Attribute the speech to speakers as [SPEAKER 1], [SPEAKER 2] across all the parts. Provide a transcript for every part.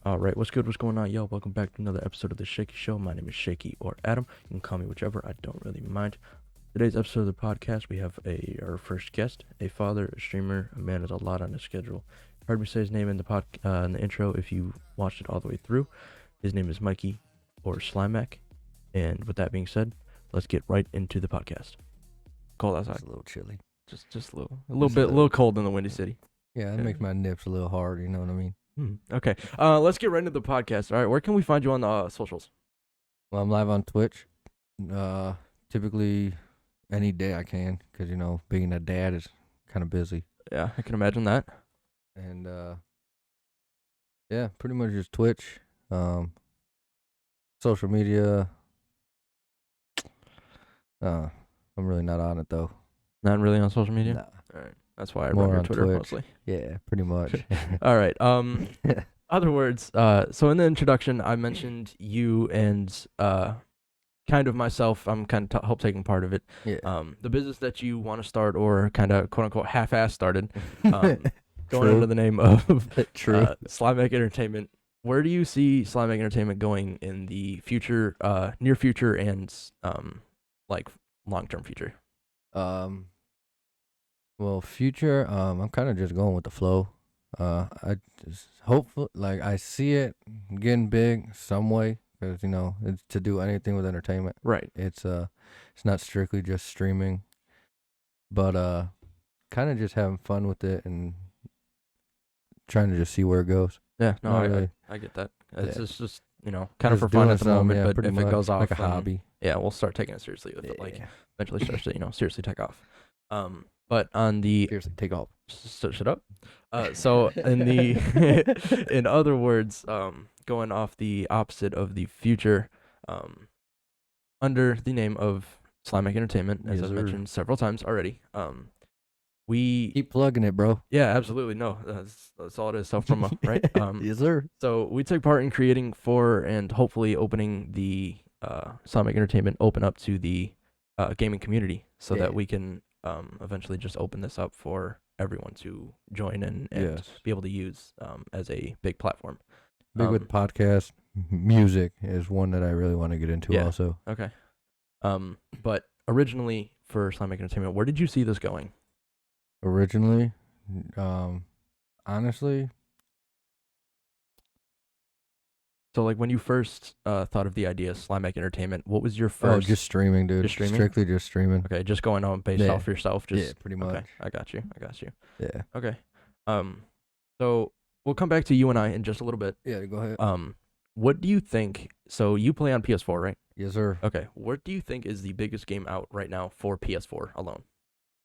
[SPEAKER 1] All right, what's good? What's going on, yo? Welcome back to another episode of the Shakey Show. My name is Shakey or Adam. You can call me whichever. I don't really mind. Today's episode of the podcast, we have our first guest, a father, a streamer, a man with a lot on his schedule. Heard me say his name in the intro. If you watched it all the way through, his name is Mikey or Slimak. And with that being said, let's get right into the podcast. Cold outside.
[SPEAKER 2] It's a little chilly.
[SPEAKER 1] Just a little cold in the Windy City.
[SPEAKER 2] Yeah, it makes my nips a little hard. You know what I mean?
[SPEAKER 1] Okay. Let's get right into the podcast. All right, where can we find you on the socials?
[SPEAKER 2] Well, I'm live on Twitch. Typically any day I can, because being a dad is kind of busy.
[SPEAKER 1] Yeah, I can imagine that.
[SPEAKER 2] And yeah, pretty much just Twitch. Social media. I'm really not on it though.
[SPEAKER 1] Not really on social media?
[SPEAKER 2] Nah.
[SPEAKER 1] All right. That's why I
[SPEAKER 2] More
[SPEAKER 1] run your
[SPEAKER 2] on
[SPEAKER 1] Twitter
[SPEAKER 2] Twitch.
[SPEAKER 1] mostly.
[SPEAKER 2] Yeah, pretty much.
[SPEAKER 1] All right. Other words. So in the introduction, I mentioned you and kind of myself. I'm kind of help taking part of it.
[SPEAKER 2] Yeah.
[SPEAKER 1] The business that you want to start or kind of quote unquote half-ass started, going under the name of Slimak Entertainment. Where do you see Slimak Entertainment going in the future, near future, and like long-term future?
[SPEAKER 2] Well, future, I'm kind of just going with the flow. I just hopefully, I see it getting big some way, because it's to do anything with entertainment.
[SPEAKER 1] Right.
[SPEAKER 2] It's not strictly just streaming, but kind of just having fun with it and trying to just see where it goes.
[SPEAKER 1] Yeah. No, I get that. It's just kind of for fun at the moment, but if it goes off
[SPEAKER 2] like a hobby,
[SPEAKER 1] yeah, we'll start taking it seriously with it. Like eventually starts to seriously take off. But on the
[SPEAKER 2] seriously take off.
[SPEAKER 1] Shut up. So in the in other words, going off the opposite of the future, under the name of Slimak Entertainment, as I've mentioned several times already, we
[SPEAKER 2] keep plugging it, bro.
[SPEAKER 1] Yeah, absolutely. No, that's all it is. Self promo, right?
[SPEAKER 2] Yes, sir.
[SPEAKER 1] So we take part in creating for and hopefully opening the Slimak Entertainment open up to the gaming community, so that we can eventually just open this up for everyone to join and be able to use as a big platform.
[SPEAKER 2] Big with podcast, music is one that I really want to get into also.
[SPEAKER 1] Okay. But originally for Slimak Entertainment, where did you see this going?
[SPEAKER 2] Originally, honestly.
[SPEAKER 1] So, like, when you first thought of the idea of Slimak Entertainment, what was your first?
[SPEAKER 2] Oh, just streaming, dude.
[SPEAKER 1] Just streaming?
[SPEAKER 2] Strictly just streaming.
[SPEAKER 1] Okay, just going on based off yourself.
[SPEAKER 2] Yeah, pretty much.
[SPEAKER 1] Okay, I got you.
[SPEAKER 2] Yeah.
[SPEAKER 1] Okay. So we'll come back to you and I in just a little bit.
[SPEAKER 2] Yeah, go ahead.
[SPEAKER 1] What do you think? So you play on PS4, right?
[SPEAKER 2] Yes, sir.
[SPEAKER 1] Okay. What do you think is the biggest game out right now for PS4 alone?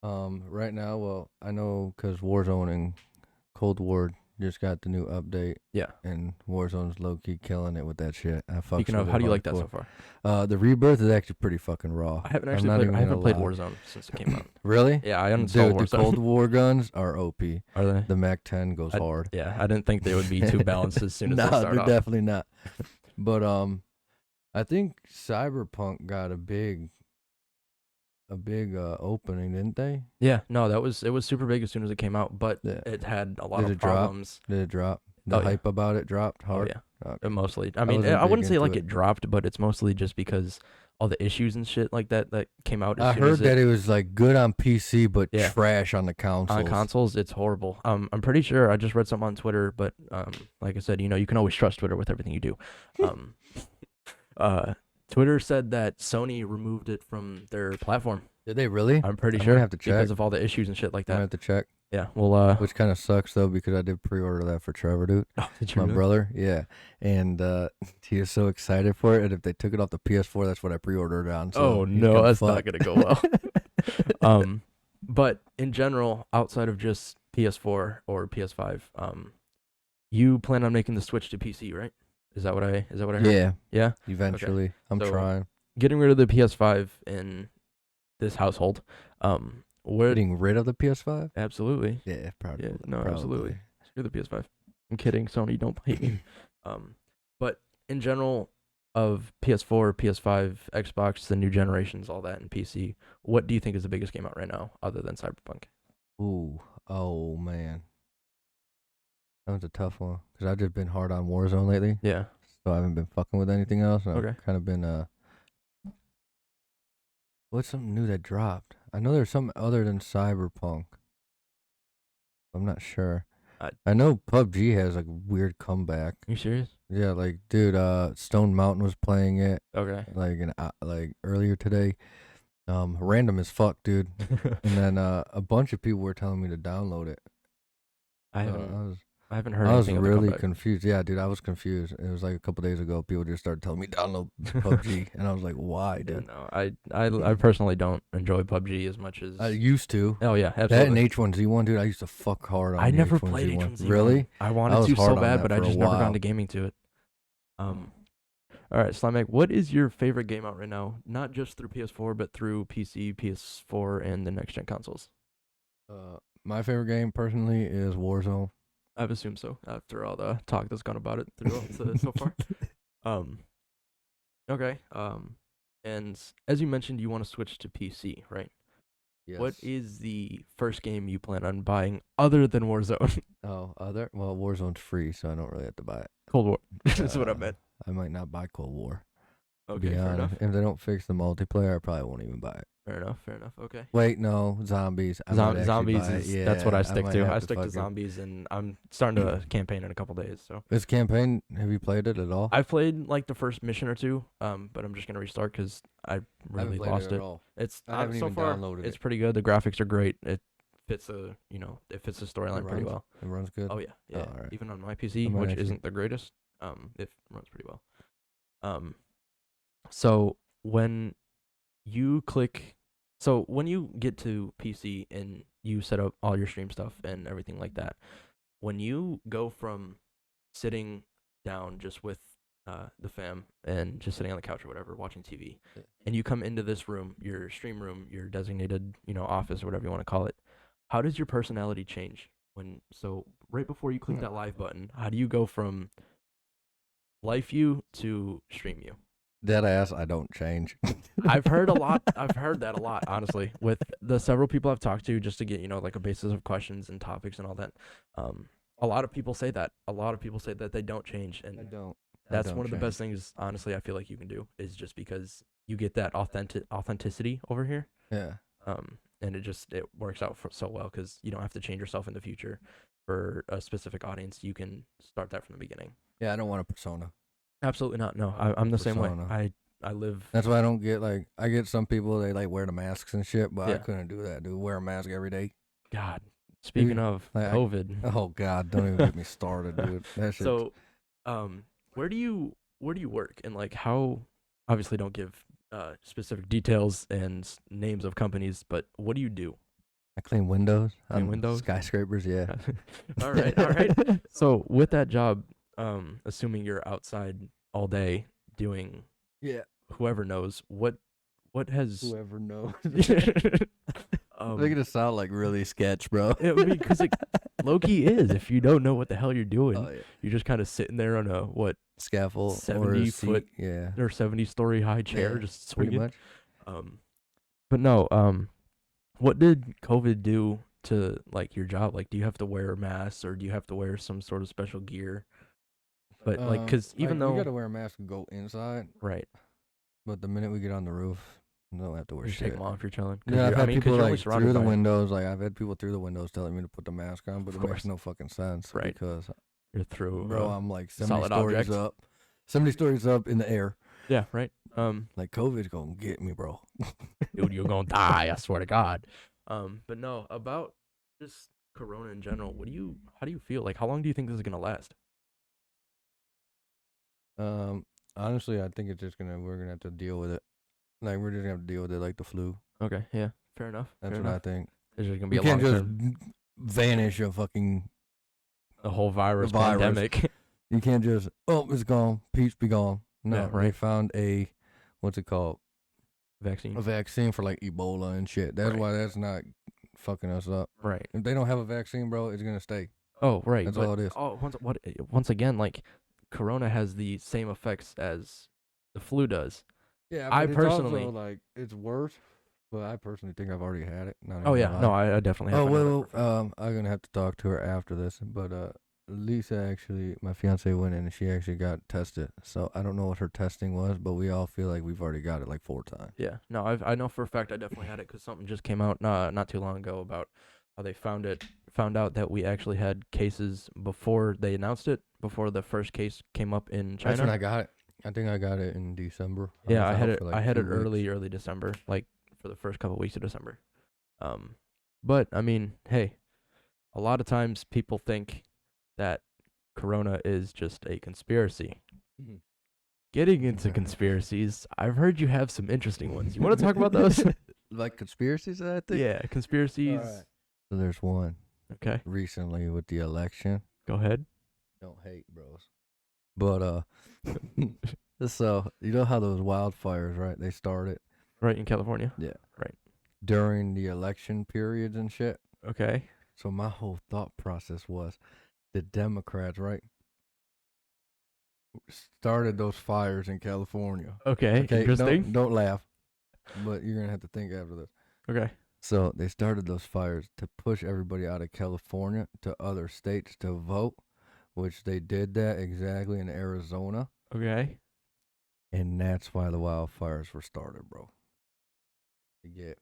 [SPEAKER 2] Right now, well, I know because Warzone and Cold War just got the new update.
[SPEAKER 1] Yeah.
[SPEAKER 2] And Warzone's low-key killing it with that shit.
[SPEAKER 1] Speaking of, how do you like that so far?
[SPEAKER 2] The rebirth is actually pretty fucking raw.
[SPEAKER 1] I haven't played Warzone since it came out.
[SPEAKER 2] Really?
[SPEAKER 1] Yeah, I uninstalled Warzone.
[SPEAKER 2] The Cold War guns are OP.
[SPEAKER 1] Are they?
[SPEAKER 2] The Mac-10 goes hard.
[SPEAKER 1] Yeah, I didn't think they would be too balanced as soon as they start off.
[SPEAKER 2] Definitely not. But I think Cyberpunk got a big opening, didn't they?
[SPEAKER 1] Yeah, no, it was super big as soon as it came out, but it had a lot of problems.
[SPEAKER 2] Did it drop? The hype about it dropped hard?
[SPEAKER 1] Oh, yeah. Okay. Mostly. I mean, I wouldn't say it dropped, but it's mostly just because all the issues and shit like that came out.
[SPEAKER 2] I heard that it was like good on PC, but trash on the consoles.
[SPEAKER 1] On consoles, it's horrible. I'm pretty sure I just read something on Twitter, but like I said, you can always trust Twitter with everything you do. Twitter said that Sony removed it from their platform.
[SPEAKER 2] Did they really?
[SPEAKER 1] I'm pretty sure.
[SPEAKER 2] I have to check
[SPEAKER 1] because of all the issues and shit like that.
[SPEAKER 2] I have to check.
[SPEAKER 1] Yeah, well,
[SPEAKER 2] which kind of sucks though, because I did pre-order that for Trevor, dude.
[SPEAKER 1] Oh, did you?
[SPEAKER 2] My brother, yeah, and he is so excited for it. And if they took it off the PS4, that's what I pre-ordered on. So
[SPEAKER 1] no, that's not gonna go well. But in general, outside of just PS4 or PS5, you plan on making the switch to PC, right? Is that what I heard? Yeah.
[SPEAKER 2] Eventually,
[SPEAKER 1] okay.
[SPEAKER 2] I'm trying.
[SPEAKER 1] Getting rid of the PS5 in this household.
[SPEAKER 2] Getting rid of the PS5?
[SPEAKER 1] Absolutely.
[SPEAKER 2] Yeah, probably.
[SPEAKER 1] Yeah, no, absolutely. Screw the PS5. I'm kidding. Sony, don't hate me. But in general, of PS4, PS5, Xbox, the new generations, all that, and PC, what do you think is the biggest game out right now, other than Cyberpunk?
[SPEAKER 2] Oh man. That was a tough one because I've just been hard on Warzone lately,
[SPEAKER 1] Yeah.
[SPEAKER 2] so I haven't been fucking with anything else. And
[SPEAKER 1] Okay.
[SPEAKER 2] I've kind of been what's something new that dropped? I know there's something other than Cyberpunk. I'm not sure. I know PUBG has like a weird comeback.
[SPEAKER 1] You serious?
[SPEAKER 2] Yeah, like dude, Stone Mountain was playing it
[SPEAKER 1] Okay.
[SPEAKER 2] like earlier today. Random as fuck, dude. And then a bunch of people were telling me to download it.
[SPEAKER 1] I
[SPEAKER 2] So
[SPEAKER 1] haven't I haven't heard
[SPEAKER 2] I was
[SPEAKER 1] anything of the
[SPEAKER 2] really
[SPEAKER 1] comeback.
[SPEAKER 2] confused. Yeah, dude, I was confused. It was like a couple days ago. People just started telling me download PUBG, and I was like, "Why,
[SPEAKER 1] Yeah,
[SPEAKER 2] dude?"
[SPEAKER 1] no, I personally don't enjoy PUBG as much as
[SPEAKER 2] I used to.
[SPEAKER 1] Oh yeah,
[SPEAKER 2] That
[SPEAKER 1] absolutely.
[SPEAKER 2] and H1Z1, dude. I used to fuck hard on.
[SPEAKER 1] I
[SPEAKER 2] the
[SPEAKER 1] never
[SPEAKER 2] H1Z1.
[SPEAKER 1] played H1Z1.
[SPEAKER 2] Really?
[SPEAKER 1] I
[SPEAKER 2] I
[SPEAKER 1] wanted
[SPEAKER 2] was
[SPEAKER 1] to so
[SPEAKER 2] hard on
[SPEAKER 1] bad,
[SPEAKER 2] that
[SPEAKER 1] but I
[SPEAKER 2] for a
[SPEAKER 1] just never got
[SPEAKER 2] while.
[SPEAKER 1] into gaming to it. All right, Slimak, what is your favorite game out right now? Not just through PS4, but through PC, PS4, and the next gen consoles.
[SPEAKER 2] My favorite game personally is Warzone.
[SPEAKER 1] I've assumed so after all the talk that's gone about it so far. Um, okay. And as you mentioned, you want to switch to PC, right?
[SPEAKER 2] Yes.
[SPEAKER 1] What is the first game you plan on buying other than Warzone?
[SPEAKER 2] Well, Warzone's free, so I don't really have to buy it.
[SPEAKER 1] Cold War. That's what I
[SPEAKER 2] Uh,
[SPEAKER 1] meant.
[SPEAKER 2] I might not buy Cold War. To
[SPEAKER 1] Okay,
[SPEAKER 2] be
[SPEAKER 1] fair
[SPEAKER 2] honest.
[SPEAKER 1] enough.
[SPEAKER 2] If they don't fix the multiplayer, I probably won't even buy it.
[SPEAKER 1] Fair enough. Okay.
[SPEAKER 2] Wait, no, zombies. I might actually
[SPEAKER 1] Zombies
[SPEAKER 2] buy it.
[SPEAKER 1] is
[SPEAKER 2] Yeah,
[SPEAKER 1] that's what I stick
[SPEAKER 2] might
[SPEAKER 1] to.
[SPEAKER 2] have
[SPEAKER 1] I stick to
[SPEAKER 2] fucking-
[SPEAKER 1] zombies, and I'm starting to campaign in a couple days. So
[SPEAKER 2] This campaign, have you played it at all?
[SPEAKER 1] I've played like the first mission or two, but I'm just gonna restart because I really lost it.
[SPEAKER 2] All.
[SPEAKER 1] It's
[SPEAKER 2] I haven't
[SPEAKER 1] so
[SPEAKER 2] even
[SPEAKER 1] far
[SPEAKER 2] downloaded
[SPEAKER 1] it's
[SPEAKER 2] it.
[SPEAKER 1] pretty good. The graphics are great. It fits the storyline pretty well.
[SPEAKER 2] It runs good.
[SPEAKER 1] Oh yeah.
[SPEAKER 2] all right.
[SPEAKER 1] Even on my PC,
[SPEAKER 2] I might
[SPEAKER 1] which
[SPEAKER 2] actually-
[SPEAKER 1] isn't the greatest, it runs pretty well. So when you get to PC and you set up all your stream stuff and everything like that, when you go from sitting down just with the fam and just sitting on the couch or whatever watching TV,
[SPEAKER 2] Yeah.
[SPEAKER 1] and you come into this room, your stream room, your designated office or whatever you want to call it, how does your personality change right before you click that live button? How do you go from life you to stream you?
[SPEAKER 2] Dead ass, I don't change.
[SPEAKER 1] I've heard that a lot, honestly, with the several people I've talked to, just to get like a basis of questions and topics and all that. A lot of people say that. A lot of people say that they don't change, and
[SPEAKER 2] I don't.
[SPEAKER 1] that's one of the best things, honestly, I feel like you can do, is just because you get that authenticity over here.
[SPEAKER 2] Yeah.
[SPEAKER 1] And it works out so well because you don't have to change yourself in the future for a specific audience. You can start that from the beginning.
[SPEAKER 2] Yeah, I don't want a persona.
[SPEAKER 1] Absolutely not. No, I'm the same way.
[SPEAKER 2] Persona.
[SPEAKER 1] I live.
[SPEAKER 2] That's why I don't get I get some people, they like wear the masks and shit, but I
[SPEAKER 1] Yeah.
[SPEAKER 2] couldn't do that, dude. Wear a mask every day.
[SPEAKER 1] God. Speaking of
[SPEAKER 2] like,
[SPEAKER 1] COVID.
[SPEAKER 2] Oh God, don't even get me started, dude. That shit.
[SPEAKER 1] So, where do you work, and like how? Obviously, don't give specific details and names of companies, but what do you do?
[SPEAKER 2] I clean windows.
[SPEAKER 1] Clean windows?
[SPEAKER 2] Skyscrapers, yeah.
[SPEAKER 1] All right. So with that job, assuming you're outside all day doing,
[SPEAKER 2] Yeah.
[SPEAKER 1] whoever knows what has.
[SPEAKER 2] Whoever knows.
[SPEAKER 1] Making
[SPEAKER 2] it sound like really sketch, bro.
[SPEAKER 1] because it low-key is. If you don't know what the hell you're doing,
[SPEAKER 2] Oh, yeah.
[SPEAKER 1] you're just kind of sitting there on a
[SPEAKER 2] Scaffold
[SPEAKER 1] 70
[SPEAKER 2] or seat,
[SPEAKER 1] foot
[SPEAKER 2] yeah.
[SPEAKER 1] or 70-story high chair,
[SPEAKER 2] Yeah,
[SPEAKER 1] just
[SPEAKER 2] pretty
[SPEAKER 1] swinging.
[SPEAKER 2] much.
[SPEAKER 1] But no, what did COVID do to like your job? Like, do you have to wear masks, or do you have to wear some sort of special gear? But like, because even though
[SPEAKER 2] we gotta wear a mask and go inside,
[SPEAKER 1] right,
[SPEAKER 2] but the minute we get on the roof, we don't have to wear
[SPEAKER 1] you just
[SPEAKER 2] shit.
[SPEAKER 1] take them off. You're chilling.
[SPEAKER 2] Yeah, I've had people
[SPEAKER 1] you're only
[SPEAKER 2] like
[SPEAKER 1] surrounded
[SPEAKER 2] through the
[SPEAKER 1] by-
[SPEAKER 2] windows. Like I've had people through the windows telling me to put the mask on, but
[SPEAKER 1] Of
[SPEAKER 2] it makes
[SPEAKER 1] course.
[SPEAKER 2] no fucking sense.
[SPEAKER 1] Right.
[SPEAKER 2] Because,
[SPEAKER 1] You're through,
[SPEAKER 2] bro, I'm like 70
[SPEAKER 1] solid
[SPEAKER 2] stories
[SPEAKER 1] object.
[SPEAKER 2] up. 70 stories up in the air.
[SPEAKER 1] yeah, right.
[SPEAKER 2] Like COVID's gonna get me, bro.
[SPEAKER 1] Dude, you're gonna die. I swear to God. But no, about just Corona in general. How do you feel? Like, how long do you think this is gonna last?
[SPEAKER 2] Honestly, I think we're gonna have to deal with it. Like we're just gonna have to deal with it like the flu.
[SPEAKER 1] Okay, yeah, fair enough.
[SPEAKER 2] That's what I think.
[SPEAKER 1] It's just gonna be
[SPEAKER 2] You
[SPEAKER 1] a
[SPEAKER 2] can't
[SPEAKER 1] long
[SPEAKER 2] just
[SPEAKER 1] term,
[SPEAKER 2] vanish a fucking.
[SPEAKER 1] a whole virus
[SPEAKER 2] virus.
[SPEAKER 1] pandemic.
[SPEAKER 2] You can't just it's gone. Peace be gone. No,
[SPEAKER 1] Yeah,
[SPEAKER 2] They
[SPEAKER 1] right.
[SPEAKER 2] found what's it called?
[SPEAKER 1] Vaccine.
[SPEAKER 2] A vaccine for like Ebola and shit. That's
[SPEAKER 1] Right.
[SPEAKER 2] why that's not fucking us up.
[SPEAKER 1] Right.
[SPEAKER 2] If they don't have a vaccine, bro, it's gonna stay.
[SPEAKER 1] Oh, right.
[SPEAKER 2] That's
[SPEAKER 1] but,
[SPEAKER 2] all it is.
[SPEAKER 1] Oh, once again, like, Corona has the same effects as the flu does.
[SPEAKER 2] Yeah,
[SPEAKER 1] I
[SPEAKER 2] but it's
[SPEAKER 1] personally-
[SPEAKER 2] also, like it's worse. But I personally think I've already had it. Not
[SPEAKER 1] Oh
[SPEAKER 2] even
[SPEAKER 1] yeah,
[SPEAKER 2] gonna
[SPEAKER 1] no,
[SPEAKER 2] lie.
[SPEAKER 1] I definitely have.
[SPEAKER 2] Oh
[SPEAKER 1] I know that
[SPEAKER 2] well,
[SPEAKER 1] for a fact.
[SPEAKER 2] I'm gonna have to talk to her after this. But Lisa actually, my fiance went in and she actually got tested. So I don't know what her testing was, but we all feel like we've already got it like 4 times.
[SPEAKER 1] Yeah. No, I know for a fact I definitely had it because something just came out not too long ago about how they found out that we actually had cases before they announced it, before the first case came up in China.
[SPEAKER 2] That's when I got it. I think I got it in December.
[SPEAKER 1] Yeah,
[SPEAKER 2] was
[SPEAKER 1] I had
[SPEAKER 2] out
[SPEAKER 1] it.
[SPEAKER 2] for, like,
[SPEAKER 1] I had
[SPEAKER 2] 2
[SPEAKER 1] it
[SPEAKER 2] weeks.
[SPEAKER 1] early December, like for the first couple weeks of December. But I mean, hey, a lot of times people think that Corona is just a conspiracy. Getting into conspiracies, I've heard you have some interesting ones. You want to talk about those?
[SPEAKER 2] Like conspiracies, I think?
[SPEAKER 1] Yeah, conspiracies.
[SPEAKER 2] Alright. So there's one
[SPEAKER 1] Okay,
[SPEAKER 2] recently with the election.
[SPEAKER 1] go ahead.
[SPEAKER 2] Don't hate, bros. But, so, you know how those wildfires, right? They started
[SPEAKER 1] Right in California.
[SPEAKER 2] during the election periods and shit.
[SPEAKER 1] Okay.
[SPEAKER 2] So my whole thought process was the Democrats, right, started those fires in California.
[SPEAKER 1] Okay. Interesting.
[SPEAKER 2] Don't laugh, but you're gonna have to think after this.
[SPEAKER 1] Okay.
[SPEAKER 2] So they started those fires to push everybody out of California to other states to vote, which they did that exactly in Arizona,
[SPEAKER 1] Okay.
[SPEAKER 2] and that's why the wildfires were started, bro. To get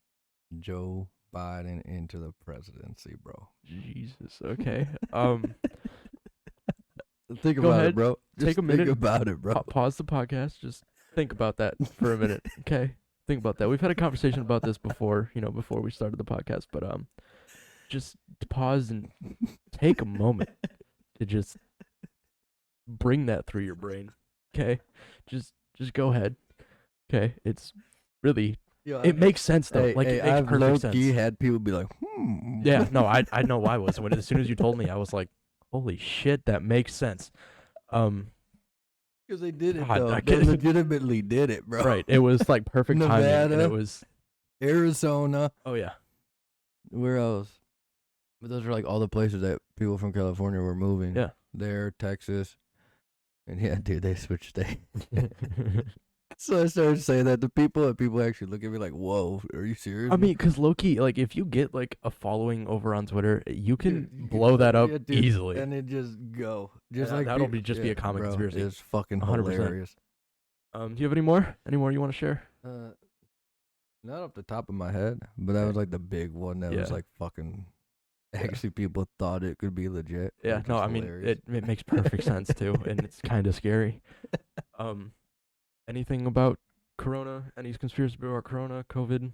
[SPEAKER 2] Joe Biden into the presidency, bro.
[SPEAKER 1] Jesus. Okay.
[SPEAKER 2] Think
[SPEAKER 1] Go
[SPEAKER 2] about
[SPEAKER 1] ahead.
[SPEAKER 2] it, bro. Just
[SPEAKER 1] Take a minute.
[SPEAKER 2] Think about it, bro.
[SPEAKER 1] Pause the podcast. Just think about that for a minute. Okay. Think about that. We've had a conversation about this before, before we started the podcast, but just pause and take a moment to just bring that through your brain. Okay? Just go ahead. Okay? It's really it makes sense though. It makes
[SPEAKER 2] I've
[SPEAKER 1] perfect sense.
[SPEAKER 2] low-key had people be like,
[SPEAKER 1] Yeah, no, I know why I was. As soon as you told me, I was like, holy shit, that makes sense.
[SPEAKER 2] because they did it
[SPEAKER 1] God,
[SPEAKER 2] though.
[SPEAKER 1] I
[SPEAKER 2] They
[SPEAKER 1] can't-
[SPEAKER 2] legitimately did it, bro.
[SPEAKER 1] Right. It was like perfect timing. And
[SPEAKER 2] Nevada.
[SPEAKER 1] it was
[SPEAKER 2] Arizona.
[SPEAKER 1] oh yeah.
[SPEAKER 2] Where else? But those are like all the places that people from California were moving.
[SPEAKER 1] Yeah.
[SPEAKER 2] There, Texas. And yeah, dude, they switched states. So I started saying that to people, and people actually look at me like, "Whoa, are you serious?"
[SPEAKER 1] I mean, because low-key, like, if you get, like, a following over on Twitter, you can blow that up easily.
[SPEAKER 2] and it just go. Just
[SPEAKER 1] Yeah,
[SPEAKER 2] like
[SPEAKER 1] that'll be a common
[SPEAKER 2] bro,
[SPEAKER 1] conspiracy.
[SPEAKER 2] It's fucking
[SPEAKER 1] 100%.
[SPEAKER 2] hilarious.
[SPEAKER 1] Do you have any more? Any more you want to share?
[SPEAKER 2] Not off the top of my head, but that was like the big one that was
[SPEAKER 1] Yeah.
[SPEAKER 2] like fucking. Actually, people thought it could be legit.
[SPEAKER 1] Yeah,
[SPEAKER 2] which
[SPEAKER 1] no,
[SPEAKER 2] is
[SPEAKER 1] I mean,
[SPEAKER 2] hilarious.
[SPEAKER 1] it makes perfect sense, too, and it's kind of scary. Anything about Corona? Any conspiracy about Corona, COVID,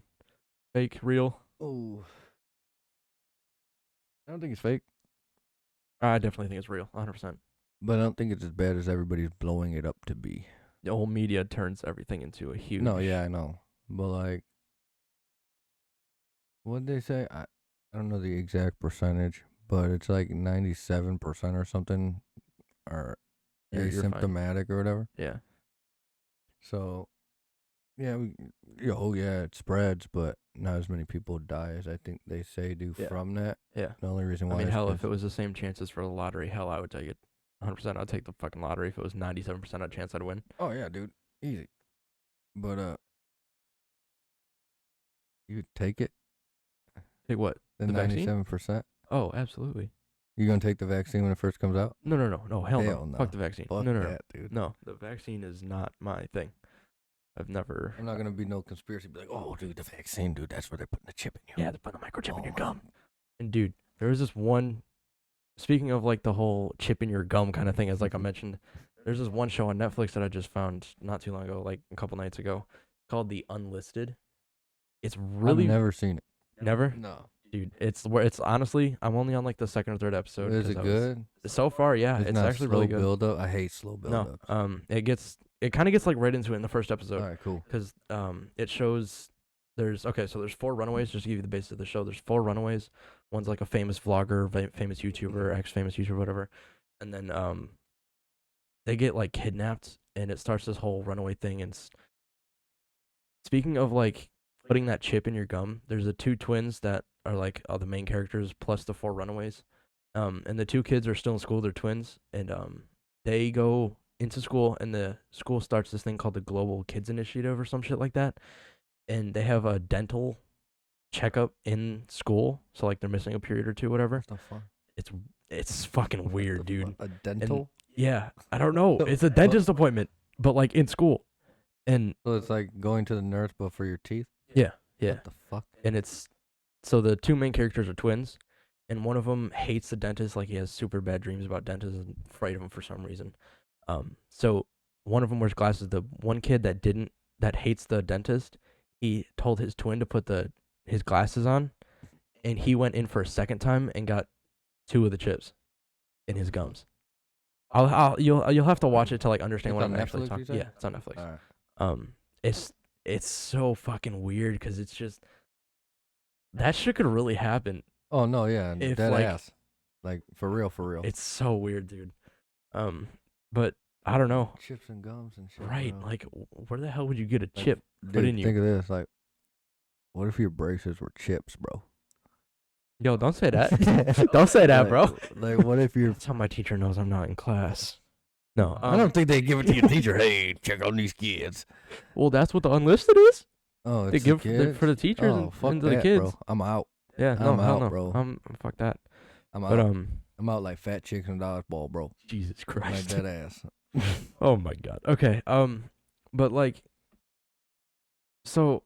[SPEAKER 1] fake, real?
[SPEAKER 2] Oh, I don't think it's fake,
[SPEAKER 1] I definitely think it's real, 100%.
[SPEAKER 2] but I don't think it's as bad as everybody's blowing it up to be.
[SPEAKER 1] The whole media turns everything into a huge...
[SPEAKER 2] No, yeah, I know, but like, what'd they say? I don't know the exact percentage, but it's like 97% or something are
[SPEAKER 1] You're fine.
[SPEAKER 2] asymptomatic or whatever.
[SPEAKER 1] Yeah.
[SPEAKER 2] So, yeah, it spreads, but not as many people die as I think they say do
[SPEAKER 1] Yeah.
[SPEAKER 2] from that.
[SPEAKER 1] Yeah.
[SPEAKER 2] The only reason why
[SPEAKER 1] I mean,
[SPEAKER 2] is
[SPEAKER 1] hell,
[SPEAKER 2] 'cause-
[SPEAKER 1] if it was the same chances for the lottery, hell, I would take it. 100%. I'd take the fucking lottery if it was 97% of chance I'd win.
[SPEAKER 2] Oh yeah, dude, easy. But you would take it.
[SPEAKER 1] Take what?
[SPEAKER 2] The
[SPEAKER 1] The vaccine?
[SPEAKER 2] 97%.
[SPEAKER 1] Oh, absolutely.
[SPEAKER 2] You gonna take the vaccine when it first comes out?
[SPEAKER 1] No, hell
[SPEAKER 2] Hell
[SPEAKER 1] no.
[SPEAKER 2] no.
[SPEAKER 1] Fuck the vaccine.
[SPEAKER 2] Fuck
[SPEAKER 1] no,
[SPEAKER 2] that, dude.
[SPEAKER 1] No, the vaccine is not my thing. I've never...
[SPEAKER 2] I'm not gonna be no conspiracy. Be like, oh, dude, the vaccine, dude. That's where they're putting the chip in you.
[SPEAKER 1] Yeah, they're putting a microchip in your
[SPEAKER 2] Oh.
[SPEAKER 1] gum. And dude, there was this one... Speaking of like the whole chip in your gum kind of thing, as like I mentioned, there's this one show on Netflix that I just found not too long ago, like a couple nights ago, called The Unlisted. It's really...
[SPEAKER 2] I've never seen it.
[SPEAKER 1] Never?
[SPEAKER 2] No.
[SPEAKER 1] Dude, it's honestly, I'm only on like the second or third episode.
[SPEAKER 2] Is
[SPEAKER 1] 'cause
[SPEAKER 2] it
[SPEAKER 1] I was-
[SPEAKER 2] good?
[SPEAKER 1] So far, yeah, it's
[SPEAKER 2] not
[SPEAKER 1] actually
[SPEAKER 2] slow
[SPEAKER 1] really good.
[SPEAKER 2] build up. I hate slow build
[SPEAKER 1] No,
[SPEAKER 2] up.
[SPEAKER 1] it kind of gets like right into it in the first
[SPEAKER 2] All
[SPEAKER 1] episode,
[SPEAKER 2] right, cool.
[SPEAKER 1] because it shows there's 4 runaways. Just to give you the basis of the show, there's 4 runaways. One's like a famous vlogger, famous YouTuber, ex-famous YouTuber, whatever, and then they get like kidnapped, and it starts this whole runaway thing. And speaking of like putting that chip in your gum, there's the 2 twins that are like the main characters plus the 4 runaways. And the 2 kids are still in school. They're twins, and they go into school, and the school starts this thing called the Global Kids Initiative or some shit like that. And they have a dental checkup in school, so like they're missing a period or 2, whatever.
[SPEAKER 2] That's not fun.
[SPEAKER 1] it's fucking weird, dude.
[SPEAKER 2] A dental?
[SPEAKER 1] Yeah, I don't know. It's a dentist appointment, but like in school, and
[SPEAKER 2] So it's like going to the nurse, but for your teeth?
[SPEAKER 1] yeah.
[SPEAKER 2] What the fuck?
[SPEAKER 1] And it's so the two main characters are twins, and one of them hates the dentist. Like he has super bad dreams about dentists and afraid of him for some reason. So one of them wears glasses. The one kid that hates the dentist, he told his twin to put his glasses on, and he went in for a second time and got 2 of the chips in his gums. You'll have to watch it to like understand
[SPEAKER 2] It's
[SPEAKER 1] what
[SPEAKER 2] on
[SPEAKER 1] I'm actually
[SPEAKER 2] Netflix,
[SPEAKER 1] talking.
[SPEAKER 2] you said?
[SPEAKER 1] Yeah, it's on Netflix.
[SPEAKER 2] All right.
[SPEAKER 1] It's so fucking weird because it's just that shit could really happen.
[SPEAKER 2] Oh no, yeah,
[SPEAKER 1] If,
[SPEAKER 2] dead
[SPEAKER 1] like-
[SPEAKER 2] ass. Like for real.
[SPEAKER 1] It's so weird, dude. But I don't know.
[SPEAKER 2] Chips and gums and shit.
[SPEAKER 1] Right?
[SPEAKER 2] bro.
[SPEAKER 1] Like, where the hell would you get a
[SPEAKER 2] Like,
[SPEAKER 1] chip?
[SPEAKER 2] Dude,
[SPEAKER 1] in you.
[SPEAKER 2] think of this. Like, what if your braces were chips, bro?
[SPEAKER 1] Yo, don't say that. Don't say that, bro.
[SPEAKER 2] Like, what if you're?
[SPEAKER 1] That's how my teacher knows I'm not in class. No,
[SPEAKER 2] I don't think they give it to your teacher. Hey, check on these kids.
[SPEAKER 1] Well, that's what the unlisted is.
[SPEAKER 2] Oh, it's
[SPEAKER 1] They
[SPEAKER 2] the
[SPEAKER 1] give
[SPEAKER 2] kids?
[SPEAKER 1] for the teachers
[SPEAKER 2] Oh,
[SPEAKER 1] and
[SPEAKER 2] fuck
[SPEAKER 1] to the
[SPEAKER 2] that,
[SPEAKER 1] kids.
[SPEAKER 2] bro. I'm out.
[SPEAKER 1] Yeah, no,
[SPEAKER 2] I'm
[SPEAKER 1] hell
[SPEAKER 2] out,
[SPEAKER 1] no,
[SPEAKER 2] bro.
[SPEAKER 1] Fuck that.
[SPEAKER 2] I'm
[SPEAKER 1] But
[SPEAKER 2] out. I'm out like fat chicks and dodgeball, bro.
[SPEAKER 1] Jesus
[SPEAKER 2] Like
[SPEAKER 1] Christ.
[SPEAKER 2] that ass.
[SPEAKER 1] Oh my God. Okay. But like, so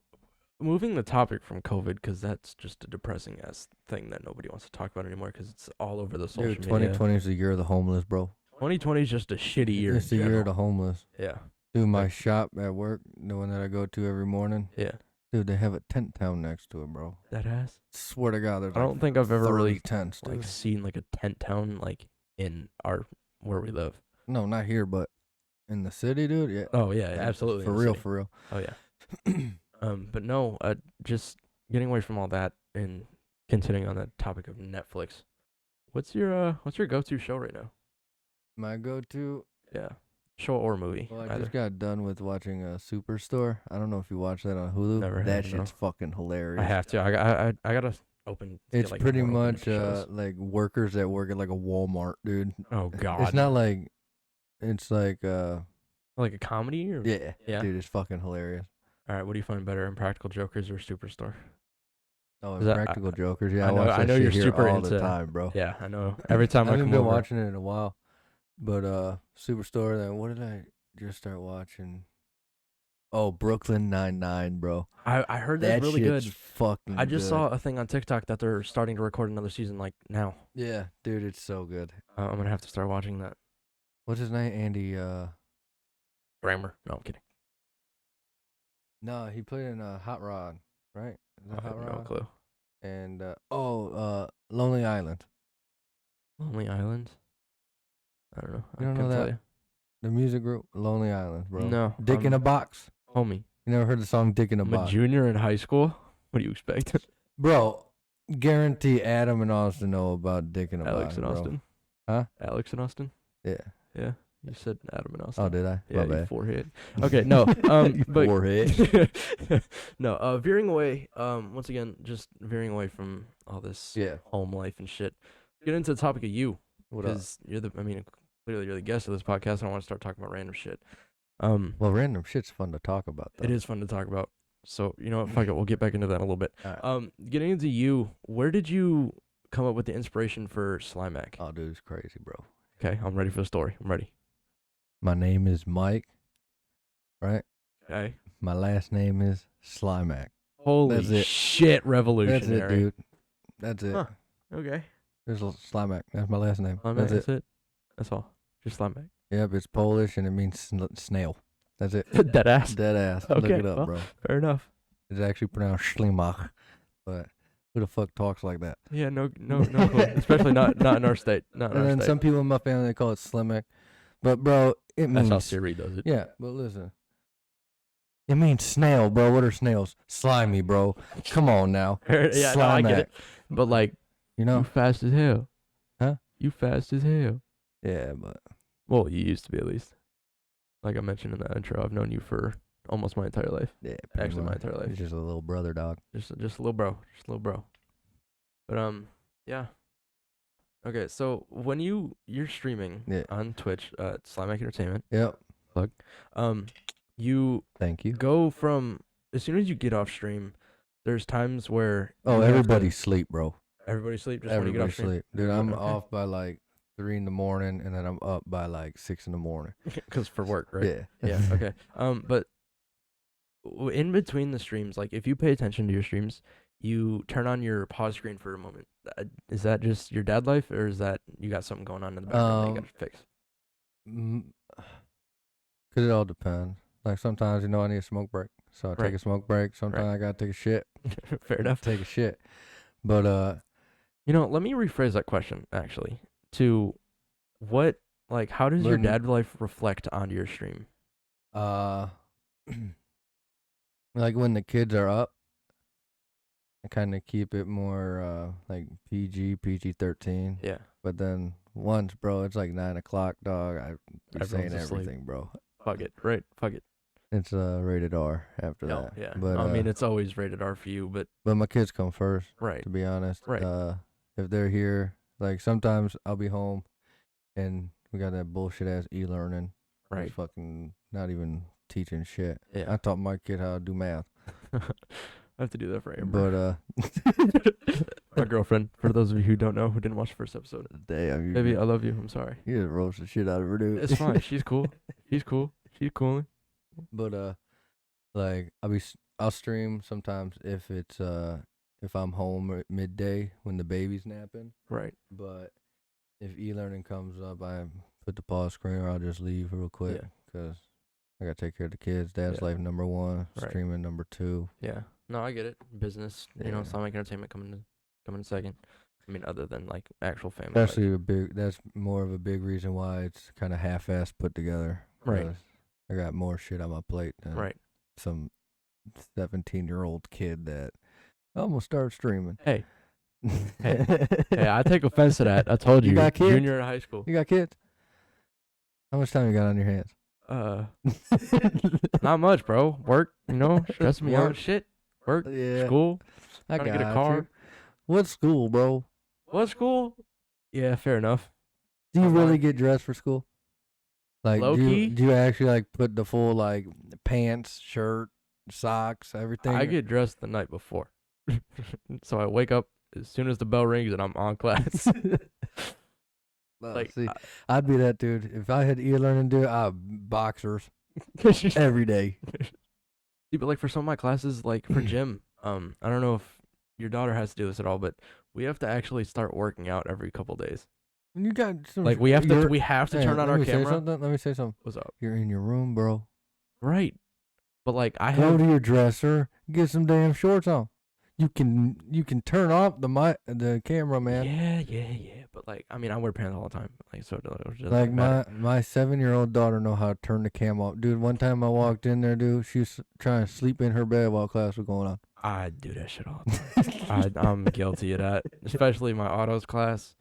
[SPEAKER 1] moving the topic from COVID, because that's just a depressing ass thing that nobody wants to talk about anymore, because it's all over the social
[SPEAKER 2] Dude,
[SPEAKER 1] media.
[SPEAKER 2] 2020 is the year of the homeless, bro.
[SPEAKER 1] 2020 is just a shitty year.
[SPEAKER 2] It's the year of the homeless.
[SPEAKER 1] Yeah.
[SPEAKER 2] Dude, my shop at work, the one that I go to every morning,
[SPEAKER 1] Yeah.
[SPEAKER 2] dude, they have a tent town next to it, bro.
[SPEAKER 1] That ass.
[SPEAKER 2] Swear to God, there's
[SPEAKER 1] I don't think I've ever
[SPEAKER 2] 30
[SPEAKER 1] really
[SPEAKER 2] tents, dude.
[SPEAKER 1] like seen like a tent town like in where we live.
[SPEAKER 2] No, not here, but in the city, dude. Yeah.
[SPEAKER 1] Oh yeah,
[SPEAKER 2] Like,
[SPEAKER 1] absolutely.
[SPEAKER 2] For
[SPEAKER 1] in the
[SPEAKER 2] real,
[SPEAKER 1] city.
[SPEAKER 2] for real.
[SPEAKER 1] Oh yeah. But no, just getting away from all that and continuing on that topic of Netflix. What's your go-to show right now?
[SPEAKER 2] My go-to.
[SPEAKER 1] Yeah, show or movie.
[SPEAKER 2] Well, I
[SPEAKER 1] either.
[SPEAKER 2] just got done with watching Superstore. I don't know if you watch that on Hulu.
[SPEAKER 1] Never have,
[SPEAKER 2] That
[SPEAKER 1] no.
[SPEAKER 2] shit's fucking hilarious.
[SPEAKER 1] I have to. I gotta open. get,
[SPEAKER 2] It's
[SPEAKER 1] like,
[SPEAKER 2] pretty
[SPEAKER 1] more open
[SPEAKER 2] much
[SPEAKER 1] shows.
[SPEAKER 2] like workers that work at like a Walmart, dude.
[SPEAKER 1] Oh God.
[SPEAKER 2] It's not like. It's like
[SPEAKER 1] like a comedy or
[SPEAKER 2] yeah,
[SPEAKER 1] Yeah.
[SPEAKER 2] dude, it's fucking hilarious.
[SPEAKER 1] All right, what do you find better, Impractical Jokers or Superstore?
[SPEAKER 2] Oh,
[SPEAKER 1] Is that-
[SPEAKER 2] Practical Jokers. Yeah,
[SPEAKER 1] I know-
[SPEAKER 2] watch
[SPEAKER 1] I
[SPEAKER 2] that
[SPEAKER 1] know
[SPEAKER 2] shit
[SPEAKER 1] you're
[SPEAKER 2] here
[SPEAKER 1] super
[SPEAKER 2] all the
[SPEAKER 1] into-
[SPEAKER 2] time, bro.
[SPEAKER 1] Yeah, I know. Every time I
[SPEAKER 2] haven't
[SPEAKER 1] come
[SPEAKER 2] been
[SPEAKER 1] over,
[SPEAKER 2] watching it in a while, but Superstore. Then what did I just start watching? Oh, Brooklyn Nine-Nine, bro.
[SPEAKER 1] I heard that's
[SPEAKER 2] That
[SPEAKER 1] really
[SPEAKER 2] shit's
[SPEAKER 1] good.
[SPEAKER 2] fucking.
[SPEAKER 1] I just
[SPEAKER 2] good.
[SPEAKER 1] saw a thing on TikTok that they're starting to record another season like now.
[SPEAKER 2] Yeah, dude, it's so good.
[SPEAKER 1] I'm gonna have to start watching that.
[SPEAKER 2] What's his name? Andy.
[SPEAKER 1] Grammar. No, I'm kidding.
[SPEAKER 2] No, he played in Hot Rod, right? Is
[SPEAKER 1] I
[SPEAKER 2] that
[SPEAKER 1] have
[SPEAKER 2] Hot
[SPEAKER 1] no
[SPEAKER 2] Rod?
[SPEAKER 1] clue.
[SPEAKER 2] And Lonely Island.
[SPEAKER 1] Lonely Island. I don't know.
[SPEAKER 2] You don't
[SPEAKER 1] I
[SPEAKER 2] know
[SPEAKER 1] couldn't tell
[SPEAKER 2] that?
[SPEAKER 1] you.
[SPEAKER 2] The music group, Lonely Island, bro.
[SPEAKER 1] No,
[SPEAKER 2] Dick in a Box.
[SPEAKER 1] Homie.
[SPEAKER 2] You never heard the song Dick in a
[SPEAKER 1] I'm a
[SPEAKER 2] Box?
[SPEAKER 1] junior in high school. What do you expect?
[SPEAKER 2] Bro, guarantee Adam and Austin know about Dick in a Box.
[SPEAKER 1] Alex and
[SPEAKER 2] bro.
[SPEAKER 1] Austin.
[SPEAKER 2] Huh?
[SPEAKER 1] Alex and Austin.
[SPEAKER 2] Yeah.
[SPEAKER 1] Yeah. You said Adam and Austin.
[SPEAKER 2] Oh, did I?
[SPEAKER 1] Yeah,
[SPEAKER 2] My
[SPEAKER 1] you
[SPEAKER 2] bad.
[SPEAKER 1] forehead. Okay, no. But
[SPEAKER 2] Forehead.
[SPEAKER 1] no. Veering away. Once again, just veering away from all this
[SPEAKER 2] Yeah.
[SPEAKER 1] home life and shit. Get into the topic of you,
[SPEAKER 2] What up?
[SPEAKER 1] because clearly you're the guest of this podcast. I don't want to start talking about random shit.
[SPEAKER 2] Well, random shit's fun to talk about, though.
[SPEAKER 1] It is fun to talk about. So you know what? Fuck it. We'll get back into that in a little bit.
[SPEAKER 2] All right.
[SPEAKER 1] Getting into you. Where did you come up with the inspiration for Slimak?
[SPEAKER 2] Oh, dude, it's crazy, bro.
[SPEAKER 1] Okay, I'm ready for the story. I'm ready.
[SPEAKER 2] My name is Mike, right?
[SPEAKER 1] Okay.
[SPEAKER 2] My last name is Slimak.
[SPEAKER 1] Holy
[SPEAKER 2] That's it.
[SPEAKER 1] shit,
[SPEAKER 2] That's
[SPEAKER 1] revolutionary.
[SPEAKER 2] it, dude. That's it.
[SPEAKER 1] Huh. Okay.
[SPEAKER 2] There's Slimak. That's my last name.
[SPEAKER 1] Slimak,
[SPEAKER 2] That's it.
[SPEAKER 1] That's all. Just Slimak.
[SPEAKER 2] Yep, it's Polish and it means snail. That's it.
[SPEAKER 1] Dead ass.
[SPEAKER 2] Dead ass. Look
[SPEAKER 1] Okay,
[SPEAKER 2] it up,
[SPEAKER 1] well.
[SPEAKER 2] bro.
[SPEAKER 1] Fair enough.
[SPEAKER 2] It's actually pronounced Slimak, but who the fuck talks like that?
[SPEAKER 1] Yeah, no clue. Especially not in our state. Not in
[SPEAKER 2] And
[SPEAKER 1] our
[SPEAKER 2] then
[SPEAKER 1] state.
[SPEAKER 2] some people in my family they call it Slimak, but bro, it
[SPEAKER 1] That's how
[SPEAKER 2] means
[SPEAKER 1] Siri does it.
[SPEAKER 2] yeah. But listen, it means snail, bro. What are snails? Slimy, bro. Come on now.
[SPEAKER 1] Yeah, no, I get it. But like,
[SPEAKER 2] You
[SPEAKER 1] you
[SPEAKER 2] know?
[SPEAKER 1] fast as hell.
[SPEAKER 2] Huh?
[SPEAKER 1] You fast as hell.
[SPEAKER 2] Yeah, but
[SPEAKER 1] Well, you used to be at least. Like I mentioned in the intro, I've known you for almost my entire life.
[SPEAKER 2] yeah.
[SPEAKER 1] Actually, my entire life.
[SPEAKER 2] He's just a little brother, dog.
[SPEAKER 1] Just a little bro. Just a little bro. But yeah. Okay, so when you're streaming
[SPEAKER 2] Yeah.
[SPEAKER 1] on Twitch, Slimak Entertainment,
[SPEAKER 2] Yep.
[SPEAKER 1] you
[SPEAKER 2] Thank you.
[SPEAKER 1] go from as soon as you get off stream, there's times where
[SPEAKER 2] Oh,
[SPEAKER 1] you have to-
[SPEAKER 2] everybody sleep, bro.
[SPEAKER 1] everybody sleep just when you get off
[SPEAKER 2] Everybody
[SPEAKER 1] stream.
[SPEAKER 2] sleep, dude. I'm
[SPEAKER 1] Okay.
[SPEAKER 2] off by like 3 in the morning, and then I'm up by like 6 in the morning.
[SPEAKER 1] Because for work, right?
[SPEAKER 2] Yeah.
[SPEAKER 1] Yeah. Okay. But in between the streams, like if you pay attention to your streams, you turn on your pause screen for a moment. Is that just your dad life, or is that you got something going on in the background that you gotta fix?
[SPEAKER 2] Cause it all depends. Like sometimes I need a smoke break, so I take a smoke break. Sometimes I gotta take a shit.
[SPEAKER 1] Fair enough.
[SPEAKER 2] Take a shit. But
[SPEAKER 1] let me rephrase that question actually to what, like, how does your dad life reflect onto your stream?
[SPEAKER 2] Like when the kids are up, I kind of keep it more like PG-13.
[SPEAKER 1] Yeah.
[SPEAKER 2] But then once, bro, it's like 9 o'clock, dog. I be saying everything, bro.
[SPEAKER 1] Fuck it, right? Fuck it.
[SPEAKER 2] It's rated R after that.
[SPEAKER 1] Yeah.
[SPEAKER 2] But
[SPEAKER 1] I mean, it's always rated R for you, but
[SPEAKER 2] my kids come first.
[SPEAKER 1] Right.
[SPEAKER 2] To be honest.
[SPEAKER 1] Right.
[SPEAKER 2] If they're here, like sometimes I'll be home, and we got that bullshit ass e-learning.
[SPEAKER 1] Right.
[SPEAKER 2] It's fucking not even teaching shit.
[SPEAKER 1] Yeah.
[SPEAKER 2] I taught my kid how to do math.
[SPEAKER 1] I have to do that for Amber.
[SPEAKER 2] But
[SPEAKER 1] my girlfriend, for those of you who don't know, who didn't watch the first episode.
[SPEAKER 2] Damn,
[SPEAKER 1] Baby, I love you. I'm sorry.
[SPEAKER 2] You just roast the shit out of her, dude.
[SPEAKER 1] It's fine. She's cool. She's cool. She's cool.
[SPEAKER 2] But like I'll stream sometimes if it's if I'm home at midday when the baby's napping.
[SPEAKER 1] Right.
[SPEAKER 2] But if e-learning comes up, I put the pause screen, or I'll just leave real quick because I gotta take care of the kids. Dad's life number 1, streaming number 2.
[SPEAKER 1] Yeah. No, I get it. Business, Slimak Entertainment coming in second. I mean, other than like actual family.
[SPEAKER 2] That's more of a big reason why it's kind of half-assed put together.
[SPEAKER 1] Right.
[SPEAKER 2] I got more shit on my plate than some 17-year-old kid that I'm gonna start streaming.
[SPEAKER 1] Hey, I take offense to that. I told you.
[SPEAKER 2] You got kids?
[SPEAKER 1] Junior in high school.
[SPEAKER 2] You got kids? How much time you got on your hands?
[SPEAKER 1] Not much, bro. Work, stress me out. Shit. Work, school.
[SPEAKER 2] I
[SPEAKER 1] gotta get a car.
[SPEAKER 2] You. What school, bro?
[SPEAKER 1] What school? Yeah, fair enough.
[SPEAKER 2] Do you really get dressed for school? Like, do you actually like put the full like pants, shirt, socks, everything?
[SPEAKER 1] I get dressed the night before, so I wake up as soon as the bell rings and I'm on class.
[SPEAKER 2] See, I'd be that dude if I had e-learning. Boxers every day.
[SPEAKER 1] See, but like for some of my classes, like for gym, I don't know if your daughter has to do this at all, but we have to actually start working out every couple days.
[SPEAKER 2] You got some,
[SPEAKER 1] like we have to turn on our camera.
[SPEAKER 2] Let me say something.
[SPEAKER 1] What's up?
[SPEAKER 2] You're in your room, bro.
[SPEAKER 1] Right. But like
[SPEAKER 2] go to your dresser, get some damn shorts on. You can turn off the camera, man.
[SPEAKER 1] Yeah. But like, I mean, I wear pants all the time. Like, so it
[SPEAKER 2] like my 7-year-old daughter know how to turn the cam off, dude. One time I walked in there, dude. She was trying to sleep in her bed while class was going on.
[SPEAKER 1] I do that shit all the time. I'm guilty of that, especially my autos class.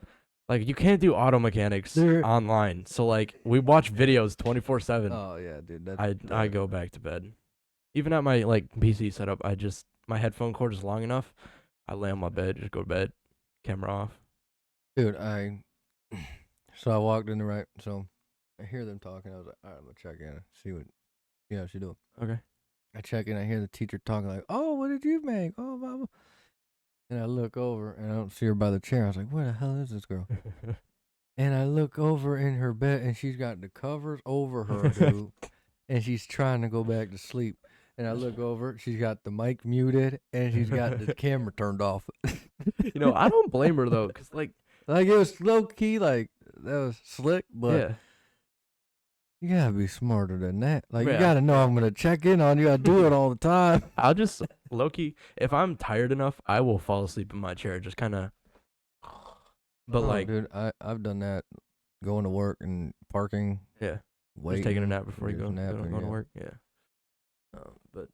[SPEAKER 1] Like, you can't do auto mechanics online. So, like, we watch videos 24/7.
[SPEAKER 2] Oh, yeah, dude.
[SPEAKER 1] I go back to bed. Even at my, like, PC setup, my headphone cord is long enough. I lay on my bed, just go to bed, camera off.
[SPEAKER 2] Dude, so I walked in so I hear them talking. I was like, all right, I'm going to check in, see what she's doing.
[SPEAKER 1] Okay.
[SPEAKER 2] I check in, I hear the teacher talking like, oh, what did you make? Oh, blah, blah. And I look over, and I don't see her by the chair. I was like, where the hell is this girl? And I look over in her bed, and she's got the covers over her, dude. And she's trying to go back to sleep. And I look over, she's got the mic muted, and she's got the camera turned off.
[SPEAKER 1] I don't blame her, though, because, like
[SPEAKER 2] it was low-key, like, that was slick, but you gotta be smarter than that. Like, you gotta know I'm gonna check in on you. I do it all the time.
[SPEAKER 1] I'll just, low-key, if I'm tired enough, I will fall asleep in my chair, just kind of. But,
[SPEAKER 2] dude, I've done that, going to work and parking.
[SPEAKER 1] Yeah.
[SPEAKER 2] Waiting,
[SPEAKER 1] just taking a nap before you go to work. Yeah. But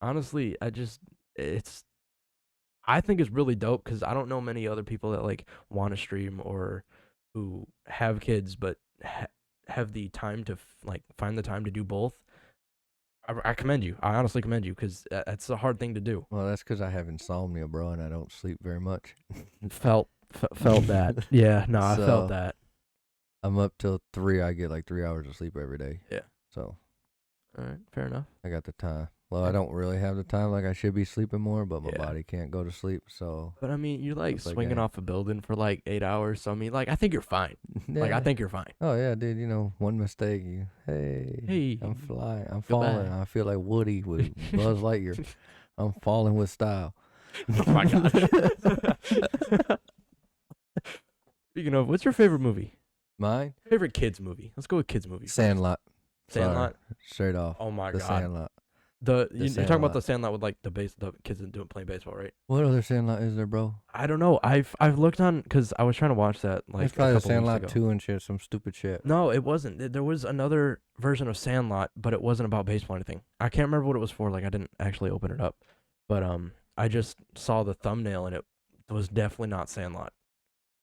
[SPEAKER 1] honestly, I think it's really dope because I don't know many other people that like want to stream or who have kids but have the time to find the time to do both. I commend you. I honestly commend you because that's a hard thing to do.
[SPEAKER 2] Well, that's because I have insomnia, bro, and I don't sleep very much.
[SPEAKER 1] felt that. Yeah, no, I felt that.
[SPEAKER 2] I'm up till 3. I get like 3 hours of sleep every day.
[SPEAKER 1] Yeah.
[SPEAKER 2] So.
[SPEAKER 1] All right, fair enough.
[SPEAKER 2] I got the time. Well, I don't really have the time. Like I should be sleeping more, but my
[SPEAKER 1] Yeah.
[SPEAKER 2] body can't go to sleep. So.
[SPEAKER 1] But I mean, you're like
[SPEAKER 2] It's like
[SPEAKER 1] swinging
[SPEAKER 2] a-
[SPEAKER 1] off a building for like 8 hours. So I mean, like I think you're fine. Like I
[SPEAKER 2] Yeah.
[SPEAKER 1] think you're fine.
[SPEAKER 2] Oh yeah, dude. You know, one mistake.
[SPEAKER 1] Hey,
[SPEAKER 2] I'm flying. I'm
[SPEAKER 1] goodbye.
[SPEAKER 2] falling. I feel like Woody with Buzz Lightyear. I'm falling with style.
[SPEAKER 1] Oh my gosh. Speaking of, what's your favorite movie?
[SPEAKER 2] Mine?
[SPEAKER 1] Favorite kids movie? Let's go with kids movie. first.
[SPEAKER 2] Sandlot.
[SPEAKER 1] Sandlot.
[SPEAKER 2] Sorry. Straight off.
[SPEAKER 1] Oh my
[SPEAKER 2] The
[SPEAKER 1] god.
[SPEAKER 2] Sandlot.
[SPEAKER 1] You're talking about
[SPEAKER 2] Sandlot.
[SPEAKER 1] the Sandlot with like the kids playing baseball, right?
[SPEAKER 2] What other Sandlot is there, bro?
[SPEAKER 1] I don't know. I've looked on because I was trying to watch that like
[SPEAKER 2] It's
[SPEAKER 1] a
[SPEAKER 2] probably the
[SPEAKER 1] couple weeks
[SPEAKER 2] Sandlot
[SPEAKER 1] ago.
[SPEAKER 2] 2 and shit. Some stupid shit.
[SPEAKER 1] No, it wasn't. There was another version of Sandlot, but it wasn't about baseball or anything. I can't remember what it was for. Like I didn't actually open it up, but I just saw the thumbnail and it was definitely not Sandlot.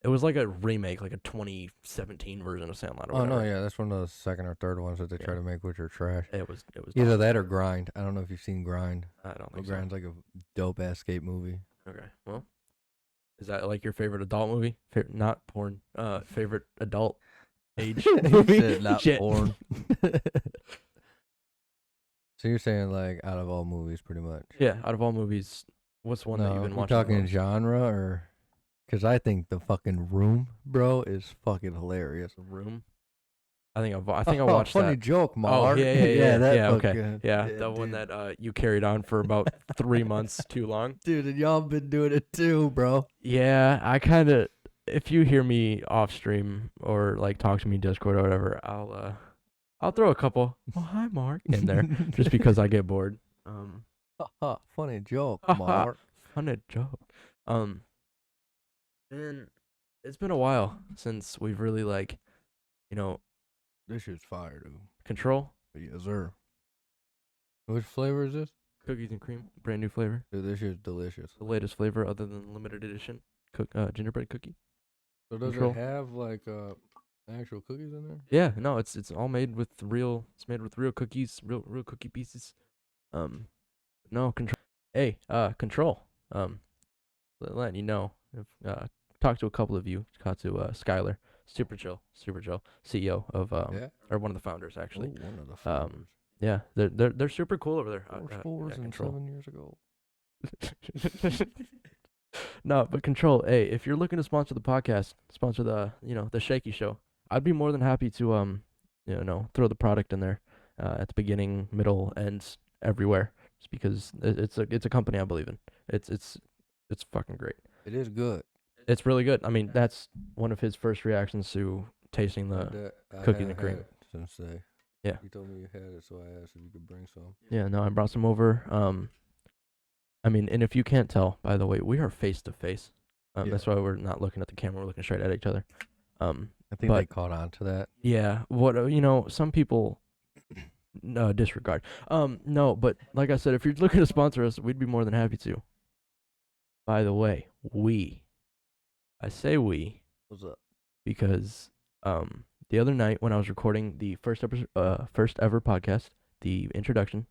[SPEAKER 1] It was like a remake, like a 2017 version of Sandlot. Or
[SPEAKER 2] Oh no,
[SPEAKER 1] whatever.
[SPEAKER 2] yeah, that's one of the second or third ones that they try
[SPEAKER 1] Yeah.
[SPEAKER 2] to make, which are trash.
[SPEAKER 1] It was.
[SPEAKER 2] Either that or Grind. I don't know if you've seen Grind.
[SPEAKER 1] I don't
[SPEAKER 2] But
[SPEAKER 1] think so.
[SPEAKER 2] Grind's like a dope ass skate movie.
[SPEAKER 1] Okay. Well, is that like your favorite adult movie? Not porn. Favorite adult age movie?
[SPEAKER 2] Shit, not
[SPEAKER 1] Shit.
[SPEAKER 2] porn. So you're saying like out of all movies, pretty much?
[SPEAKER 1] Yeah. Out of all movies, what's one that you've been
[SPEAKER 2] we're
[SPEAKER 1] watching? the
[SPEAKER 2] talking
[SPEAKER 1] most?
[SPEAKER 2] genre or? Because I think the fucking Room, bro, is fucking hilarious.
[SPEAKER 1] The Room. I think I watched
[SPEAKER 2] funny
[SPEAKER 1] that.
[SPEAKER 2] joke, Mark.
[SPEAKER 1] Oh yeah.
[SPEAKER 2] that
[SPEAKER 1] Okay.
[SPEAKER 2] fucking-
[SPEAKER 1] Yeah, the one
[SPEAKER 2] dude.
[SPEAKER 1] that you carried on for about 3 months too long.
[SPEAKER 2] Dude, and y'all been doing it too, bro.
[SPEAKER 1] Yeah, I kind of. If you hear me off stream or like talk to me Discord or whatever, I'll throw a couple. Oh hi Mark in there just because I get bored.
[SPEAKER 2] Funny joke,
[SPEAKER 1] Haha.
[SPEAKER 2] Mark.
[SPEAKER 1] Funny joke. And it's been a while since we've really like,
[SPEAKER 2] This shit's fire, dude.
[SPEAKER 1] Control
[SPEAKER 2] Yes, sir. Which flavor is this?
[SPEAKER 1] cookies and cream, brand new flavor,
[SPEAKER 2] Dude, this shit's delicious.
[SPEAKER 1] the latest flavor other than limited edition gingerbread cookie.
[SPEAKER 2] So does
[SPEAKER 1] Control.
[SPEAKER 2] it have like actual cookies in there?
[SPEAKER 1] Yeah, no, it's all made with real. It's made with real cookies, real cookie pieces. No control. Hey, control. Letting you know. If talked to a couple of you. Talked to Skylar, super chill, CEO of
[SPEAKER 2] Yeah.
[SPEAKER 1] or one of the founders actually.
[SPEAKER 2] Ooh, one of the founders.
[SPEAKER 1] Yeah, they're super cool over there.
[SPEAKER 2] Four scores and
[SPEAKER 1] Control.
[SPEAKER 2] 7 years ago.
[SPEAKER 1] No, but Control. Hey, if you're looking to sponsor the podcast, sponsor the the Shakey Show, I'd be more than happy to throw the product in there at the beginning, middle, ends, everywhere. Just because it's a company I believe in. It's fucking great.
[SPEAKER 2] It is good.
[SPEAKER 1] It's really good. I mean, that's one of his first reactions to tasting the.
[SPEAKER 2] I
[SPEAKER 1] cookies and
[SPEAKER 2] haven't
[SPEAKER 1] cream.
[SPEAKER 2] had it since they.
[SPEAKER 1] Yeah.
[SPEAKER 2] You told me you had it, so I asked if you could bring some.
[SPEAKER 1] Yeah, no, I brought some over. I mean, and if you can't tell, by the way, we are face to face. That's why we're not looking at the camera. We're looking straight at each other.
[SPEAKER 2] I think
[SPEAKER 1] But-
[SPEAKER 2] they caught on to that.
[SPEAKER 1] Yeah, what some people disregard. No, but like I said, if you're looking to sponsor us, we'd be more than happy to. By the way, I say we
[SPEAKER 2] What's up?
[SPEAKER 1] because the other night when I was recording the first ever podcast, the introduction,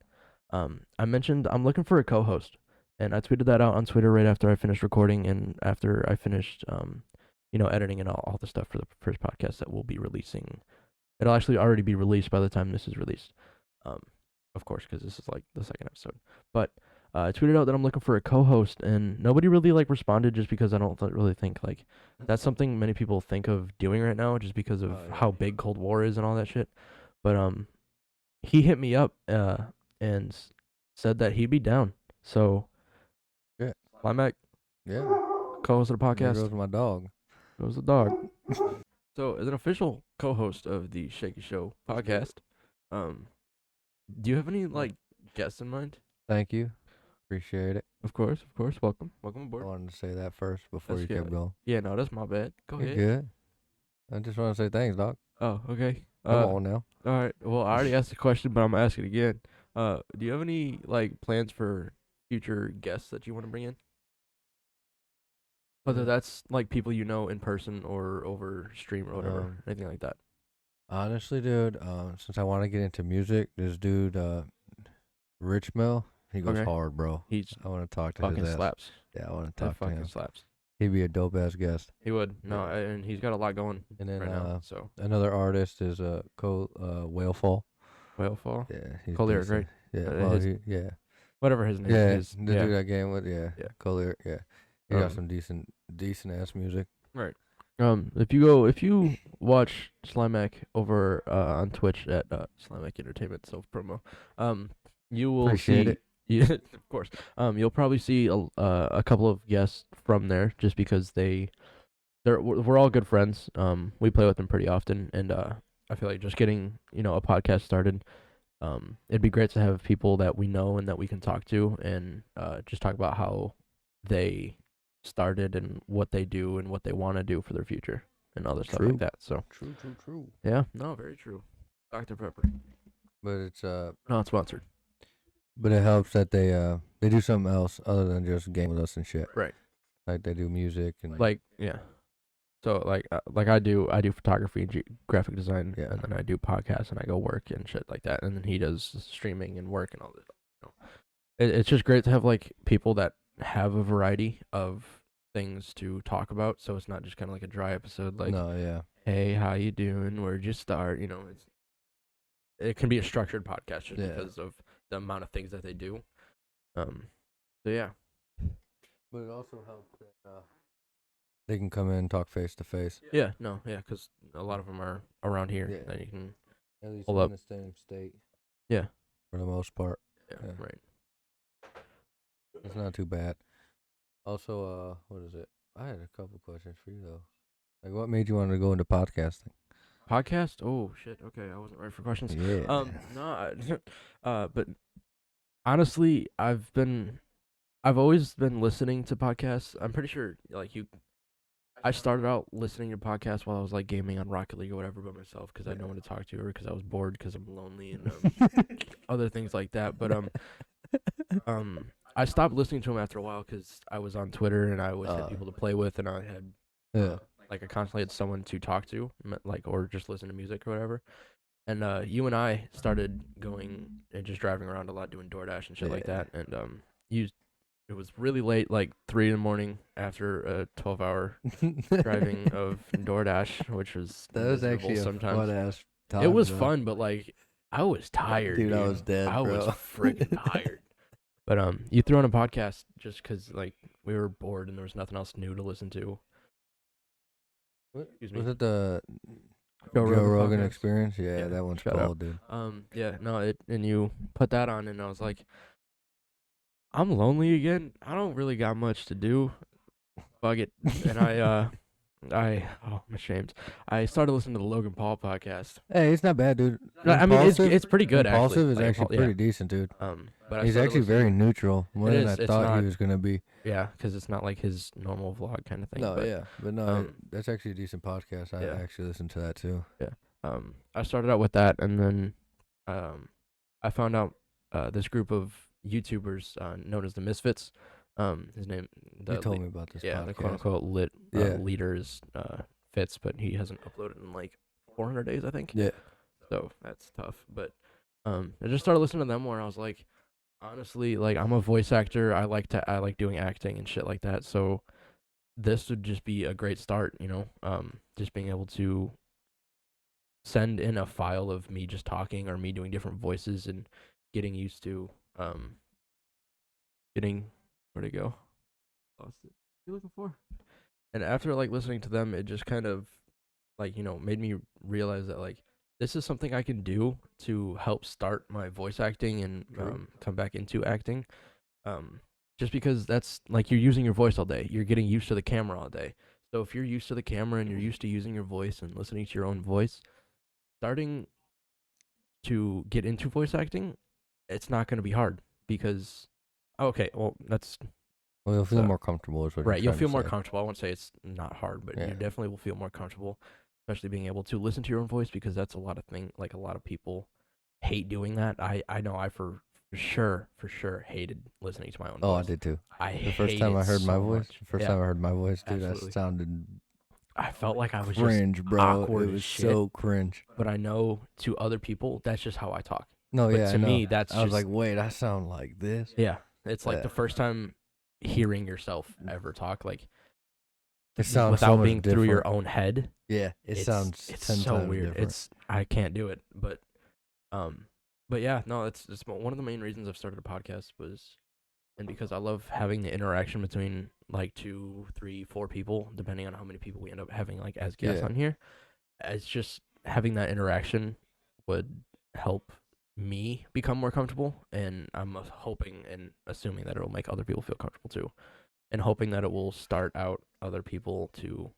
[SPEAKER 1] I mentioned I'm looking for a co-host, and I tweeted that out on Twitter right after I finished recording and after I finished editing and all the stuff for the first podcast that we'll be releasing. It'll actually already be released by the time this is released, of course, because this is like the second episode. But I tweeted out that I'm looking for a co-host, and nobody really responded, just because I don't really think that's something many people think of doing right now, just because of how big Cold War is and all that shit. But he hit me up and said that he'd be down. So
[SPEAKER 2] Yeah.
[SPEAKER 1] Slimak,
[SPEAKER 2] Yeah.
[SPEAKER 1] co-host of the
[SPEAKER 2] There
[SPEAKER 1] podcast.
[SPEAKER 2] goes my dog.
[SPEAKER 1] Goes the dog. So, as an official co-host of the Shakey Show podcast, do you have any guests in mind?
[SPEAKER 2] Thank you. Appreciate it.
[SPEAKER 1] Of course. Welcome
[SPEAKER 2] I
[SPEAKER 1] aboard.
[SPEAKER 2] wanted to say that first before
[SPEAKER 1] That's
[SPEAKER 2] you kept
[SPEAKER 1] good.
[SPEAKER 2] going.
[SPEAKER 1] Yeah, no, that's my bad. Go
[SPEAKER 2] You're
[SPEAKER 1] ahead.
[SPEAKER 2] good. I just want to say thanks, dog.
[SPEAKER 1] Oh, okay.
[SPEAKER 2] Come on now.
[SPEAKER 1] All right. Well, I already asked the question, but I'm gonna ask it again. Do you have any plans for future guests that you want to bring in? Whether that's people in person or over stream or whatever, anything like that.
[SPEAKER 2] Honestly, dude, since I want to get into music, this dude, Rich Mill, he goes
[SPEAKER 1] Okay.
[SPEAKER 2] hard, bro.
[SPEAKER 1] He's
[SPEAKER 2] I want to talk to
[SPEAKER 1] fucking
[SPEAKER 2] his ass.
[SPEAKER 1] slaps.
[SPEAKER 2] Yeah, I want to
[SPEAKER 1] That
[SPEAKER 2] talk to
[SPEAKER 1] fucking
[SPEAKER 2] him.
[SPEAKER 1] slaps.
[SPEAKER 2] He'd be a dope ass guest.
[SPEAKER 1] He would. No,
[SPEAKER 2] Yeah.
[SPEAKER 1] and he's got a lot going
[SPEAKER 2] And then
[SPEAKER 1] right now. So
[SPEAKER 2] another artist is Whalefall.
[SPEAKER 1] Whalefall.
[SPEAKER 2] Yeah, he's
[SPEAKER 1] Cool lyric,
[SPEAKER 2] decent.
[SPEAKER 1] right?
[SPEAKER 2] Yeah,
[SPEAKER 1] Uh,
[SPEAKER 2] well,
[SPEAKER 1] his-
[SPEAKER 2] yeah.
[SPEAKER 1] whatever his name
[SPEAKER 2] Yeah,
[SPEAKER 1] is.
[SPEAKER 2] the dude I game with, yeah.
[SPEAKER 1] Yeah.
[SPEAKER 2] Collier, yeah. He got
[SPEAKER 1] Um,
[SPEAKER 2] some decent ass music.
[SPEAKER 1] Right. If you watch Slimak over on Twitch at SlimakEntertainment self promo, you will
[SPEAKER 2] Appreciate
[SPEAKER 1] see.
[SPEAKER 2] it.
[SPEAKER 1] Yeah, of course. You'll probably see a couple of guests from there, just because we're all good friends. We play with them pretty often, and I feel like just getting a podcast started. It'd be great to have people that we know and that we can talk to, and just talk about how they started and what they do and what they want to do for their future and other stuff
[SPEAKER 2] True.
[SPEAKER 1] like that. So
[SPEAKER 2] True.
[SPEAKER 1] yeah, no, very true. Dr. Pepper,
[SPEAKER 2] But it's
[SPEAKER 1] not sponsored.
[SPEAKER 2] but it helps that they do something else other than just game with us and shit.
[SPEAKER 1] Right.
[SPEAKER 2] Like they do music and
[SPEAKER 1] Like yeah. So like I do photography and graphic design,
[SPEAKER 2] Yeah.
[SPEAKER 1] and then I do podcasts and I go work and shit like that, and then he does streaming and work and all this. It's just great to have like people that have a variety of things to talk about, so it's not just kind of like a dry episode. Like,
[SPEAKER 2] no, yeah.
[SPEAKER 1] hey, how you doing? Where'd you start? It can be a structured podcast just
[SPEAKER 2] Yeah.
[SPEAKER 1] because of the amount of things that they do. So yeah.
[SPEAKER 2] But it also helps that they can come in and talk face to face.
[SPEAKER 1] Yeah, no, yeah, because a lot of them are around here.
[SPEAKER 2] Yeah.
[SPEAKER 1] That you can.
[SPEAKER 2] At least
[SPEAKER 1] Pull
[SPEAKER 2] in
[SPEAKER 1] up.
[SPEAKER 2] the same state.
[SPEAKER 1] Yeah.
[SPEAKER 2] For the most part.
[SPEAKER 1] Yeah,
[SPEAKER 2] Yeah.
[SPEAKER 1] right.
[SPEAKER 2] It's not too bad. Also, what is it? I had a couple questions for you though. Like, what made you want to go into podcasting?
[SPEAKER 1] Podcast? Oh shit. Okay, I wasn't ready for questions.
[SPEAKER 2] Yeah.
[SPEAKER 1] No, but honestly, I've always been listening to podcasts. I'm pretty sure, I started out listening to podcasts while I was like gaming on Rocket League or whatever by myself because I had no one to talk to, or because I was bored because I'm lonely and other things like that. But I stopped listening to them after a while because I was on Twitter and I always had people to play with, and I had
[SPEAKER 2] Yeah.
[SPEAKER 1] I constantly had someone to talk to, or just listen to music or whatever. And you and I started going and just driving around a lot, doing DoorDash and shit like
[SPEAKER 2] Yeah.
[SPEAKER 1] that. And it was really late, like 3 a.m. after a 12-hour driving of DoorDash, which was
[SPEAKER 2] That was
[SPEAKER 1] miserable
[SPEAKER 2] actually a
[SPEAKER 1] sometimes.
[SPEAKER 2] fun ass time.
[SPEAKER 1] It was
[SPEAKER 2] though.
[SPEAKER 1] fun, but like I was tired,
[SPEAKER 2] Dude, I was dead,
[SPEAKER 1] I was
[SPEAKER 2] bro.
[SPEAKER 1] freaking tired. But you threw on a podcast just because like we were bored and there was nothing else new to listen to.
[SPEAKER 2] What?
[SPEAKER 1] Excuse me.
[SPEAKER 2] Was it the
[SPEAKER 1] Joe
[SPEAKER 2] Joe Rogan
[SPEAKER 1] podcast?
[SPEAKER 2] experience? Yeah,
[SPEAKER 1] Yeah,
[SPEAKER 2] that one's
[SPEAKER 1] shout out.
[SPEAKER 2] cold, dude.
[SPEAKER 1] Yeah, no, and you put that on, and I was like, I'm lonely again. I don't really got much to do. Fuck it. And I'm ashamed. I started listening to the Logan Paul podcast.
[SPEAKER 2] Hey, it's not bad, dude.
[SPEAKER 1] No, I mean,
[SPEAKER 2] Impulsive-
[SPEAKER 1] it's pretty good, actually.
[SPEAKER 2] Impulsive is
[SPEAKER 1] Like,
[SPEAKER 2] actually pretty decent, dude.
[SPEAKER 1] But I
[SPEAKER 2] He's
[SPEAKER 1] started
[SPEAKER 2] actually very
[SPEAKER 1] listening-
[SPEAKER 2] neutral, more
[SPEAKER 1] It
[SPEAKER 2] than
[SPEAKER 1] is,
[SPEAKER 2] I
[SPEAKER 1] it's
[SPEAKER 2] thought
[SPEAKER 1] not-
[SPEAKER 2] he was gonna be.
[SPEAKER 1] Yeah, because it's not like his normal vlog kind of thing.
[SPEAKER 2] No,
[SPEAKER 1] but,
[SPEAKER 2] yeah, but no,
[SPEAKER 1] um,
[SPEAKER 2] that's actually a decent podcast. I
[SPEAKER 1] yeah.
[SPEAKER 2] actually listened to that too.
[SPEAKER 1] I started out with that, and then I found out this group of YouTubers known as the Misfits. His name,
[SPEAKER 2] You told me about this.
[SPEAKER 1] yeah,
[SPEAKER 2] podcast.
[SPEAKER 1] the quote unquote
[SPEAKER 2] Yeah.
[SPEAKER 1] leader is Fitz, but he hasn't uploaded in like 400 days, I think.
[SPEAKER 2] Yeah.
[SPEAKER 1] So that's tough. But I just started listening to them where I was like, honestly, like I'm a voice actor. I like doing acting and shit like that. So this would just be a great start, just being able to send in a file of me just talking or me doing different voices and getting used to where'd it go? Lost it. What are you looking for? And after like listening to them, it just kind of like, made me realize that like this is something I can do to help start my voice acting and
[SPEAKER 2] True.
[SPEAKER 1] come back into acting. Just because that's like you're using your voice all day. You're getting used to the camera all day. So if you're used to the camera and you're used to using your voice and listening to your own voice, starting to get into voice acting, it's not going to be hard because okay, well, that's
[SPEAKER 2] Well, you'll feel
[SPEAKER 1] So-
[SPEAKER 2] more comfortable. Is what
[SPEAKER 1] right.
[SPEAKER 2] You're
[SPEAKER 1] You'll
[SPEAKER 2] trying
[SPEAKER 1] feel
[SPEAKER 2] to
[SPEAKER 1] more
[SPEAKER 2] say.
[SPEAKER 1] comfortable. I won't say it's not hard, but
[SPEAKER 2] Yeah.
[SPEAKER 1] you definitely will feel more comfortable, especially being able to listen to your own voice because that's a lot of people hate doing that. I know I for sure hated listening to my own
[SPEAKER 2] Oh,
[SPEAKER 1] voice.
[SPEAKER 2] I did too.
[SPEAKER 1] I
[SPEAKER 2] The first time I heard my voice, dude,
[SPEAKER 1] Absolutely.
[SPEAKER 2] that sounded
[SPEAKER 1] I felt like I was just
[SPEAKER 2] cringe, bro.
[SPEAKER 1] awkward
[SPEAKER 2] It
[SPEAKER 1] as
[SPEAKER 2] was
[SPEAKER 1] shit.
[SPEAKER 2] so cringe.
[SPEAKER 1] but I know to other people that's just how I talk.
[SPEAKER 2] No,
[SPEAKER 1] But
[SPEAKER 2] yeah,
[SPEAKER 1] to
[SPEAKER 2] I know.
[SPEAKER 1] me that's
[SPEAKER 2] I was
[SPEAKER 1] just
[SPEAKER 2] like, wait, I sound like this.
[SPEAKER 1] yeah, it's like
[SPEAKER 2] Yeah.
[SPEAKER 1] the first time hearing yourself ever talk like
[SPEAKER 2] It sounds
[SPEAKER 1] without
[SPEAKER 2] so much
[SPEAKER 1] being through your
[SPEAKER 2] different.
[SPEAKER 1] own head.
[SPEAKER 2] Yeah, it sounds
[SPEAKER 1] it's
[SPEAKER 2] 10
[SPEAKER 1] so
[SPEAKER 2] times
[SPEAKER 1] weird.
[SPEAKER 2] different.
[SPEAKER 1] I can't do it, but But yeah, no, it's one of the main reasons I've started a podcast was, and because I love having the interaction between like 2, 3, 4 people, depending on how many people we end up having like as guests
[SPEAKER 2] Yeah.
[SPEAKER 1] on here. It's just having that interaction would help me become more comfortable, and I'm hoping and assuming that it'll make other people feel comfortable too, and hoping that it will start out other people to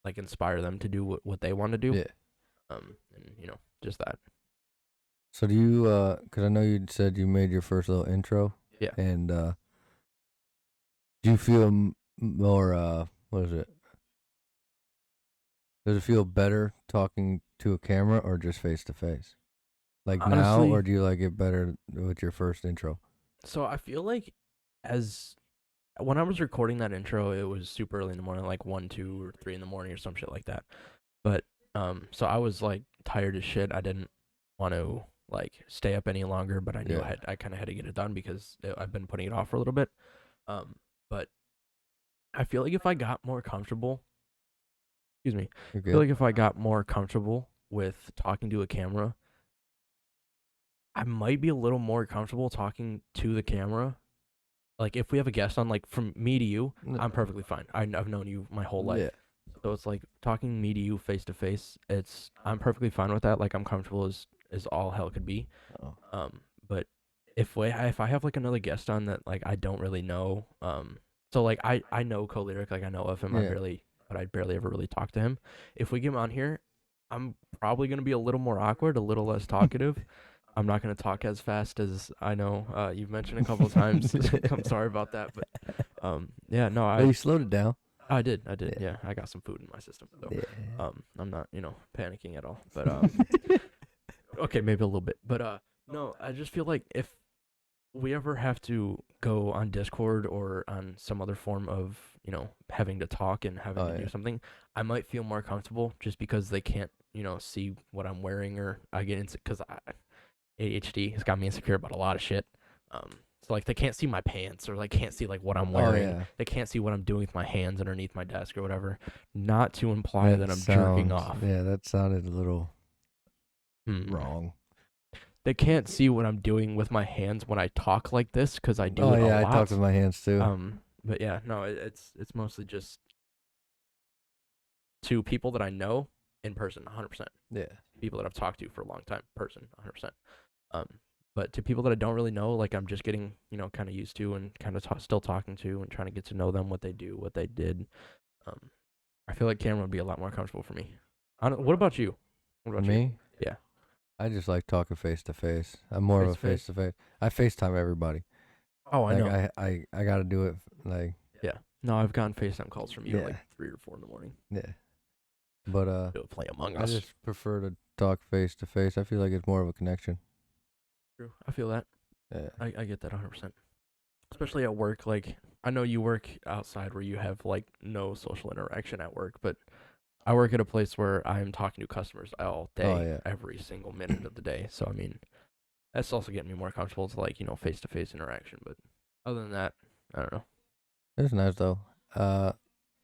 [SPEAKER 1] like inspire them to do what they want to do.
[SPEAKER 2] Yeah.
[SPEAKER 1] And just that.
[SPEAKER 2] So do you? Because I know you said you made your first little intro.
[SPEAKER 1] Yeah.
[SPEAKER 2] And do you feel more? What is it? Does it feel better talking to a camera or just face to face? Like now,
[SPEAKER 1] Honestly,
[SPEAKER 2] or do you like it better with your first intro?
[SPEAKER 1] so I feel like as when I was recording that intro, it was super early in the morning, like 1, 2, or 3 in the morning or some shit like that. But so I was like tired as shit. I didn't want to like stay up any longer, but I knew
[SPEAKER 2] Yeah.
[SPEAKER 1] I kind of had to get it done because I've been putting it off for a little bit. But I feel like if I got more comfortable, excuse me,
[SPEAKER 2] You're
[SPEAKER 1] I feel
[SPEAKER 2] good.
[SPEAKER 1] like if I got more comfortable with talking to a camera, I might be a little more comfortable talking to the camera. Like if we have a guest on, like from me to you, I'm perfectly fine. I've known you my whole life.
[SPEAKER 2] Yeah.
[SPEAKER 1] So it's like talking me to you face to face. I'm perfectly fine with that. Like I'm comfortable as all hell could be.
[SPEAKER 2] Oh.
[SPEAKER 1] But if I have like another guest on that like I don't really know, so like I know Lyric, like I know of him.
[SPEAKER 2] Yeah.
[SPEAKER 1] But I barely ever really talk to him. If we get him on here, I'm probably gonna be a little more awkward, a little less talkative. I'm not gonna talk as fast as I know you've mentioned a couple of times. I'm sorry about that, but yeah, no,
[SPEAKER 2] Well, you slowed it down.
[SPEAKER 1] I did.
[SPEAKER 2] Yeah.
[SPEAKER 1] Yeah, I got some food in my system, so
[SPEAKER 2] Yeah.
[SPEAKER 1] I'm not, panicking at all. But okay, maybe a little bit. But no, I just feel like if we ever have to go on Discord or on some other form of, having to talk and having to do something, I might feel more comfortable just because they can't, see what I'm wearing, or I get into, because ADHD has got me insecure about a lot of shit. So like they can't see my pants, or like can't see like what I'm wearing.
[SPEAKER 2] Yeah.
[SPEAKER 1] They can't see what I'm doing with my hands underneath my desk or whatever. Not to imply that I'm jerking off.
[SPEAKER 2] Yeah, that sounded a little
[SPEAKER 1] Hmm.
[SPEAKER 2] wrong.
[SPEAKER 1] They can't see what I'm doing with my hands when I talk like this because I do it a
[SPEAKER 2] I
[SPEAKER 1] lot.
[SPEAKER 2] talk with my hands too.
[SPEAKER 1] But yeah, no, it's mostly just to people that I know in person, 100%.
[SPEAKER 2] Yeah.
[SPEAKER 1] People that I've talked to for a long time, person, 100%. But to people that I don't really know, like I'm just getting, kind of used to and kind of still talking to and trying to get to know them, what they do, what they did. I feel like camera would be a lot more comfortable for me. What about you? What about
[SPEAKER 2] Me?
[SPEAKER 1] you? Yeah.
[SPEAKER 2] I just like talking face to face. I'm more of a face to face. I FaceTime everybody.
[SPEAKER 1] Oh, I know.
[SPEAKER 2] Like I got to do it. Like
[SPEAKER 1] Yeah. No, I've gotten FaceTime calls from you at
[SPEAKER 2] Yeah.
[SPEAKER 1] like 3 or 4 in the morning.
[SPEAKER 2] yeah. But
[SPEAKER 1] Do a play Among
[SPEAKER 2] I
[SPEAKER 1] Us.
[SPEAKER 2] just prefer to talk face to face. I feel like it's more of a connection.
[SPEAKER 1] True. I feel that.
[SPEAKER 2] Yeah.
[SPEAKER 1] I get that 100%. Especially at work. Like, I know you work outside where you have like no social interaction at work, but I work at a place where I'm talking to customers all day, every single minute of the day. So, I mean, that's also getting me more comfortable to like, face to face interaction. But other than that, I don't know.
[SPEAKER 2] It's nice though.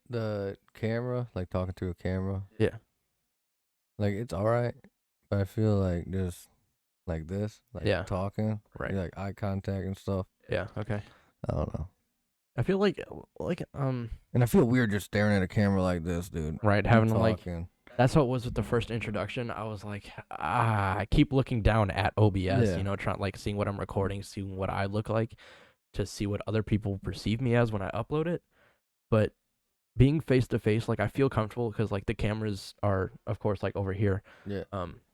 [SPEAKER 2] The camera, like talking to a camera.
[SPEAKER 1] Yeah.
[SPEAKER 2] Like it's all right, but I feel like just like this, like talking,
[SPEAKER 1] Right.
[SPEAKER 2] like eye contact and stuff.
[SPEAKER 1] Yeah. Okay.
[SPEAKER 2] I don't know.
[SPEAKER 1] I feel like,
[SPEAKER 2] and I feel weird just staring at a camera like this, dude.
[SPEAKER 1] Right, having to like, that's what it was with the first introduction. I was like, I keep looking down at OBS, trying like seeing what I'm recording, seeing what I look like, to see what other people perceive me as when I upload it. But being face to face, like I feel comfortable because like the cameras are, of course, like over here.
[SPEAKER 2] Yeah.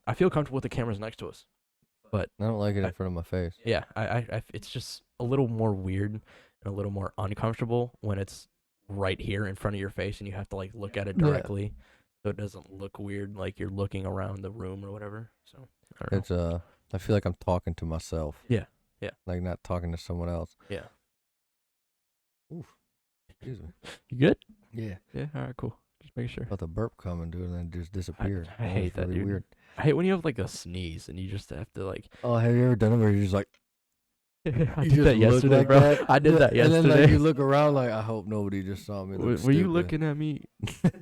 [SPEAKER 1] I feel comfortable with the cameras next to us, but
[SPEAKER 2] I don't like it in front of my face.
[SPEAKER 1] Yeah, it's just a little more weird and a little more uncomfortable when it's right here in front of your face and you have to like look at it directly, so it doesn't look weird like you're looking around the room or whatever. So I don't know.
[SPEAKER 2] I feel like I'm talking to myself.
[SPEAKER 1] Yeah.
[SPEAKER 2] Like not talking to someone else.
[SPEAKER 1] Yeah.
[SPEAKER 2] Oof. Excuse me.
[SPEAKER 1] You good?
[SPEAKER 2] Yeah.
[SPEAKER 1] Yeah. All right. Cool. Just make sure.
[SPEAKER 2] Felt the burp coming, dude, and then it just disappeared.
[SPEAKER 1] I hate that,
[SPEAKER 2] really
[SPEAKER 1] dude.
[SPEAKER 2] Weird.
[SPEAKER 1] I hate when you have like a sneeze and you just have to like.
[SPEAKER 2] Oh, have you ever done it where you're just like?
[SPEAKER 1] I
[SPEAKER 2] You
[SPEAKER 1] did
[SPEAKER 2] just
[SPEAKER 1] that
[SPEAKER 2] look
[SPEAKER 1] yesterday,
[SPEAKER 2] like
[SPEAKER 1] bro.
[SPEAKER 2] that.
[SPEAKER 1] I did that
[SPEAKER 2] And
[SPEAKER 1] yesterday.
[SPEAKER 2] then like you look around like, I hope nobody just saw me.
[SPEAKER 1] Were you looking at me?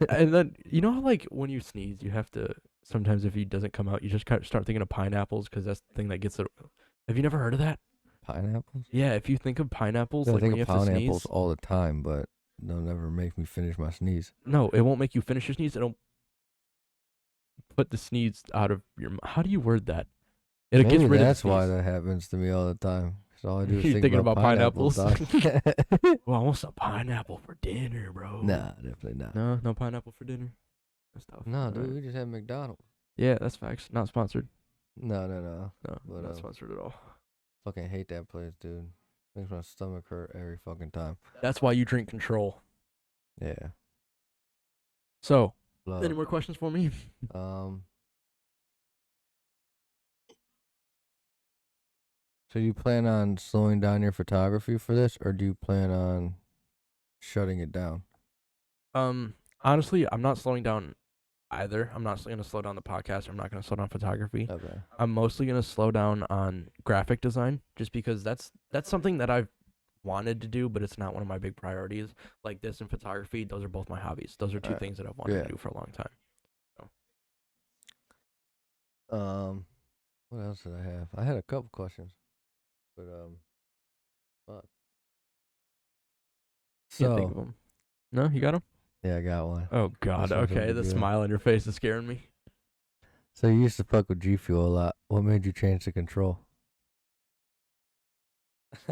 [SPEAKER 1] And then you know how like when you sneeze, you have to sometimes if it doesn't come out, you just kind of start thinking of pineapples because that's the thing that gets it. Have you never heard of that?
[SPEAKER 2] Pineapples?
[SPEAKER 1] Yeah, if you think of pineapples,
[SPEAKER 2] I
[SPEAKER 1] like
[SPEAKER 2] think
[SPEAKER 1] when you
[SPEAKER 2] of
[SPEAKER 1] have to
[SPEAKER 2] pineapples
[SPEAKER 1] sneeze,
[SPEAKER 2] all the time, but they'll never make me finish my sneeze.
[SPEAKER 1] no, it won't make you finish your sneeze. It'll put the sneeze out of your. How do you word that? It gets
[SPEAKER 2] Maybe
[SPEAKER 1] rid
[SPEAKER 2] that's
[SPEAKER 1] of the
[SPEAKER 2] why
[SPEAKER 1] sneeze.
[SPEAKER 2] that happens to me all the time. Cause all I do is
[SPEAKER 1] You're
[SPEAKER 2] think
[SPEAKER 1] thinking
[SPEAKER 2] about
[SPEAKER 1] about
[SPEAKER 2] pineapples.
[SPEAKER 1] pineapples.
[SPEAKER 2] Dog.
[SPEAKER 1] Well, I want some pineapple for dinner, bro.
[SPEAKER 2] Nah, definitely not.
[SPEAKER 1] No pineapple for dinner. That's tough.
[SPEAKER 2] No, dude,
[SPEAKER 1] Alright.
[SPEAKER 2] we just had McDonald's.
[SPEAKER 1] Yeah, that's facts. Not sponsored.
[SPEAKER 2] No.
[SPEAKER 1] No,
[SPEAKER 2] But
[SPEAKER 1] not sponsored at all.
[SPEAKER 2] fucking hate that place, dude. Makes my stomach hurt every fucking time.
[SPEAKER 1] That's why you drink Control.
[SPEAKER 2] Yeah.
[SPEAKER 1] So,
[SPEAKER 2] Love.
[SPEAKER 1] any more questions for me?
[SPEAKER 2] So you plan on slowing down your photography for this, or do you plan on shutting it down?
[SPEAKER 1] Honestly, I'm not slowing down either. I'm not going to slow down the podcast. I'm not going to slow down photography.
[SPEAKER 2] Okay.
[SPEAKER 1] I'm mostly going to slow down on graphic design just because that's something that I've wanted to do, but it's not one of my big priorities. Like this and photography, those are both my hobbies. Those are two things that I've wanted to do for a long time. So.
[SPEAKER 2] What else did I have? I had a couple questions, but fuck.
[SPEAKER 1] Can't think of
[SPEAKER 2] So
[SPEAKER 1] them. No, you got them?
[SPEAKER 2] yeah, I got one.
[SPEAKER 1] Oh God.
[SPEAKER 2] This one's
[SPEAKER 1] Okay,
[SPEAKER 2] gonna
[SPEAKER 1] the
[SPEAKER 2] be good.
[SPEAKER 1] smile on your face is scaring me.
[SPEAKER 2] So you used to fuck with G Fuel a lot. What made you change to Control?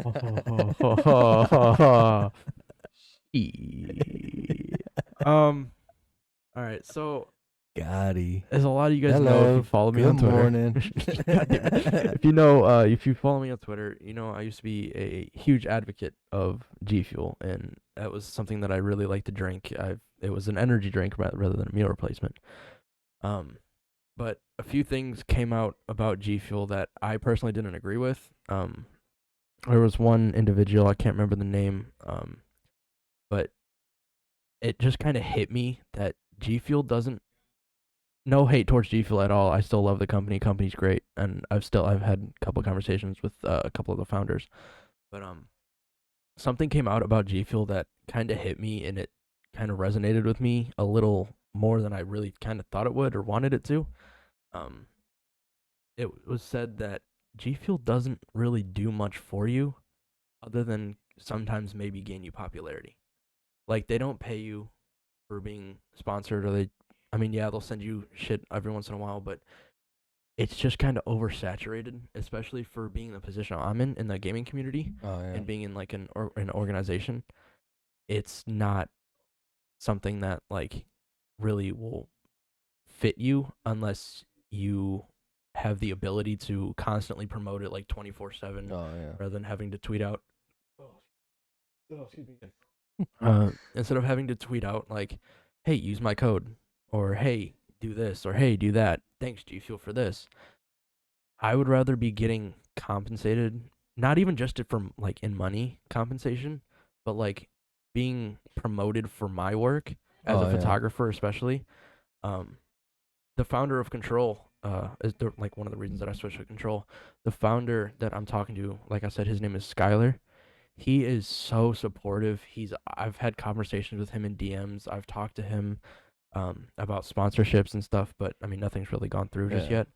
[SPEAKER 1] All right, so
[SPEAKER 2] Gotti.
[SPEAKER 1] as a lot of you guys know, if
[SPEAKER 2] Hello.
[SPEAKER 1] you follow me
[SPEAKER 2] Good
[SPEAKER 1] on Twitter,
[SPEAKER 2] morning.
[SPEAKER 1] God damn it. If you know, if you follow me on Twitter, you know I used to be a huge advocate of G Fuel, and that was something that I really liked to drink. It was an energy drink rather than a meal replacement. But a few things came out about G Fuel that I personally didn't agree with. There was one individual, I can't remember the name, but it just kind of hit me that G Fuel doesn't. No hate towards G Fuel at all. I still love the company. Company's great, and I've had a couple of conversations with a couple of the founders. But something came out about G Fuel that kind of hit me, and it kind of resonated with me a little more than I really kind of thought it would or wanted it to. It was said that G Fuel doesn't really do much for you, other than sometimes maybe gain you popularity. Like they don't pay you for being sponsored, or they'll send you shit every once in a while, but it's just kind of oversaturated, especially for being in the position I'm in the gaming community and being in like an organization. It's not something that like really will fit you unless you have the ability to constantly promote it like 24/7 rather than having to tweet out. Excuse me. Instead of having to tweet out like, "Hey, use my code," or "Hey, do this," or "Hey, do that. Thanks, G Fuel, for this." I would rather be getting compensated, not even just from like in money compensation, but like being promoted for my work as a photographer, especially. The founder of Control is like one of the reasons that I switched to Control. The founder that I'm talking to, like I said, his name is Skylar. He is so supportive. I've had conversations with him in DMs. I've talked to him about sponsorships and stuff, but I mean nothing's really gone through just yet.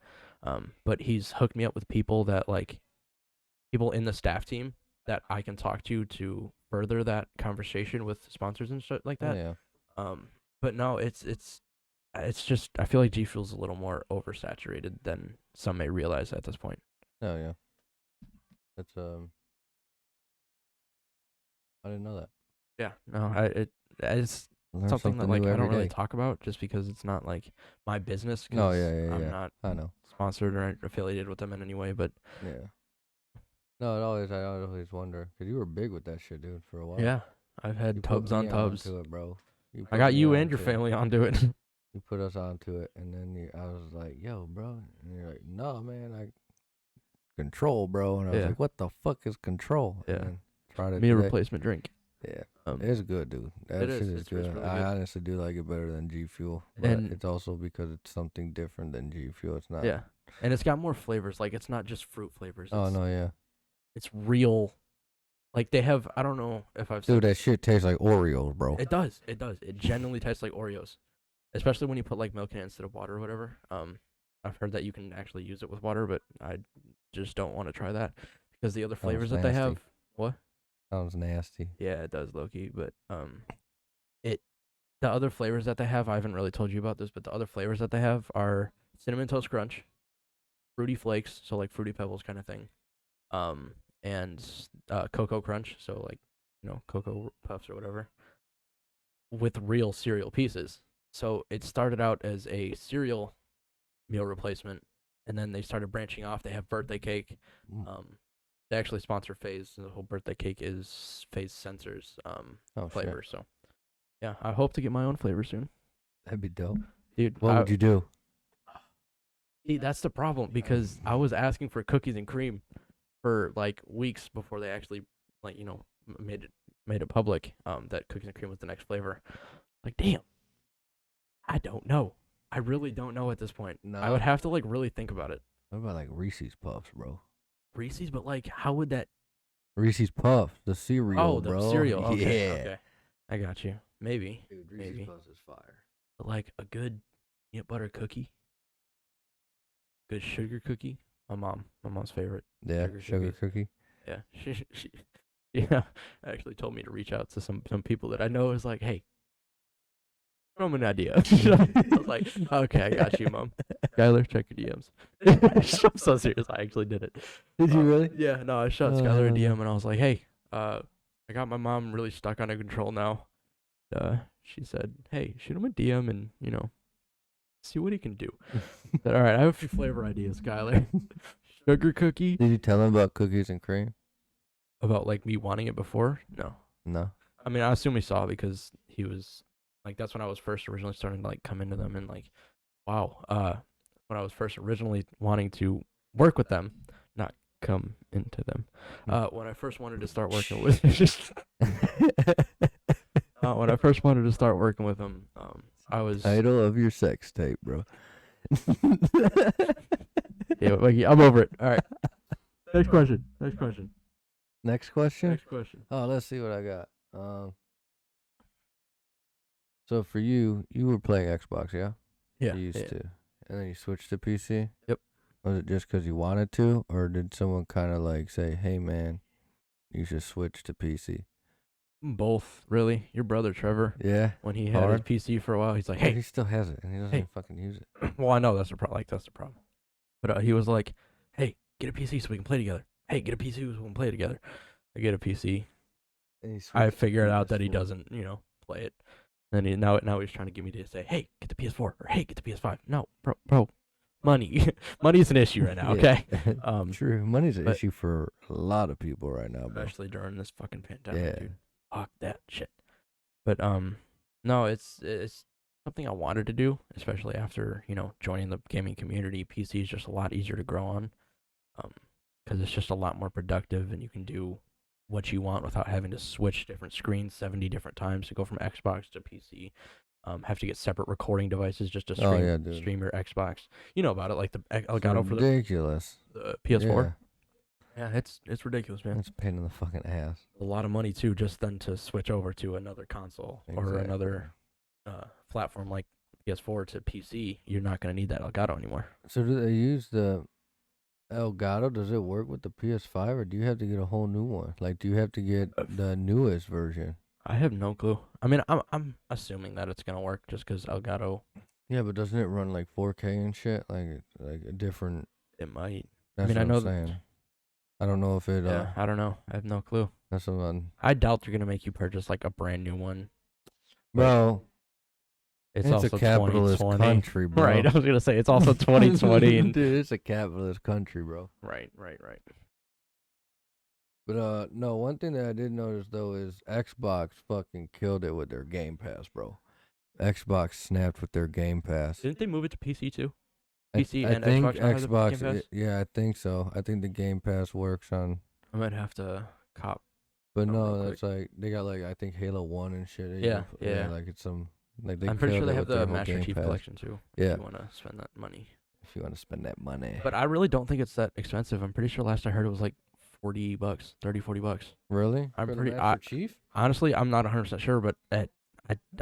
[SPEAKER 1] But he's hooked me up with people in the staff team that I can talk to further that conversation with sponsors and shit like that. But no, it's just I feel like G Fuel's a little more oversaturated than some may realize at this point.
[SPEAKER 2] Oh yeah. That's I didn't know that.
[SPEAKER 1] Yeah, no, it's something that like I don't really talk about just because it's not like my business.
[SPEAKER 2] Oh yeah.
[SPEAKER 1] I'm not
[SPEAKER 2] I know
[SPEAKER 1] sponsored or affiliated with them in any way, but
[SPEAKER 2] yeah. No, I always wonder because you were big with that shit, dude, for a while.
[SPEAKER 1] Yeah, I've had tubs on tubs.
[SPEAKER 2] To it, bro.
[SPEAKER 1] I got you and your family onto it.
[SPEAKER 2] You put us onto it, and then I was like, "Yo, bro," and you're like, "No, man, I Control, bro," and I was like, "What the fuck is Control?"
[SPEAKER 1] Yeah,
[SPEAKER 2] and tried it.
[SPEAKER 1] Meal replacement drink.
[SPEAKER 2] Yeah, it's good, dude. That shit is good. Really I honestly do like it better than G Fuel, but it's also because it's something different than G Fuel. It's not.
[SPEAKER 1] Yeah, and it's got more flavors. Like it's not just fruit flavors.
[SPEAKER 2] Oh no, yeah.
[SPEAKER 1] It's real. Like they have, I don't know if I've said
[SPEAKER 2] Dude, that shit tastes like Oreos, bro.
[SPEAKER 1] It does. It does. It genuinely tastes like Oreos, especially when you put like milk in it instead of water or whatever. I've heard that you can actually use it with water, but I just don't want to try that because the other flavors that they have. What?
[SPEAKER 2] Sounds nasty.
[SPEAKER 1] Yeah, it does, Loki. But the other flavors that they have, I haven't really told you about this, but the other flavors that they have are cinnamon toast crunch, fruity flakes, so like fruity pebbles kind of thing, and cocoa crunch, so like cocoa puffs or whatever, with real cereal pieces. So it started out as a cereal meal replacement, and then they started branching off. They have birthday cake. They actually sponsor FaZe. The whole birthday cake is FaZe Sensors flavor.
[SPEAKER 2] Shit.
[SPEAKER 1] So yeah, I hope to get my own flavor soon.
[SPEAKER 2] That'd be dope.
[SPEAKER 1] Dude,
[SPEAKER 2] what would you do?
[SPEAKER 1] See, that's the problem because I was asking for cookies and cream for like weeks before they actually made it public that cookies and cream was the next flavor. Like, damn, I don't know. I really don't know at this point. No. I would have to like really think about it.
[SPEAKER 2] What about like Reese's Puffs, bro?
[SPEAKER 1] Reese's, but like, how would that?
[SPEAKER 2] Reese's Puffs, the cereal,
[SPEAKER 1] oh,
[SPEAKER 2] bro.
[SPEAKER 1] The cereal. Okay,
[SPEAKER 2] yeah.
[SPEAKER 1] Okay. I got you. Maybe.
[SPEAKER 2] Dude, Reese's Puffs is fire.
[SPEAKER 1] But like a good peanut butter cookie, good sugar cookie. My mom's favorite.
[SPEAKER 2] Yeah, sugar cookie.
[SPEAKER 1] Yeah, she actually told me to reach out to some people that I know. Is like, hey, from an idea. I was like, okay, I got you, Mom. Skylar, check your DMs. I'm so serious. I actually did it.
[SPEAKER 2] Did you really?
[SPEAKER 1] Yeah, no, I shot Skylar a DM and I was like, hey, I got my mom really stuck under control now. She said, hey, shoot him a DM and, see what he can do. I said, all right, I have a few flavor ideas, Skylar. Sugar cookie.
[SPEAKER 2] Did you tell him about cookies and cream?
[SPEAKER 1] About, like, me wanting it before? No. I mean, I assume he saw because he was, like, that's when I was first originally starting to, like, come into them and, like, wow. When I was first originally wanting to work with them, not come into them. When I first wanted to start working with when I first wanted to start working with them, I was
[SPEAKER 2] title of your sex tape, bro.
[SPEAKER 1] Yeah, I'm over it. All right. Next question.
[SPEAKER 2] Next question. Oh, let's see what I got. So for you were playing Xbox, yeah?
[SPEAKER 1] Yeah.
[SPEAKER 2] You used to. And then you switched to PC?
[SPEAKER 1] Yep.
[SPEAKER 2] Was it just because you wanted to, or did someone kind of like say, hey, man, you should switch to PC?
[SPEAKER 1] Both, really. Your brother, Trevor.
[SPEAKER 2] Yeah.
[SPEAKER 1] When he had his PC for a while, he's like, hey.
[SPEAKER 2] He still has it, and he doesn't fucking use it.
[SPEAKER 1] Well, I know that's the problem. But he was like, hey, get a PC so we can play together. Hey, get a PC so we can play together. I get a PC. I figured out that he doesn't, play it. And now he's trying to get me to say, hey, get the PS4 or hey, get the PS5. No, bro, money is an issue right now. Okay.
[SPEAKER 2] True, money's an issue for a lot of people right now, bro.
[SPEAKER 1] Especially during this fucking pandemic, dude. Fuck that shit. But no, it's something I wanted to do, especially after joining the gaming community. PC is just a lot easier to grow on, because it's just a lot more productive and you can do what you want without having to switch different screens 70 different times to go from Xbox to PC. Have to get separate recording devices just to stream your Xbox. You know about it, like the Elgato for the PS4. Yeah, it's ridiculous, man.
[SPEAKER 2] It's a pain in the fucking ass.
[SPEAKER 1] A lot of money too, just then to switch over to another console or another platform like PS4 to PC. You're not gonna need that Elgato anymore.
[SPEAKER 2] So do they use the Elgato? Does it work with the PS5, or do you have to get a whole new one? Like, do you have to get the newest version?
[SPEAKER 1] I have no clue. I mean, I'm assuming that it's gonna work just because Elgato.
[SPEAKER 2] Yeah, but doesn't it run like 4K and shit? Like a different.
[SPEAKER 1] It might.
[SPEAKER 2] That's what I'm saying. I don't know if it.
[SPEAKER 1] Yeah, I don't know. I have no clue.
[SPEAKER 2] That's what
[SPEAKER 1] I doubt they're gonna make you purchase like a brand new one.
[SPEAKER 2] Bro,
[SPEAKER 1] it's also
[SPEAKER 2] a capitalist
[SPEAKER 1] 2020.
[SPEAKER 2] country, bro.
[SPEAKER 1] Right, I was gonna say it's also 2020. And
[SPEAKER 2] dude, it's a capitalist country, bro.
[SPEAKER 1] Right.
[SPEAKER 2] But no, one thing that I did notice though is Xbox fucking killed it with their Game Pass, bro. Xbox snapped with their Game Pass.
[SPEAKER 1] Didn't they move it to PC too? PC
[SPEAKER 2] I
[SPEAKER 1] and
[SPEAKER 2] think
[SPEAKER 1] Xbox.
[SPEAKER 2] Yeah, I think so. I think the Game Pass works on.
[SPEAKER 1] I might have to cop.
[SPEAKER 2] But no, that's like they got like I think Halo 1 and shit.
[SPEAKER 1] Yeah.
[SPEAKER 2] Like it's some like they.
[SPEAKER 1] I'm pretty sure they have the
[SPEAKER 2] Master
[SPEAKER 1] Chief Collection too.
[SPEAKER 2] Yeah.
[SPEAKER 1] If you want to spend that money.
[SPEAKER 2] If you want to spend that money.
[SPEAKER 1] But I really don't think it's that expensive. I'm pretty sure last I heard it was like $40, $30, $40.
[SPEAKER 2] Really?
[SPEAKER 1] I'm
[SPEAKER 2] For the
[SPEAKER 1] pretty.
[SPEAKER 2] Master Chief?
[SPEAKER 1] Honestly, I'm not 100% sure, but I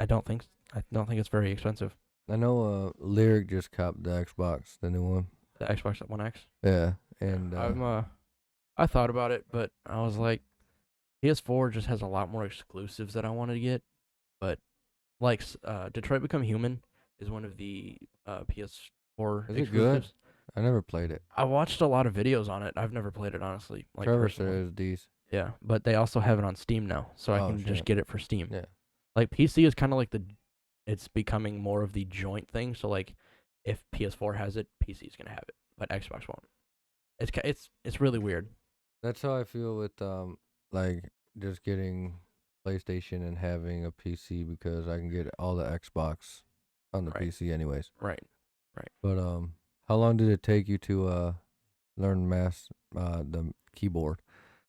[SPEAKER 1] don't think it's very expensive.
[SPEAKER 2] I know Lyric just copped the Xbox, the new one.
[SPEAKER 1] The Xbox One X.
[SPEAKER 2] Yeah, and
[SPEAKER 1] I thought about it, but I was like, PS4 just has a lot more exclusives that I wanted to get, but like Detroit Become Human is one of the PS4
[SPEAKER 2] is it
[SPEAKER 1] exclusives.
[SPEAKER 2] good? I never played it.
[SPEAKER 1] I watched a lot of videos on it. I've never played it, honestly. Like,
[SPEAKER 2] Trevor
[SPEAKER 1] personally.
[SPEAKER 2] says these.
[SPEAKER 1] Yeah, but they also have it on Steam now, so I
[SPEAKER 2] Oh,
[SPEAKER 1] can just
[SPEAKER 2] shit.
[SPEAKER 1] get it for Steam.
[SPEAKER 2] Yeah.
[SPEAKER 1] Like, PC is kind of like it's becoming more of the joint thing. So like, if PS4 has it, PC is gonna have it, but Xbox won't. It's really weird.
[SPEAKER 2] That's how I feel with like just getting PlayStation and having a PC because I can get all the Xbox on the
[SPEAKER 1] Right.
[SPEAKER 2] PC anyways.
[SPEAKER 1] Right.
[SPEAKER 2] But how long did it take you to learn the keyboard?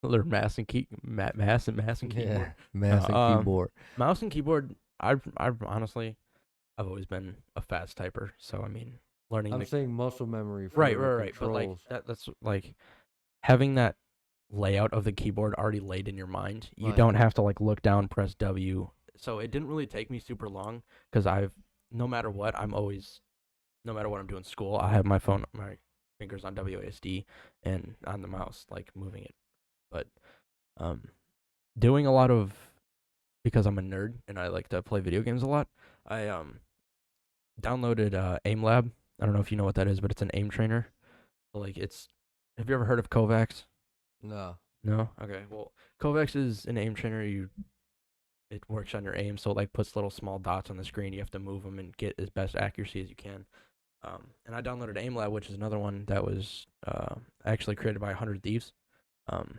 [SPEAKER 1] Learn mouse and keyboard.
[SPEAKER 2] Yeah, mouse and keyboard.
[SPEAKER 1] Mouse and keyboard. I've honestly, I've always been a fast typer. So I mean, learning.
[SPEAKER 2] I'm saying muscle memory. For
[SPEAKER 1] right.
[SPEAKER 2] the
[SPEAKER 1] But like
[SPEAKER 2] controls.
[SPEAKER 1] that's like having that layout of the keyboard already laid in your mind. You
[SPEAKER 2] Right.
[SPEAKER 1] don't have to like look down, press W. So it didn't really take me super long because no matter what I'm doing in school, I have my fingers on WASD and on the mouse, like moving it. But doing a lot of, because I'm a nerd and I like to play video games a lot, I downloaded Aim Lab. I don't know if you know what that is, but it's an aim trainer. Like have you ever heard of Kovacs?
[SPEAKER 2] No.
[SPEAKER 1] No? Okay. Well, Kovacs is an aim trainer. It works on your aim, so it like puts little small dots on the screen. You have to move them and get as best accuracy as you can. And I downloaded Aim Lab, which is another one that was actually created by 100 Thieves. And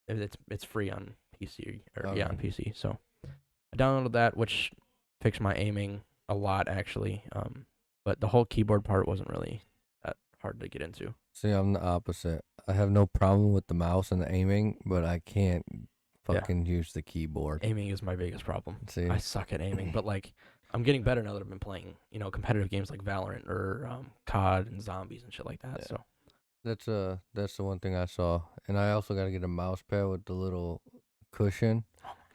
[SPEAKER 1] it's free on PC on PC. So I downloaded that, which fixed my aiming a lot actually. But the whole keyboard part wasn't really that hard to get into.
[SPEAKER 2] See, I'm the opposite. I have no problem with the mouse and the aiming, but I can't fucking use the keyboard.
[SPEAKER 1] Aiming is my biggest problem.
[SPEAKER 2] See,
[SPEAKER 1] I suck at aiming, but like I'm getting better now that I've been playing, competitive games like Valorant or COD and zombies and shit like that.
[SPEAKER 2] Yeah.
[SPEAKER 1] So
[SPEAKER 2] that's the one thing I saw, and I also got to get a mouse pad with the little cushion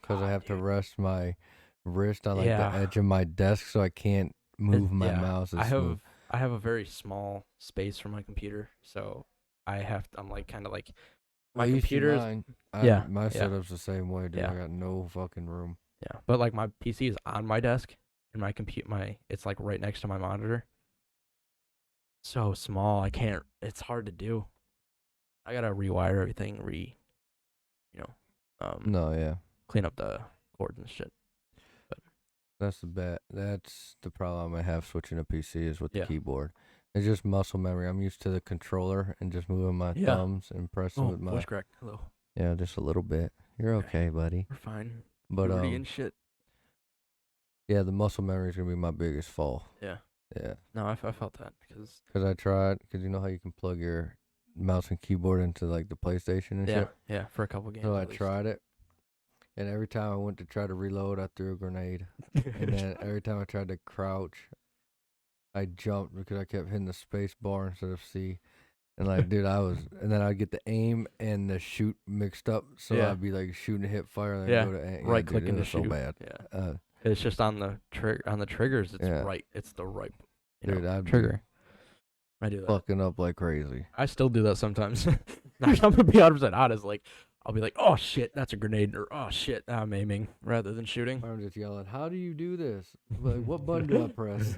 [SPEAKER 2] because I have to rest my wrist on like the edge of my desk so I can't move my mouse.
[SPEAKER 1] I have a very small space for my computer, so I'm like kind of like my computer is
[SPEAKER 2] my setup's the same way, dude. I got no fucking room.
[SPEAKER 1] Yeah, but like my PC is on my desk and my it's like right next to my monitor. So small, it's hard to do. I gotta rewire everything, clean up the cords and shit. But
[SPEAKER 2] That's the problem I have switching to PC is with the keyboard. It's just muscle memory. I'm used to the controller and just moving my thumbs and pressing with my
[SPEAKER 1] voice crack. Hello.
[SPEAKER 2] Yeah, just a little bit. You're okay, buddy.
[SPEAKER 1] We're fine.
[SPEAKER 2] But
[SPEAKER 1] and shit.
[SPEAKER 2] Yeah, the muscle memory is gonna be my biggest fall.
[SPEAKER 1] Yeah.
[SPEAKER 2] Yeah.
[SPEAKER 1] No, I felt that because
[SPEAKER 2] I tried, because you know how you can plug your mouse and keyboard into like the PlayStation and shit.
[SPEAKER 1] Yeah, for a couple games.
[SPEAKER 2] So I tried it, and every time I went to try to reload, I threw a grenade, and then every time I tried to crouch, I jumped because I kept hitting the space bar instead of C. And like, dude, and then I'd get the aim and the shoot mixed up, so I'd be like shooting hip fire, and then go to aim.
[SPEAKER 1] Right clicking to
[SPEAKER 2] shoot.
[SPEAKER 1] So
[SPEAKER 2] bad.
[SPEAKER 1] Yeah. It's just on the triggers. It's right. It's the right trigger. I do that.
[SPEAKER 2] Fucking up like crazy.
[SPEAKER 1] I still do that sometimes. I'm gonna be 100% honest. Like I'll be like, oh shit, that's a grenade, or oh shit, I'm aiming rather than shooting.
[SPEAKER 2] I'm just yelling, how do you do this? Like, what button do I press?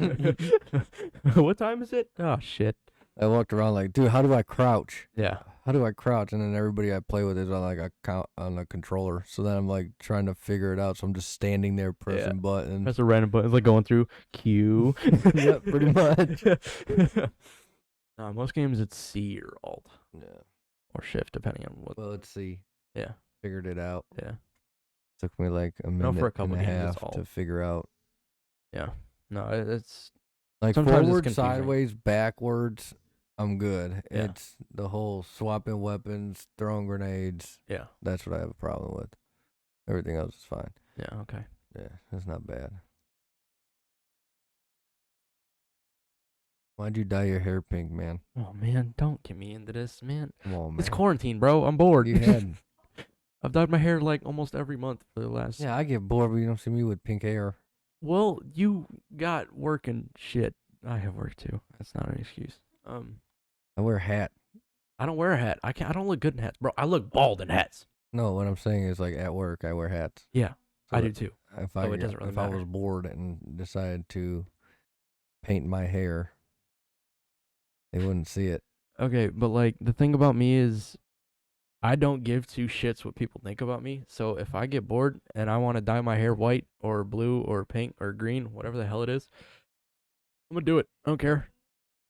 [SPEAKER 1] What time is it? Oh shit.
[SPEAKER 2] I walked around like, dude, how do I crouch?
[SPEAKER 1] Yeah.
[SPEAKER 2] How do I crouch? And then everybody I play with is on like on a controller. So then I'm like trying to figure it out. So I'm just standing there pressing buttons.
[SPEAKER 1] Press a random button. It's like going through Q.
[SPEAKER 2] Yeah, pretty much.
[SPEAKER 1] Most games it's C or Alt.
[SPEAKER 2] Yeah.
[SPEAKER 1] Or Shift, depending on what.
[SPEAKER 2] Well, let's see.
[SPEAKER 1] Yeah.
[SPEAKER 2] Figured it out.
[SPEAKER 1] Yeah.
[SPEAKER 2] Took me like a minute
[SPEAKER 1] for a couple
[SPEAKER 2] and a
[SPEAKER 1] games,
[SPEAKER 2] half to figure out.
[SPEAKER 1] Yeah. No, it's
[SPEAKER 2] like
[SPEAKER 1] sometimes
[SPEAKER 2] forward,
[SPEAKER 1] it's
[SPEAKER 2] sideways, backwards. I'm good.
[SPEAKER 1] Yeah.
[SPEAKER 2] It's the whole swapping weapons, throwing grenades.
[SPEAKER 1] Yeah.
[SPEAKER 2] That's what I have a problem with. Everything else is fine.
[SPEAKER 1] Yeah, okay.
[SPEAKER 2] Yeah, that's not bad. Why'd you dye your hair pink, man?
[SPEAKER 1] Oh man, don't get me into this, man.
[SPEAKER 2] Come on, man.
[SPEAKER 1] It's quarantine, bro. I'm bored.
[SPEAKER 2] You had.
[SPEAKER 1] I've dyed my hair like almost every month for the last.
[SPEAKER 2] Yeah, I get bored, but you don't see me with pink hair.
[SPEAKER 1] Well, you got work and shit. I have work too. That's not an excuse.
[SPEAKER 2] I wear a hat.
[SPEAKER 1] I don't wear a hat. I don't look good in hats, bro. I look bald in hats.
[SPEAKER 2] No, what I'm saying is like at work, I wear hats.
[SPEAKER 1] Yeah,
[SPEAKER 2] So
[SPEAKER 1] I do too.
[SPEAKER 2] If
[SPEAKER 1] it doesn't really
[SPEAKER 2] if
[SPEAKER 1] matter.
[SPEAKER 2] I was bored and decided to paint my hair, they wouldn't see it.
[SPEAKER 1] Okay, but like the thing about me is I don't give two shits what people think about me. So if I get bored and I want to dye my hair white or blue or pink or green, whatever the hell it is, I'm gonna do it. I don't care.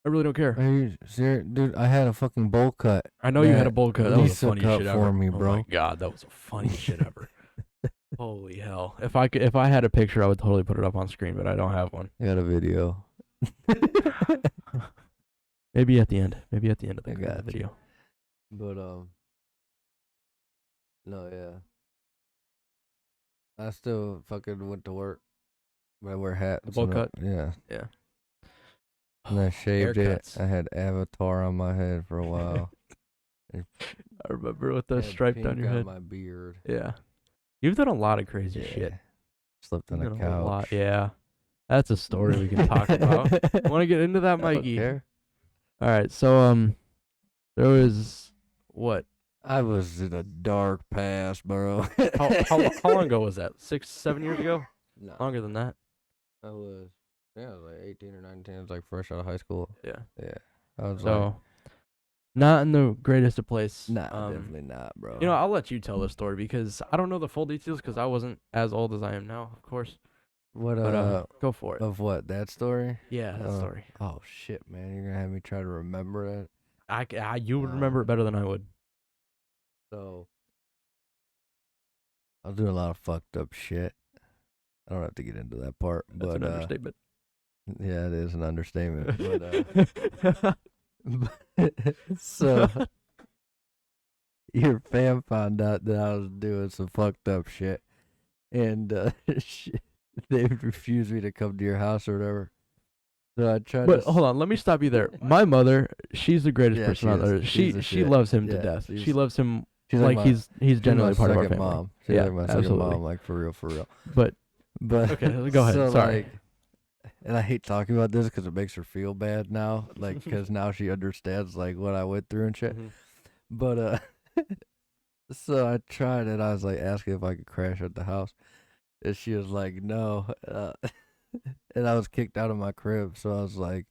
[SPEAKER 1] I really don't care.
[SPEAKER 2] Are you serious? Dude, I had a fucking bowl cut.
[SPEAKER 1] I know you had a bowl cut. That was the
[SPEAKER 2] Lisa
[SPEAKER 1] funniest
[SPEAKER 2] cut
[SPEAKER 1] shit
[SPEAKER 2] for
[SPEAKER 1] ever.
[SPEAKER 2] me,
[SPEAKER 1] Oh
[SPEAKER 2] bro.
[SPEAKER 1] my god, that was the funniest shit ever. Holy hell! If I had a picture, I would totally put it up on screen, but I don't have one.
[SPEAKER 2] I got a video.
[SPEAKER 1] Maybe at the end. Maybe at the end of
[SPEAKER 2] I
[SPEAKER 1] the
[SPEAKER 2] got
[SPEAKER 1] video.
[SPEAKER 2] But no, yeah. I still fucking went to work, but I wear hats.
[SPEAKER 1] The bowl cut?
[SPEAKER 2] Yeah.
[SPEAKER 1] Yeah.
[SPEAKER 2] And I shaved it.
[SPEAKER 1] Haircuts.
[SPEAKER 2] I had Avatar on my head for a while.
[SPEAKER 1] I remember with the
[SPEAKER 2] Had
[SPEAKER 1] stripe
[SPEAKER 2] pink
[SPEAKER 1] down your
[SPEAKER 2] on
[SPEAKER 1] head.
[SPEAKER 2] my beard.
[SPEAKER 1] Yeah. You've done a lot of crazy
[SPEAKER 2] Yeah.
[SPEAKER 1] shit.
[SPEAKER 2] Slept on
[SPEAKER 1] You've
[SPEAKER 2] a
[SPEAKER 1] done a lot.
[SPEAKER 2] couch.
[SPEAKER 1] Yeah. That's a story we can talk about. Want to get into that, Mikey?
[SPEAKER 2] Okay.
[SPEAKER 1] All right. So there was what?
[SPEAKER 2] I was in a dark past, bro.
[SPEAKER 1] How long ago was that? 6, 7 years ago?
[SPEAKER 2] Nah,
[SPEAKER 1] Longer than that?
[SPEAKER 2] I was like 18 or 19. I was like fresh out of high school.
[SPEAKER 1] Yeah.
[SPEAKER 2] Yeah. I was
[SPEAKER 1] So not in the greatest of place.
[SPEAKER 2] like, nah, definitely not, bro.
[SPEAKER 1] You know, I'll let you tell the story because I don't know the full details because I wasn't as old as I am now, of course.
[SPEAKER 2] What
[SPEAKER 1] But go for it.
[SPEAKER 2] of what, that story?
[SPEAKER 1] Yeah, that story.
[SPEAKER 2] Oh shit, man, you're gonna have me try to remember that.
[SPEAKER 1] You would remember it better than I would.
[SPEAKER 2] So I was doing a lot of fucked up shit. I don't have to get into that part,
[SPEAKER 1] That's
[SPEAKER 2] but
[SPEAKER 1] an understatement.
[SPEAKER 2] yeah, it is an understatement. But so your fam found out that I was doing some fucked up shit, and they refused me to come to your house or whatever. So I tried.
[SPEAKER 1] But hold on, let me stop you there. My mother, she's the greatest
[SPEAKER 2] Yeah,
[SPEAKER 1] person
[SPEAKER 2] she
[SPEAKER 1] on
[SPEAKER 2] is.
[SPEAKER 1] earth.
[SPEAKER 2] She's the
[SPEAKER 1] She
[SPEAKER 2] shit.
[SPEAKER 1] loves him to
[SPEAKER 2] Yeah,
[SPEAKER 1] death.
[SPEAKER 2] she's-
[SPEAKER 1] She loves him
[SPEAKER 2] She's
[SPEAKER 1] like
[SPEAKER 2] my,
[SPEAKER 1] he's generally
[SPEAKER 2] my
[SPEAKER 1] part of our
[SPEAKER 2] second
[SPEAKER 1] family.
[SPEAKER 2] mom. She's
[SPEAKER 1] Yeah,
[SPEAKER 2] like my second
[SPEAKER 1] absolutely.
[SPEAKER 2] mom, like for real.
[SPEAKER 1] But
[SPEAKER 2] But
[SPEAKER 1] okay, go ahead.
[SPEAKER 2] So,
[SPEAKER 1] Sorry.
[SPEAKER 2] like, and I hate talking about this because it makes her feel bad now, like because now she understands like what I went through and shit.
[SPEAKER 1] Mhm.
[SPEAKER 2] But so I tried and I was like asking if I could crash at the house, and she was like, no, and I was kicked out of my crib, so I was like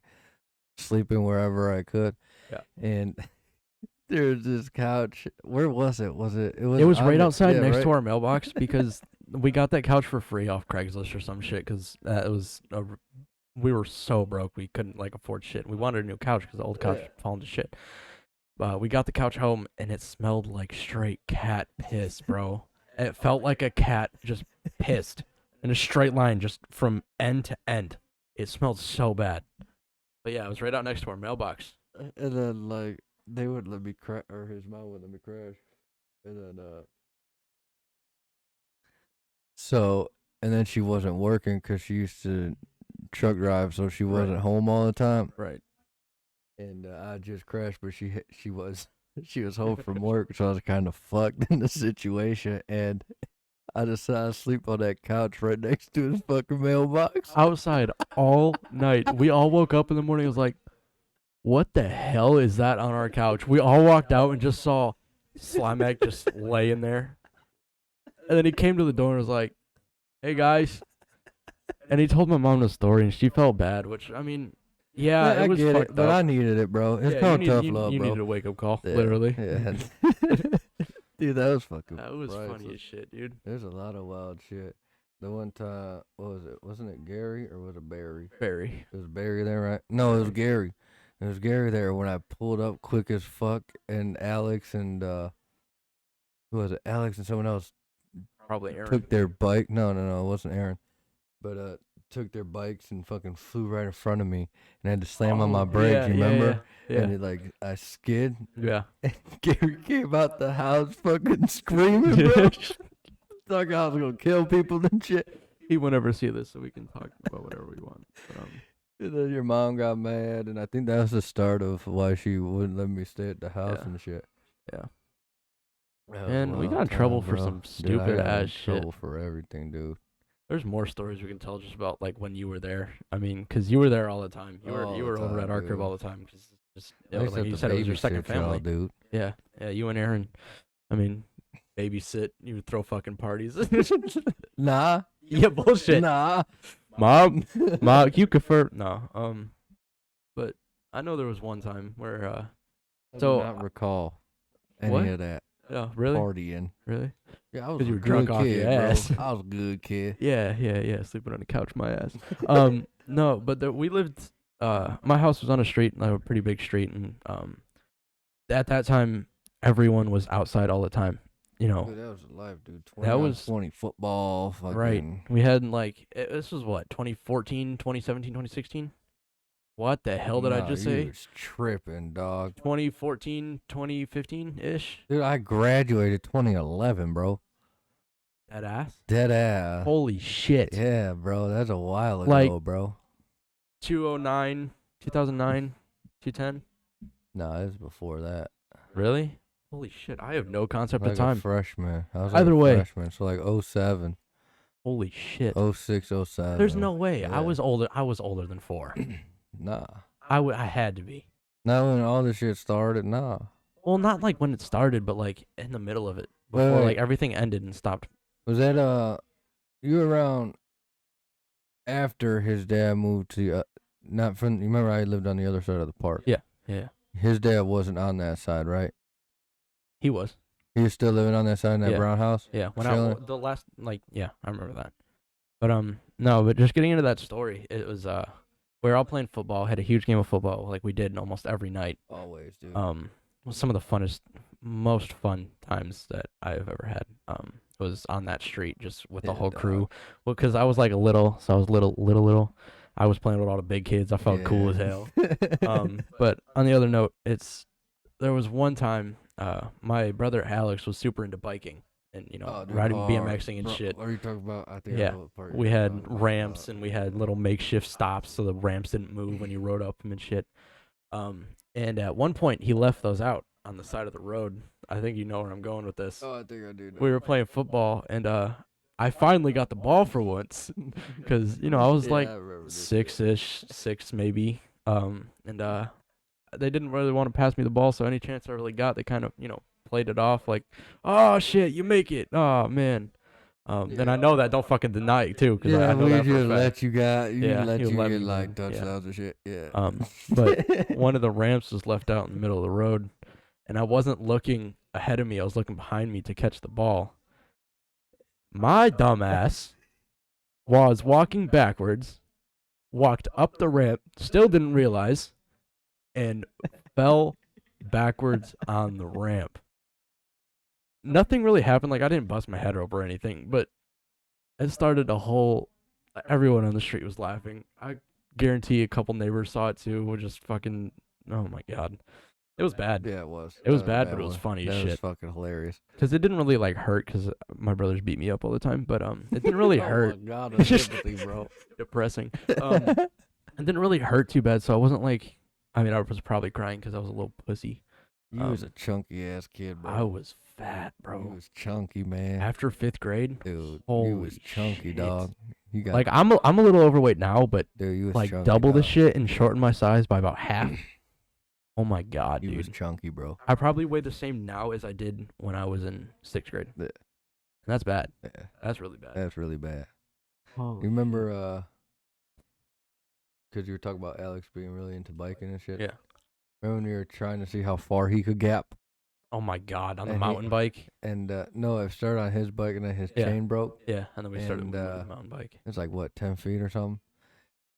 [SPEAKER 2] sleeping wherever I could.
[SPEAKER 1] Yeah.
[SPEAKER 2] And there was this couch. Where was it?
[SPEAKER 1] It was
[SPEAKER 2] on
[SPEAKER 1] right
[SPEAKER 2] the-
[SPEAKER 1] outside
[SPEAKER 2] yeah,
[SPEAKER 1] next
[SPEAKER 2] right-
[SPEAKER 1] to our mailbox because we got that couch for free off Craigslist or some shit because we were so broke we couldn't like afford shit. We wanted a new couch because the old couch
[SPEAKER 2] Yeah.
[SPEAKER 1] had fallen to shit. We got the couch home and it smelled like straight cat piss, bro. It felt like a cat just pissed in a straight line just from end to end. It smelled so bad. But yeah, it was right out next to our mailbox.
[SPEAKER 2] And then like they wouldn't let me crash, or his mom wouldn't let me crash. And then and then she wasn't working because she used to truck drive, so she wasn't home all the time.
[SPEAKER 1] Right.
[SPEAKER 2] And I just crashed, but she was home from work, so I was kind of fucked in the situation. And I decided to sleep on that couch right next to his fucking mailbox.
[SPEAKER 1] Outside all night. We all woke up in the morning. It was like, what the hell is that on our couch? We all walked out and just saw Slimak just laying there. And then he came to the door and was like, hey guys. And he told my mom the story and she felt bad, which, I mean, yeah,
[SPEAKER 2] I
[SPEAKER 1] it was
[SPEAKER 2] get
[SPEAKER 1] fucked
[SPEAKER 2] it, but
[SPEAKER 1] up.
[SPEAKER 2] I needed it, bro. It's
[SPEAKER 1] Yeah,
[SPEAKER 2] called tough
[SPEAKER 1] you
[SPEAKER 2] love, bro.
[SPEAKER 1] needed a wake-up call,
[SPEAKER 2] Yeah,
[SPEAKER 1] literally.
[SPEAKER 2] Yeah. Dude, that was fucking
[SPEAKER 1] That was funny
[SPEAKER 2] priceless.
[SPEAKER 1] as shit, dude.
[SPEAKER 2] There's a lot of wild shit. The one time, what was it? Wasn't it Gary or was it Barry?
[SPEAKER 1] Barry.
[SPEAKER 2] It was Barry there, right? No, it was Gary. It was Gary there when I pulled up quick as fuck, and Alex and who was it? Alex and someone else
[SPEAKER 1] Probably Aaron.
[SPEAKER 2] took their bike. No, it wasn't Aaron. But took their bikes and fucking flew right in front of me, and I had to slam on my brakes.
[SPEAKER 1] Yeah,
[SPEAKER 2] you
[SPEAKER 1] yeah,
[SPEAKER 2] remember?
[SPEAKER 1] Yeah.
[SPEAKER 2] And it, like I skid.
[SPEAKER 1] Yeah.
[SPEAKER 2] And Gary came out the house fucking screaming, bro. Thought I was gonna kill people and shit.
[SPEAKER 1] He won't ever see this, so we can talk about whatever we want. But,
[SPEAKER 2] And then your mom got mad, and I think that was the start of why she wouldn't let me stay at the house
[SPEAKER 1] Yeah.
[SPEAKER 2] and shit.
[SPEAKER 1] Yeah.
[SPEAKER 2] That was
[SPEAKER 1] And
[SPEAKER 2] a
[SPEAKER 1] we
[SPEAKER 2] wild
[SPEAKER 1] got in trouble
[SPEAKER 2] time,
[SPEAKER 1] for
[SPEAKER 2] bro.
[SPEAKER 1] some
[SPEAKER 2] Dude, I
[SPEAKER 1] stupid
[SPEAKER 2] got in
[SPEAKER 1] ass shit.
[SPEAKER 2] trouble for everything, dude.
[SPEAKER 1] There's more stories we can tell just about like when you were there. I mean, because you were there all the time. You
[SPEAKER 2] All
[SPEAKER 1] were
[SPEAKER 2] the
[SPEAKER 1] over at
[SPEAKER 2] time,
[SPEAKER 1] our crib
[SPEAKER 2] dude.
[SPEAKER 1] all the time. Just
[SPEAKER 2] I used to
[SPEAKER 1] like
[SPEAKER 2] have
[SPEAKER 1] you
[SPEAKER 2] to
[SPEAKER 1] said, it was your second
[SPEAKER 2] babysit y'all,
[SPEAKER 1] family.
[SPEAKER 2] dude.
[SPEAKER 1] Yeah, yeah. You and Aaron. I mean, babysit. You would throw fucking parties.
[SPEAKER 2] Nah.
[SPEAKER 1] Yeah, bullshit.
[SPEAKER 2] Nah.
[SPEAKER 1] Mom, you confirm? No. But I know there was one time where
[SPEAKER 2] I
[SPEAKER 1] So,
[SPEAKER 2] do not recall any
[SPEAKER 1] what?
[SPEAKER 2] of that
[SPEAKER 1] Yeah, really,
[SPEAKER 2] partying.
[SPEAKER 1] really.
[SPEAKER 2] Yeah, I was
[SPEAKER 1] 'Cause
[SPEAKER 2] a
[SPEAKER 1] you were
[SPEAKER 2] good
[SPEAKER 1] drunk off
[SPEAKER 2] kid,
[SPEAKER 1] your ass.
[SPEAKER 2] bro. I was a good kid.
[SPEAKER 1] Yeah. Sleeping on the couch, my ass. No, but we lived. My house was on a street, like a pretty big street, and at that time, everyone was outside all the time. You know,
[SPEAKER 2] Dude, that was life, dude. 20
[SPEAKER 1] that
[SPEAKER 2] on
[SPEAKER 1] was
[SPEAKER 2] 20 football, fucking.
[SPEAKER 1] right. We had like this was what 2014, 2017, 2016. What the hell did I just
[SPEAKER 2] You
[SPEAKER 1] say?
[SPEAKER 2] was tripping, dog.
[SPEAKER 1] 2014, 2015 ish.
[SPEAKER 2] Dude, I graduated 2011, bro.
[SPEAKER 1] That ass.
[SPEAKER 2] Dead ass.
[SPEAKER 1] Holy shit.
[SPEAKER 2] Yeah, bro. That's a while ago,
[SPEAKER 1] Like-
[SPEAKER 2] bro.
[SPEAKER 1] 2009, 2009, 210.
[SPEAKER 2] No, it was before that.
[SPEAKER 1] Really? Holy shit! I have no concept
[SPEAKER 2] Like
[SPEAKER 1] of time.
[SPEAKER 2] a freshman. I was
[SPEAKER 1] Either
[SPEAKER 2] like a
[SPEAKER 1] way.
[SPEAKER 2] freshman, so like 07,
[SPEAKER 1] Holy shit!
[SPEAKER 2] 06, 07.
[SPEAKER 1] There's no way.
[SPEAKER 2] Yeah.
[SPEAKER 1] I was older than 4.
[SPEAKER 2] Nah.
[SPEAKER 1] I had to be.
[SPEAKER 2] Not when all this shit started, nah.
[SPEAKER 1] Well, not like when it started, but like in the middle of it,
[SPEAKER 2] Wait,
[SPEAKER 1] before
[SPEAKER 2] wait.
[SPEAKER 1] like everything ended and stopped.
[SPEAKER 2] Was that, you were around after his dad moved to, not from, you remember I lived on the other side of the park?
[SPEAKER 1] Yeah.
[SPEAKER 2] His dad wasn't on that side, right?
[SPEAKER 1] He was.
[SPEAKER 2] He was still living on that side in that
[SPEAKER 1] Yeah.
[SPEAKER 2] brown house?
[SPEAKER 1] Yeah. When
[SPEAKER 2] Chilling?
[SPEAKER 1] the last yeah, I remember that. But no, but just getting into that story, it was we were all playing football, had a huge game of football like we did almost every night.
[SPEAKER 2] Always, dude.
[SPEAKER 1] Was some of the most fun times that I've ever had. Was on that street just with the
[SPEAKER 2] Yeah,
[SPEAKER 1] whole
[SPEAKER 2] dog.
[SPEAKER 1] crew. Well, because I was like little. I was little. I was playing with all the big kids. I felt cool as hell. But on the other note, there was one time my brother Alex was super into biking and riding BMXing and shit.
[SPEAKER 2] What are you talking about? I think I
[SPEAKER 1] Yeah,
[SPEAKER 2] know what part
[SPEAKER 1] we
[SPEAKER 2] you're
[SPEAKER 1] had
[SPEAKER 2] talking about.
[SPEAKER 1] ramps and we had little makeshift stops so the ramps didn't move when you rode up them and shit. And at one point he left those out on the side of the road. I think you know where I'm going with this.
[SPEAKER 2] Oh, I think I do.
[SPEAKER 1] We were playing football and I finally got the ball for once because I was like 6 maybe. And they didn't really want to pass me the ball, so any chance I really got, they kind of played it off like, oh shit, you make it, oh man. And I know that, don't fucking deny it too, because I know
[SPEAKER 2] we
[SPEAKER 1] that for a
[SPEAKER 2] just
[SPEAKER 1] fact.
[SPEAKER 2] let you
[SPEAKER 1] Yeah,
[SPEAKER 2] let
[SPEAKER 1] he
[SPEAKER 2] you
[SPEAKER 1] let
[SPEAKER 2] get
[SPEAKER 1] me,
[SPEAKER 2] like
[SPEAKER 1] man. Yeah.
[SPEAKER 2] touchdowns and shit. Yeah.
[SPEAKER 1] But one of the ramps was left out in the middle of the road, and I wasn't looking ahead of me. I was looking behind me to catch the ball. My dumbass was walking backwards, walked up the ramp, still didn't realize, and fell backwards on the ramp. Nothing really happened. Like, I didn't bust my head over or anything, but it started everyone on the street was laughing. I guarantee a couple neighbors saw it too. We're just fucking, oh my God. It was bad.
[SPEAKER 2] Yeah, it was.
[SPEAKER 1] It was
[SPEAKER 2] That
[SPEAKER 1] bad,
[SPEAKER 2] a
[SPEAKER 1] but it was
[SPEAKER 2] one.
[SPEAKER 1] funny as
[SPEAKER 2] That was
[SPEAKER 1] shit.
[SPEAKER 2] fucking hilarious.
[SPEAKER 1] Because it didn't really hurt because my brothers beat me up all the time, but it didn't really hurt.
[SPEAKER 2] Oh my God, the sympathy, bro.
[SPEAKER 1] Depressing. It didn't really hurt too bad, so I wasn't like, I was probably crying because I was a little pussy.
[SPEAKER 2] You was a chunky ass kid, bro.
[SPEAKER 1] I was fat,
[SPEAKER 2] You
[SPEAKER 1] bro.
[SPEAKER 2] was chunky, man.
[SPEAKER 1] After 5th grade,
[SPEAKER 2] Dude,
[SPEAKER 1] holy
[SPEAKER 2] you was chunky,
[SPEAKER 1] shit.
[SPEAKER 2] dog. You got
[SPEAKER 1] Like I'm a little overweight now, but
[SPEAKER 2] dude, you was
[SPEAKER 1] like
[SPEAKER 2] chunky,
[SPEAKER 1] double the
[SPEAKER 2] dog.
[SPEAKER 1] shit and shorten my size by about half. Oh my God,
[SPEAKER 2] You
[SPEAKER 1] dude.
[SPEAKER 2] was chunky, bro.
[SPEAKER 1] I probably weigh the same now as I did when I was in 6th grade.
[SPEAKER 2] Yeah.
[SPEAKER 1] And that's bad.
[SPEAKER 2] Yeah,
[SPEAKER 1] That's really bad.
[SPEAKER 2] that's really bad.
[SPEAKER 1] Oh,
[SPEAKER 2] You remember, because you were talking about Alex being really into biking and shit?
[SPEAKER 1] Yeah.
[SPEAKER 2] Remember when you were trying to see how far he could gap?
[SPEAKER 1] oh my God, on the
[SPEAKER 2] And he-
[SPEAKER 1] mountain bike.
[SPEAKER 2] And, no, it started on his bike and then his
[SPEAKER 1] Yeah.
[SPEAKER 2] chain broke.
[SPEAKER 1] Yeah, and then we started
[SPEAKER 2] And,
[SPEAKER 1] moving on the mountain bike.
[SPEAKER 2] It's like, what, 10 feet or something?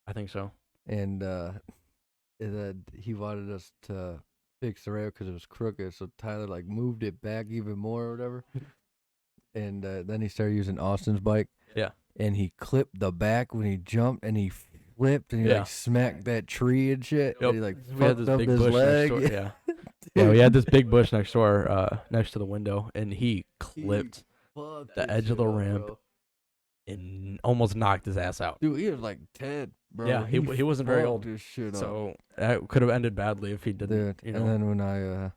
[SPEAKER 1] I think so.
[SPEAKER 2] And, he wanted us to fix the rail because it was crooked. So Tyler, like, moved it back even more or whatever. And then he started using Austin's bike.
[SPEAKER 1] Yeah.
[SPEAKER 2] And he clipped the back when he jumped and he flipped and he
[SPEAKER 1] Yeah.
[SPEAKER 2] like smacked that tree and shit.
[SPEAKER 1] Yep.
[SPEAKER 2] And he like
[SPEAKER 1] We had
[SPEAKER 2] fucked
[SPEAKER 1] this
[SPEAKER 2] up
[SPEAKER 1] big
[SPEAKER 2] his
[SPEAKER 1] bush
[SPEAKER 2] leg.
[SPEAKER 1] next door. Yeah. Yeah, we had this big bush next door, next to the window, and he clipped
[SPEAKER 2] Fucked
[SPEAKER 1] the
[SPEAKER 2] that
[SPEAKER 1] edge of
[SPEAKER 2] shit
[SPEAKER 1] the
[SPEAKER 2] up,
[SPEAKER 1] ramp.
[SPEAKER 2] bro.
[SPEAKER 1] and almost knocked his ass out.
[SPEAKER 2] Dude, he was like 10, bro.
[SPEAKER 1] Yeah, he wasn't very old.
[SPEAKER 2] This shit
[SPEAKER 1] So that could have ended badly if he didn't.
[SPEAKER 2] Dude, and then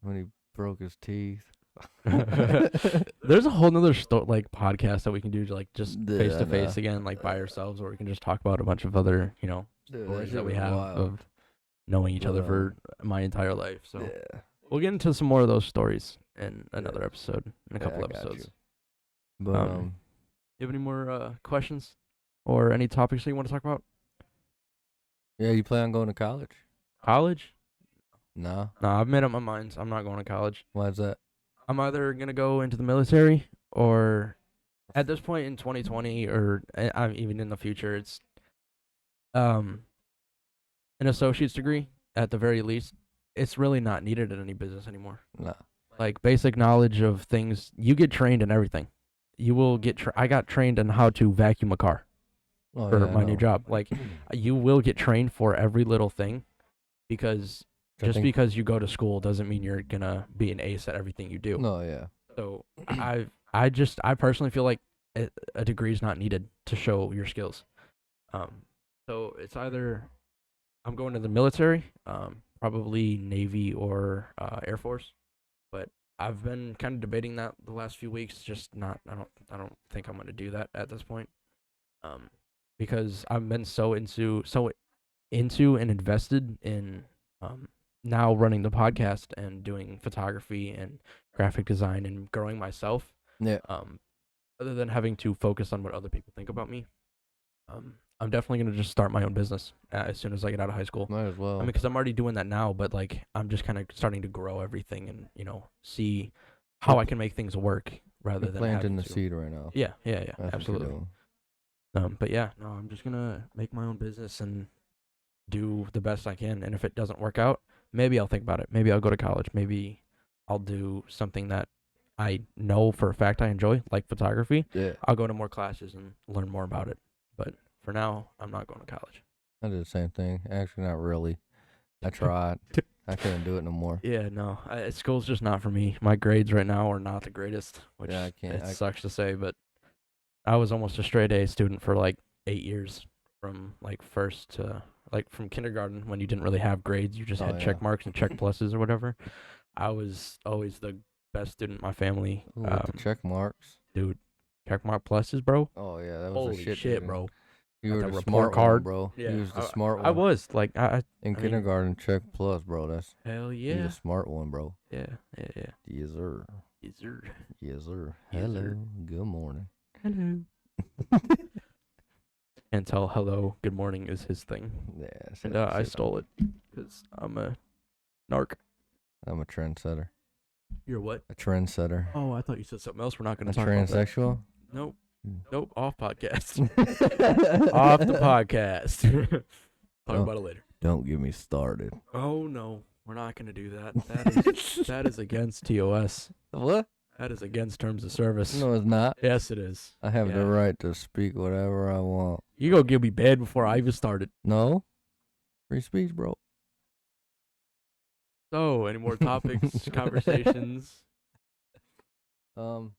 [SPEAKER 2] when he broke his teeth.
[SPEAKER 1] There's a whole nother podcast that we can do to like just
[SPEAKER 2] Yeah,
[SPEAKER 1] face to face
[SPEAKER 2] nah.
[SPEAKER 1] again, like by ourselves, where we can just talk about a bunch of other,
[SPEAKER 2] Dude,
[SPEAKER 1] stories
[SPEAKER 2] shit
[SPEAKER 1] that we
[SPEAKER 2] was
[SPEAKER 1] have
[SPEAKER 2] wild.
[SPEAKER 1] of knowing each other
[SPEAKER 2] But,
[SPEAKER 1] for my entire life. So
[SPEAKER 2] yeah.
[SPEAKER 1] we'll get into some more of those stories in another episode, in a couple
[SPEAKER 2] I got
[SPEAKER 1] episodes.
[SPEAKER 2] you. But
[SPEAKER 1] You have any more questions or any topics that you want to talk about?
[SPEAKER 2] yeah, you plan on going to college?
[SPEAKER 1] College?
[SPEAKER 2] No.
[SPEAKER 1] No, I've made up my mind. I'm not going to college.
[SPEAKER 2] Why is that?
[SPEAKER 1] I'm either gonna go into the military or, at this point in 2020, or I'm even in the future, it's an associate's degree at the very least. It's really not needed in any business anymore.
[SPEAKER 2] No.
[SPEAKER 1] Like basic knowledge of things, you get trained in everything. You will get. I got trained in how to vacuum a car
[SPEAKER 2] Oh,
[SPEAKER 1] for
[SPEAKER 2] yeah,
[SPEAKER 1] my
[SPEAKER 2] I
[SPEAKER 1] new
[SPEAKER 2] know.
[SPEAKER 1] job. Like you will get trained for every little thing, because
[SPEAKER 2] I think-
[SPEAKER 1] because you go to school doesn't mean you're gonna be an ace at everything you do.
[SPEAKER 2] No, yeah.
[SPEAKER 1] So I personally feel like a degree is not needed to show your skills. So it's either I'm going to the military, probably Navy or Air Force, but I've been kind of debating that the last few weeks. Just not. I don't think I'm going to do that at this point. Because I've been so into and invested in now running the podcast and doing photography and graphic design and growing myself.
[SPEAKER 2] Yeah.
[SPEAKER 1] Other than having to focus on what other people think about me, I'm definitely gonna just start my own business as soon as I get out of high school.
[SPEAKER 2] Might as well.
[SPEAKER 1] I mean, because I'm already doing that now, but like I'm just kind of starting to grow everything and see how I can make things work rather
[SPEAKER 2] You're
[SPEAKER 1] than
[SPEAKER 2] planting
[SPEAKER 1] having
[SPEAKER 2] the
[SPEAKER 1] to.
[SPEAKER 2] seed right now.
[SPEAKER 1] Yeah,
[SPEAKER 2] That's what you're
[SPEAKER 1] absolutely.
[SPEAKER 2] doing.
[SPEAKER 1] But yeah, no, I'm just gonna make my own business and do the best I can. And if it doesn't work out, maybe I'll think about it. Maybe I'll go to college. Maybe I'll do something that I know for a fact I enjoy, like photography.
[SPEAKER 2] Yeah.
[SPEAKER 1] I'll go to more classes and learn more about it. But for now, I'm not going to college.
[SPEAKER 2] I did the same thing. Actually, not really. I tried. I couldn't do it no more.
[SPEAKER 1] Yeah, no, school's just not for me. My grades right now are not the greatest, which
[SPEAKER 2] Yeah, I can't.
[SPEAKER 1] it sucks to say, but I was almost a straight A student for like 8 years, from like first to like from kindergarten, when you didn't really have grades, you just
[SPEAKER 2] Oh,
[SPEAKER 1] had
[SPEAKER 2] yeah.
[SPEAKER 1] check marks and check pluses or whatever. I was always the best student in my family.
[SPEAKER 2] Ooh, with the check marks.
[SPEAKER 1] Dude, check mark pluses, bro.
[SPEAKER 2] Oh yeah, that was
[SPEAKER 1] Holy
[SPEAKER 2] the shit,
[SPEAKER 1] shit, bro.
[SPEAKER 2] You
[SPEAKER 1] Got
[SPEAKER 2] were
[SPEAKER 1] that
[SPEAKER 2] the
[SPEAKER 1] report
[SPEAKER 2] smart
[SPEAKER 1] card.
[SPEAKER 2] one, bro.
[SPEAKER 1] Yeah,
[SPEAKER 2] You was the smart one.
[SPEAKER 1] I was like, I
[SPEAKER 2] in
[SPEAKER 1] mean-
[SPEAKER 2] kindergarten. Check plus, bro. That's
[SPEAKER 1] hell
[SPEAKER 2] you're
[SPEAKER 1] yeah,
[SPEAKER 2] the smart one, bro.
[SPEAKER 1] yeah.
[SPEAKER 2] Yes, sir.
[SPEAKER 1] Yes, sir.
[SPEAKER 2] Yes, sir.
[SPEAKER 1] Yes,
[SPEAKER 2] Hello.
[SPEAKER 1] sir.
[SPEAKER 2] Good morning.
[SPEAKER 1] Hello. And tell hello, good morning is his thing.
[SPEAKER 2] Yeah.
[SPEAKER 1] And I stole it because I'm a narc.
[SPEAKER 2] I'm a trendsetter.
[SPEAKER 1] You're what?
[SPEAKER 2] A trendsetter.
[SPEAKER 1] Oh, I thought you said something else. We're not going
[SPEAKER 2] A
[SPEAKER 1] to talk about that.
[SPEAKER 2] transsexual.
[SPEAKER 1] Nope.
[SPEAKER 2] Hmm.
[SPEAKER 1] Nope. Off podcast. Off the podcast. Talk
[SPEAKER 2] Oh.
[SPEAKER 1] about it later.
[SPEAKER 2] Don't get me started.
[SPEAKER 1] Oh no, we're not going to do that. That is against TOS.
[SPEAKER 2] What?
[SPEAKER 1] That is against terms of service.
[SPEAKER 2] No, it's not.
[SPEAKER 1] Yes, it is.
[SPEAKER 2] I have
[SPEAKER 1] Yeah.
[SPEAKER 2] the right to speak whatever I want.
[SPEAKER 1] You go give me bed before I even started.
[SPEAKER 2] No? Free speech, bro.
[SPEAKER 1] So, any more topics, conversations?
[SPEAKER 2] What are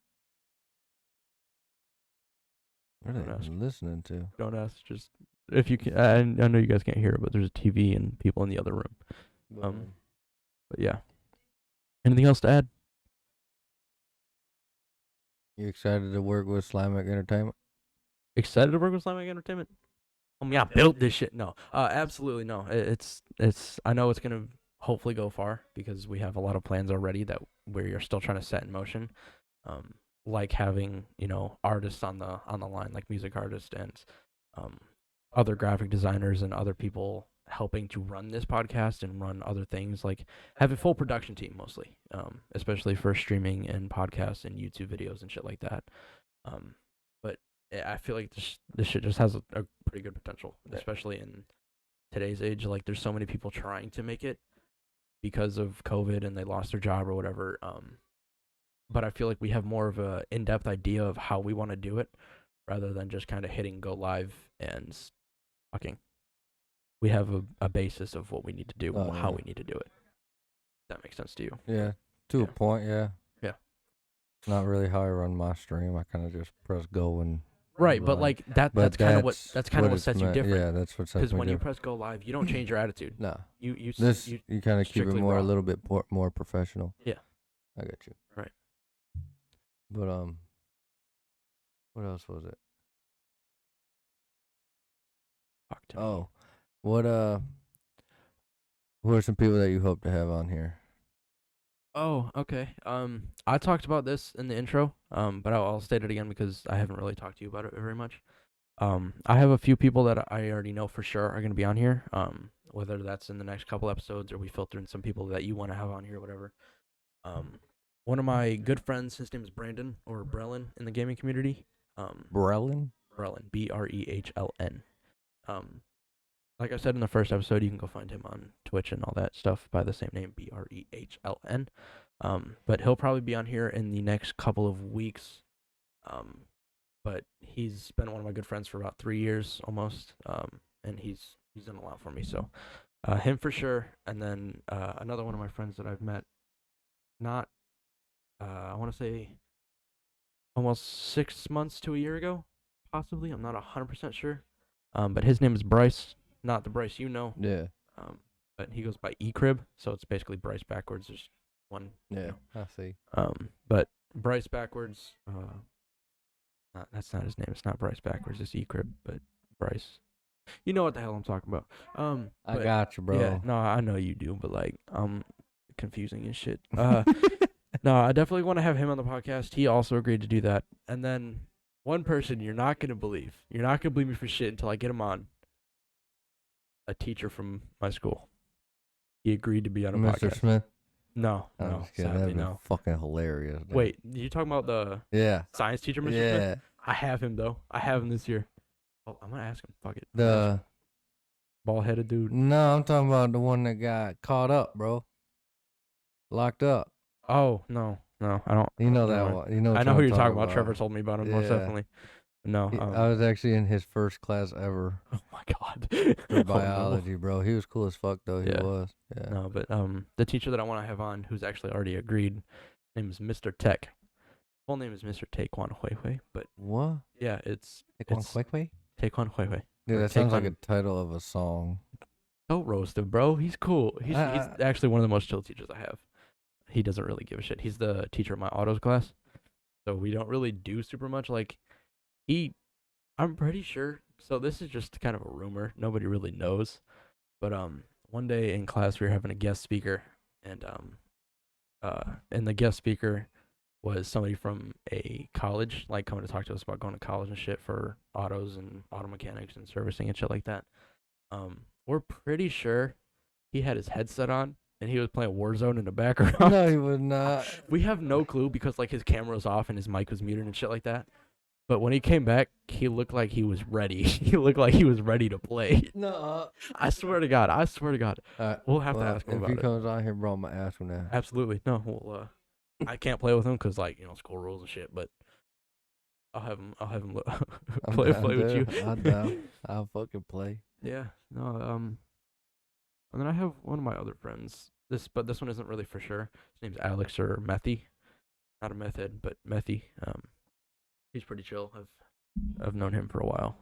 [SPEAKER 1] Don't
[SPEAKER 2] they
[SPEAKER 1] ask.
[SPEAKER 2] listening to?
[SPEAKER 1] Don't ask. Just if you can. I know you guys can't hear it, but there's a TV and people in the other room. But yeah. Anything else to add?
[SPEAKER 2] You excited to work with Slimak Entertainment?
[SPEAKER 1] Excited to work with Slimak Entertainment? I built this shit. No, absolutely no. It's. I know it's gonna hopefully go far because we have a lot of plans already that we are still trying to set in motion. Like having artists on the line, like music artists and other graphic designers and other people helping to run this podcast and run other things, like have a full production team mostly, especially for streaming and podcasts and YouTube videos and shit like that. But I feel like this shit just has a pretty good potential, especially in today's age. Like there's so many people trying to make it because of COVID and they lost their job or whatever. But I feel like we have more of a in-depth idea of how we want to do it rather than just kind of hitting go live and fucking. We have a basis of what we need to do and how we need to do it. That makes sense to you?
[SPEAKER 2] Yeah, to a
[SPEAKER 1] Yeah.
[SPEAKER 2] point, yeah.
[SPEAKER 1] Yeah.
[SPEAKER 2] Not really how I run my stream. I kind of just press go and
[SPEAKER 1] Right, but like that's kind of what sets you different.
[SPEAKER 2] Yeah, that's what sets me
[SPEAKER 1] Because when you
[SPEAKER 2] different.
[SPEAKER 1] press go live, you don't change your attitude.
[SPEAKER 2] No,
[SPEAKER 1] You
[SPEAKER 2] you kind of keep it
[SPEAKER 1] strictly
[SPEAKER 2] more
[SPEAKER 1] raw.
[SPEAKER 2] a little bit more professional.
[SPEAKER 1] Yeah.
[SPEAKER 2] I got you.
[SPEAKER 1] Right.
[SPEAKER 2] But what else was it?
[SPEAKER 1] Talk to me.
[SPEAKER 2] Oh, who are some people that you hope to have on here?
[SPEAKER 1] Oh, okay. I talked about this in the intro, but I'll state it again because I haven't really talked to you about it very much. I have a few people that I already know for sure are going to be on here. Whether that's in the next couple episodes or we filter in some people that you want to have on here, whatever. One of my good friends, his name is Brandon or Brelin in the gaming community.
[SPEAKER 2] Brelin?
[SPEAKER 1] Brelin, Brehln. Like I said in the first episode, you can go find him on Twitch and all that stuff by the same name, Brehln. But he'll probably be on here in the next couple of weeks. But he's been one of my good friends for about 3 years almost. And he's done a lot for me. So him for sure. And then another one of my friends that I've met, not I want to say almost 6 months to a year ago, possibly. I'm not 100% sure. But his name is Bryce, not the Bryce you know.
[SPEAKER 2] Yeah.
[SPEAKER 1] But he goes by eCrib, so it's basically Bryce backwards. There's one.
[SPEAKER 2] Yeah, I see.
[SPEAKER 1] But Bryce backwards. That's not his name. It's not Bryce backwards. It's eCrib, but Bryce. You know what the hell I'm talking about.
[SPEAKER 2] I got you, bro.
[SPEAKER 1] Yeah, no, I know you do, but like, confusing and shit. No, I definitely want to have him on the podcast. He also agreed to do that. And then one person you're not gonna believe. You're not gonna believe me for shit until I get him on. A teacher from my school. He agreed to be on a podcast.
[SPEAKER 2] Mr. Smith?
[SPEAKER 1] No,
[SPEAKER 2] I'm
[SPEAKER 1] no,
[SPEAKER 2] just kidding.
[SPEAKER 1] sadly,
[SPEAKER 2] That'd be
[SPEAKER 1] no.
[SPEAKER 2] fucking hilarious. Dude.
[SPEAKER 1] Wait, you talking about the science teacher, Mr.
[SPEAKER 2] Yeah.
[SPEAKER 1] Smith? I have him though. I have him this year. Oh, I'm gonna ask him. Fuck it.
[SPEAKER 2] The
[SPEAKER 1] bald-headed dude.
[SPEAKER 2] No, I'm talking about the one that got caught up, bro. Locked up.
[SPEAKER 1] Oh no, I don't.
[SPEAKER 2] You know
[SPEAKER 1] never
[SPEAKER 2] that
[SPEAKER 1] mind.
[SPEAKER 2] one. You know.
[SPEAKER 1] I know who you're talking about. Trevor told me about him most
[SPEAKER 2] Yeah.
[SPEAKER 1] definitely. No,
[SPEAKER 2] I was actually in his first class ever
[SPEAKER 1] oh my god.
[SPEAKER 2] for biology, bro. He was cool as fuck though. He
[SPEAKER 1] Yeah.
[SPEAKER 2] was. Yeah.
[SPEAKER 1] No, but the teacher that I want to have on, who's actually already agreed, name is Mr. Tech. Full name is Mr. Taekwon Huihui, but
[SPEAKER 2] What?
[SPEAKER 1] yeah, it's
[SPEAKER 2] Taekwon?
[SPEAKER 1] Taekwon Huihui.
[SPEAKER 2] Dude,
[SPEAKER 1] Or
[SPEAKER 2] that sounds like
[SPEAKER 1] Taekwon-
[SPEAKER 2] a title of a song.
[SPEAKER 1] Don't roast him, bro. He's cool. He's actually one of the most chill teachers I have. He doesn't really give a shit. He's the teacher of my autos class, so we don't really do super much. Like I'm pretty sure. So this is just kind of a rumor. Nobody really knows. But one day in class we were having a guest speaker, and the guest speaker was somebody from a college, like coming to talk to us about going to college and shit for autos and auto mechanics and servicing and shit like that. We're pretty sure he had his headset on and he was playing Warzone in the background.
[SPEAKER 2] No, he was not.
[SPEAKER 1] We have no clue because like his camera was off and his mic was muted and shit like that. But when he came back, he looked like he was ready. He looked like he was ready to play.
[SPEAKER 2] No.
[SPEAKER 1] I swear to God. We'll have to
[SPEAKER 2] Well,
[SPEAKER 1] ask him
[SPEAKER 2] if
[SPEAKER 1] about
[SPEAKER 2] he
[SPEAKER 1] it.
[SPEAKER 2] comes on here, bro, I'm gonna ask him that.
[SPEAKER 1] Absolutely. No, well, I can't play with him because like, school rules and shit, but I'll have him play with you.
[SPEAKER 2] I'm down. I'll fucking play.
[SPEAKER 1] Yeah. No, and then I have one of my other friends. This one isn't really for sure. His name's Alex or Methy. Not a meth head, but Methy. He's pretty chill. I've known him for a while.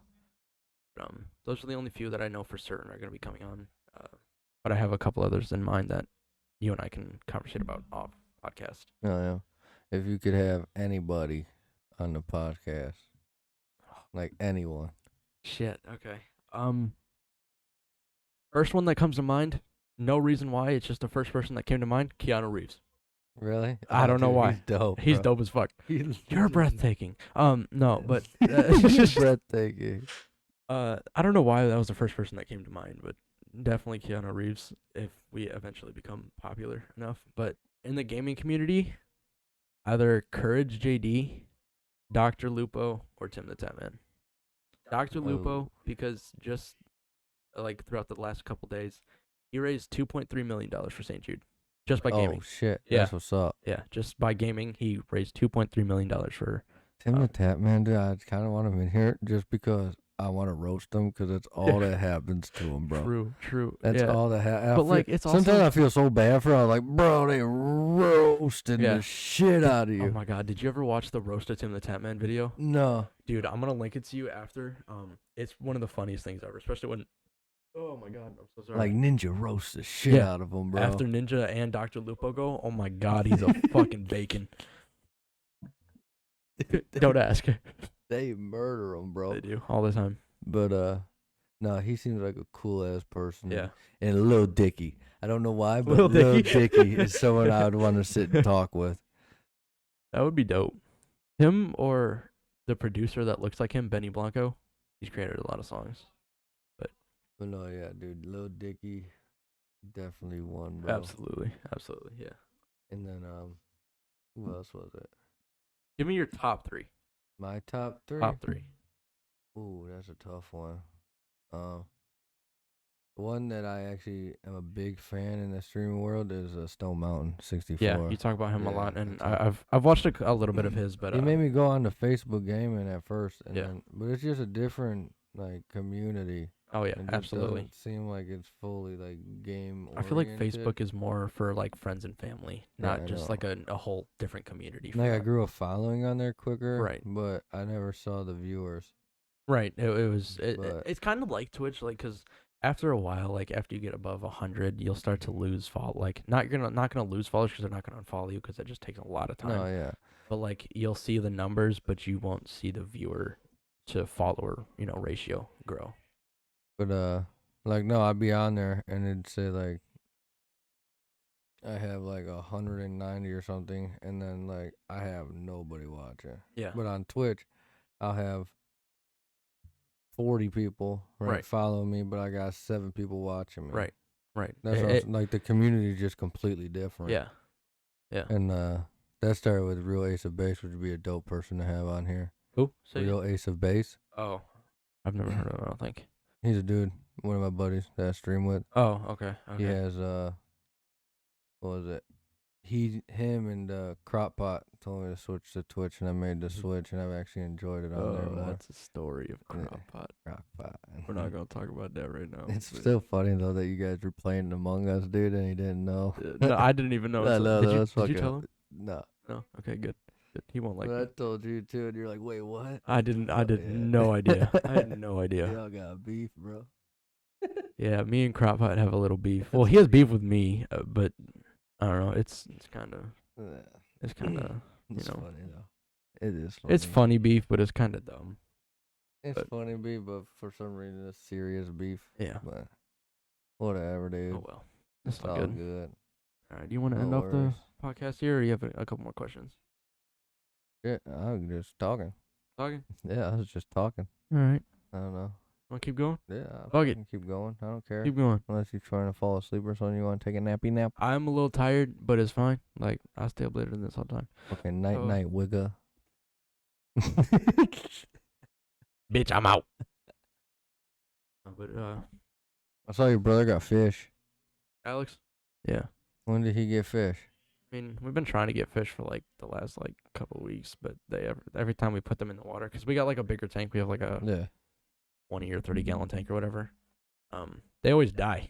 [SPEAKER 1] But, those are the only few that I know for certain are going to be coming on. But I have a couple others in mind that you and I can conversate about off podcast.
[SPEAKER 2] Oh, yeah. If you could have anybody on the podcast, like anyone.
[SPEAKER 1] Shit. Okay. First one that comes to mind. No reason why. It's just the first person that came to mind. Keanu Reeves.
[SPEAKER 2] Really?
[SPEAKER 1] I don't know
[SPEAKER 2] dude,
[SPEAKER 1] why.
[SPEAKER 2] He's dope.
[SPEAKER 1] He's
[SPEAKER 2] bro.
[SPEAKER 1] dope as fuck.
[SPEAKER 2] He's
[SPEAKER 1] You're breathtaking. No, but
[SPEAKER 2] He's breathtaking.
[SPEAKER 1] I don't know why that was the first person that came to mind, but definitely Keanu Reeves if we eventually become popular enough. But in the gaming community, either Courage JD, Dr. Lupo, or Tim the Tatman. Dr. Lupo, because just like throughout the last couple days, he raised $2.3 million for St. Jude. Just by gaming.
[SPEAKER 2] Oh, shit.
[SPEAKER 1] Yeah.
[SPEAKER 2] That's what's up.
[SPEAKER 1] Yeah, just by gaming, he raised $2.3 million for...
[SPEAKER 2] Tim the Tatman, dude, I kind of want him in here just because I want to roast him because that's all that happens to him, bro.
[SPEAKER 1] True.
[SPEAKER 2] That's all that happens.
[SPEAKER 1] But, like, it's also...
[SPEAKER 2] Sometimes I feel so bad for him. Like, bro, they roast roasting
[SPEAKER 1] Yeah.
[SPEAKER 2] the shit out of you.
[SPEAKER 1] Oh my god, did you ever watch the Roast of Tim the Tap Man video?
[SPEAKER 2] No.
[SPEAKER 1] Dude, I'm gonna link it to you after. It's one of the funniest things ever, especially when. Oh my god, I'm so sorry.
[SPEAKER 2] Like Ninja roasts the shit out of him, bro.
[SPEAKER 1] After Ninja and Dr. Lupo go, oh my god, he's a fucking bacon. Don't ask.
[SPEAKER 2] They murder him, bro.
[SPEAKER 1] They do all the time.
[SPEAKER 2] But no, he seems like a cool ass person.
[SPEAKER 1] Yeah.
[SPEAKER 2] And Lil Dicky. I don't know why, but
[SPEAKER 1] Lil
[SPEAKER 2] Lil
[SPEAKER 1] Dicky.
[SPEAKER 2] Dicky is someone I would want to sit and talk with.
[SPEAKER 1] That would be dope. Him or the producer that looks like him, Benny Blanco. He's created a lot of songs.
[SPEAKER 2] But no, yeah, dude, Lil Dicky, definitely one, bro.
[SPEAKER 1] Absolutely, yeah.
[SPEAKER 2] And then who else was it?
[SPEAKER 1] Give me your top three.
[SPEAKER 2] My top three.
[SPEAKER 1] Top three.
[SPEAKER 2] Ooh, that's a tough one. One that I actually am a big fan in the streaming world is Stone Mountain 64.
[SPEAKER 1] Yeah, you talk about him a
[SPEAKER 2] Yeah,
[SPEAKER 1] lot, and
[SPEAKER 2] that's
[SPEAKER 1] I've watched a little bit of his, but
[SPEAKER 2] he made me go on to Facebook gaming at first, and
[SPEAKER 1] Yeah.
[SPEAKER 2] then, but it's just a different like community.
[SPEAKER 1] oh yeah,
[SPEAKER 2] It just
[SPEAKER 1] absolutely.
[SPEAKER 2] doesn't seem like it's fully like game.
[SPEAKER 1] I feel like
[SPEAKER 2] oriented.
[SPEAKER 1] Facebook is more for like friends and family, not
[SPEAKER 2] I
[SPEAKER 1] just
[SPEAKER 2] know.
[SPEAKER 1] like a whole different community. For
[SPEAKER 2] Like I
[SPEAKER 1] that.
[SPEAKER 2] grew a following on there quicker,
[SPEAKER 1] Right.
[SPEAKER 2] But I never saw the viewers.
[SPEAKER 1] Right. It
[SPEAKER 2] But-
[SPEAKER 1] it's kind of like Twitch, like because after a while, like after you get above 100, you'll start to lose like not gonna lose followers because they're not gonna unfollow you because it just takes a lot of time.
[SPEAKER 2] No, yeah.
[SPEAKER 1] But like you'll see the numbers, but you won't see the viewer to follower ratio grow.
[SPEAKER 2] But like no, I'd be on there and it'd say like I have like 190 or something, and then like I have nobody watching.
[SPEAKER 1] Yeah.
[SPEAKER 2] But on Twitch, I'll have 40 people
[SPEAKER 1] Right.
[SPEAKER 2] follow me, but I got 7 people watching me.
[SPEAKER 1] Right. Right.
[SPEAKER 2] That's what I'm saying, like the community is just completely different.
[SPEAKER 1] Yeah. Yeah.
[SPEAKER 2] And that started with Real Ace of Base, which would be a dope person to have on here.
[SPEAKER 1] Who?
[SPEAKER 2] Real Ace of Base.
[SPEAKER 1] Oh, I've never heard of him. I don't think.
[SPEAKER 2] He's a dude, one of my buddies that I stream with.
[SPEAKER 1] Oh, okay.
[SPEAKER 2] He has what was it? Him and Crockpot told me to switch to Twitch, and I made the switch, and I've actually enjoyed it on there more.
[SPEAKER 1] That's a story of
[SPEAKER 2] Yeah.
[SPEAKER 1] Crockpot.
[SPEAKER 2] Crockpot.
[SPEAKER 1] We're not gonna talk about that right now.
[SPEAKER 2] It's
[SPEAKER 1] but-
[SPEAKER 2] still funny though that you guys were playing Among Us, dude, and he didn't know.
[SPEAKER 1] No, I didn't even know.
[SPEAKER 2] I know,
[SPEAKER 1] did
[SPEAKER 2] that
[SPEAKER 1] you,
[SPEAKER 2] was
[SPEAKER 1] did you
[SPEAKER 2] fucking-
[SPEAKER 1] tell him?
[SPEAKER 2] No,
[SPEAKER 1] No. Okay. Good. He won't like
[SPEAKER 2] but I
[SPEAKER 1] it.
[SPEAKER 2] told you too, and you're like, wait, what?
[SPEAKER 1] I didn't. I did
[SPEAKER 2] yeah.
[SPEAKER 1] no idea. I had no idea.
[SPEAKER 2] Y'all got beef, bro.
[SPEAKER 1] Yeah, me and Crockpot have a little beef. Well, he has beef with me, but I don't know. It's kind of
[SPEAKER 2] Yeah.
[SPEAKER 1] it's kind of
[SPEAKER 2] It's
[SPEAKER 1] know.
[SPEAKER 2] funny though. It is funny.
[SPEAKER 1] it's funny beef, but it's kind of dumb.
[SPEAKER 2] It's
[SPEAKER 1] but-
[SPEAKER 2] funny beef, but for some reason it's serious beef.
[SPEAKER 1] Yeah.
[SPEAKER 2] But whatever, dude.
[SPEAKER 1] Oh well. That's
[SPEAKER 2] It's
[SPEAKER 1] all
[SPEAKER 2] all
[SPEAKER 1] good.
[SPEAKER 2] good.
[SPEAKER 1] All right. Do you want to
[SPEAKER 2] No
[SPEAKER 1] end off the
[SPEAKER 2] worries.
[SPEAKER 1] podcast here, or do you have a couple more questions?
[SPEAKER 2] Yeah, I was just talking.
[SPEAKER 1] Talking.
[SPEAKER 2] Yeah, I was just talking.
[SPEAKER 1] All right.
[SPEAKER 2] I don't know.
[SPEAKER 1] Want to keep going?
[SPEAKER 2] Yeah,
[SPEAKER 1] Fuck it.
[SPEAKER 2] keep going. I don't care.
[SPEAKER 1] Keep going.
[SPEAKER 2] Unless you're trying to fall asleep or something, you want to take a nappy nap.
[SPEAKER 1] I'm a little tired, but it's fine. Like I stay up later than this all the time.
[SPEAKER 2] Okay, night
[SPEAKER 1] Oh.
[SPEAKER 2] night, wigga.
[SPEAKER 1] Bitch, I'm out. But
[SPEAKER 2] I saw your brother got fish.
[SPEAKER 1] Alex. Yeah.
[SPEAKER 2] When did he get fish?
[SPEAKER 1] I mean, we've been trying to get fish for like the last like couple of weeks, but every time we put them in the water, because we got like a bigger tank, we have like a
[SPEAKER 2] Yeah.
[SPEAKER 1] 20 or 30 gallon tank or whatever. They always die.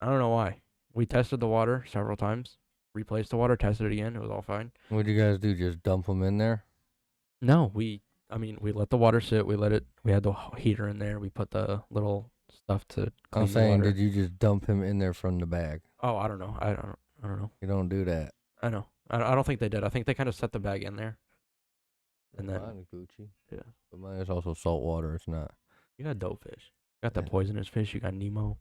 [SPEAKER 1] I don't know why. We tested the water several times, replaced the water, tested it again. It was all fine.
[SPEAKER 2] What'd you guys do? Just dump them in there?
[SPEAKER 1] No, we let the water sit. We had the heater in there. We put the little stuff to clean
[SPEAKER 2] I'm
[SPEAKER 1] the
[SPEAKER 2] saying,
[SPEAKER 1] water.
[SPEAKER 2] did you just dump him in there from the bag?
[SPEAKER 1] Oh, I don't know. I don't know.
[SPEAKER 2] You don't do that.
[SPEAKER 1] I know. I don't think they did. I think they kind of set the bag in there. And then
[SPEAKER 2] Mine is Gucci.
[SPEAKER 1] Yeah.
[SPEAKER 2] But mine is also salt water. It's not.
[SPEAKER 1] you got dope fish. You got the
[SPEAKER 2] Yeah.
[SPEAKER 1] poisonous fish. You got Nemo.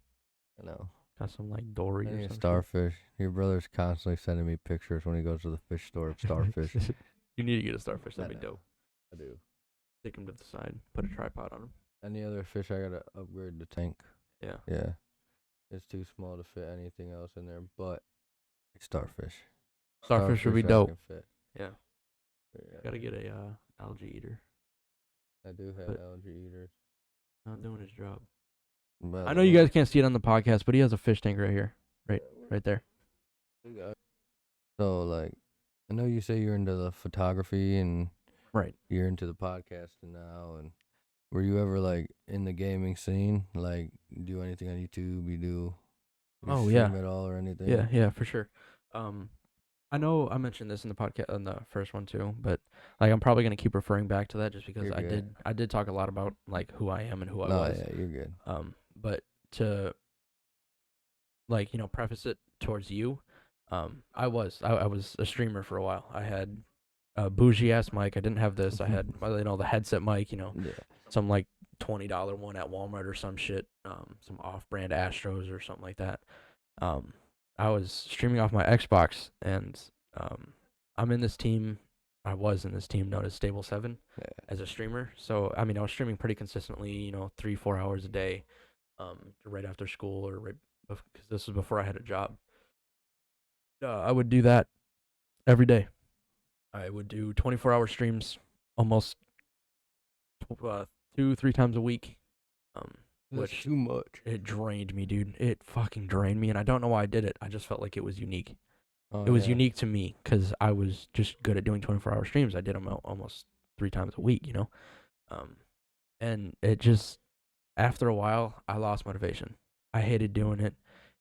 [SPEAKER 2] I know.
[SPEAKER 1] Got some like dory
[SPEAKER 2] I
[SPEAKER 1] or
[SPEAKER 2] need a
[SPEAKER 1] something.
[SPEAKER 2] starfish. Your brother's constantly sending me pictures when he goes to the fish store of starfish.
[SPEAKER 1] You need to get a starfish. That'd
[SPEAKER 2] I
[SPEAKER 1] be
[SPEAKER 2] know.
[SPEAKER 1] dope.
[SPEAKER 2] I do.
[SPEAKER 1] Take him to the side. Put a tripod on him.
[SPEAKER 2] Any other fish, I gotta upgrade the tank.
[SPEAKER 1] Yeah.
[SPEAKER 2] Yeah. It's too small to fit anything else in there but a starfish.
[SPEAKER 1] Starfish would be
[SPEAKER 2] I
[SPEAKER 1] dope.
[SPEAKER 2] can fit.
[SPEAKER 1] Yeah.
[SPEAKER 2] Yeah.
[SPEAKER 1] Gotta get a algae eater.
[SPEAKER 2] I do have
[SPEAKER 1] but-
[SPEAKER 2] algae eaters.
[SPEAKER 1] Not doing his job.
[SPEAKER 2] But
[SPEAKER 1] I know you guys can't see it on the podcast, but he has a fish tank right here. Right there.
[SPEAKER 2] So, like, I know you say you're into the photography and
[SPEAKER 1] Right.
[SPEAKER 2] you're into the podcasting now. And were you ever, like, in the gaming scene? Like, do anything on YouTube? You
[SPEAKER 1] Oh, yeah.
[SPEAKER 2] stream at all or anything?
[SPEAKER 1] Yeah, for sure. I know I mentioned this in the podcast in the first one too, but like I'm probably gonna keep referring back to that just because
[SPEAKER 2] You're good.
[SPEAKER 1] I did talk a lot about like who I am and who I
[SPEAKER 2] No,
[SPEAKER 1] was.
[SPEAKER 2] yeah, you're good.
[SPEAKER 1] But to like preface it towards you, I was a streamer for a while. I had a bougie ass mic. I didn't have this. I had the headset mic.
[SPEAKER 2] Yeah.
[SPEAKER 1] Some like $20 one at Walmart or some shit. Some off brand Astros or something like that. Um, I was streaming off my Xbox, and I'm in this team. I was in this team known as Stable 7
[SPEAKER 2] Yeah.
[SPEAKER 1] as a streamer. So I mean, I was streaming pretty consistently. 3-4 hours a day, right after school or right because this was before I had a job. I would do that every day. I would do 24-hour streams almost 2-3 times a week.
[SPEAKER 2] That's
[SPEAKER 1] Which
[SPEAKER 2] too much.
[SPEAKER 1] it drained me, dude. It fucking drained me, and I don't know why I did it. I just felt like it was unique.
[SPEAKER 2] Oh,
[SPEAKER 1] It was
[SPEAKER 2] yeah.
[SPEAKER 1] unique to me because I was just good at doing 24-hour streams. I did them almost 3 times a week, and it just after a while I lost motivation. I hated doing it.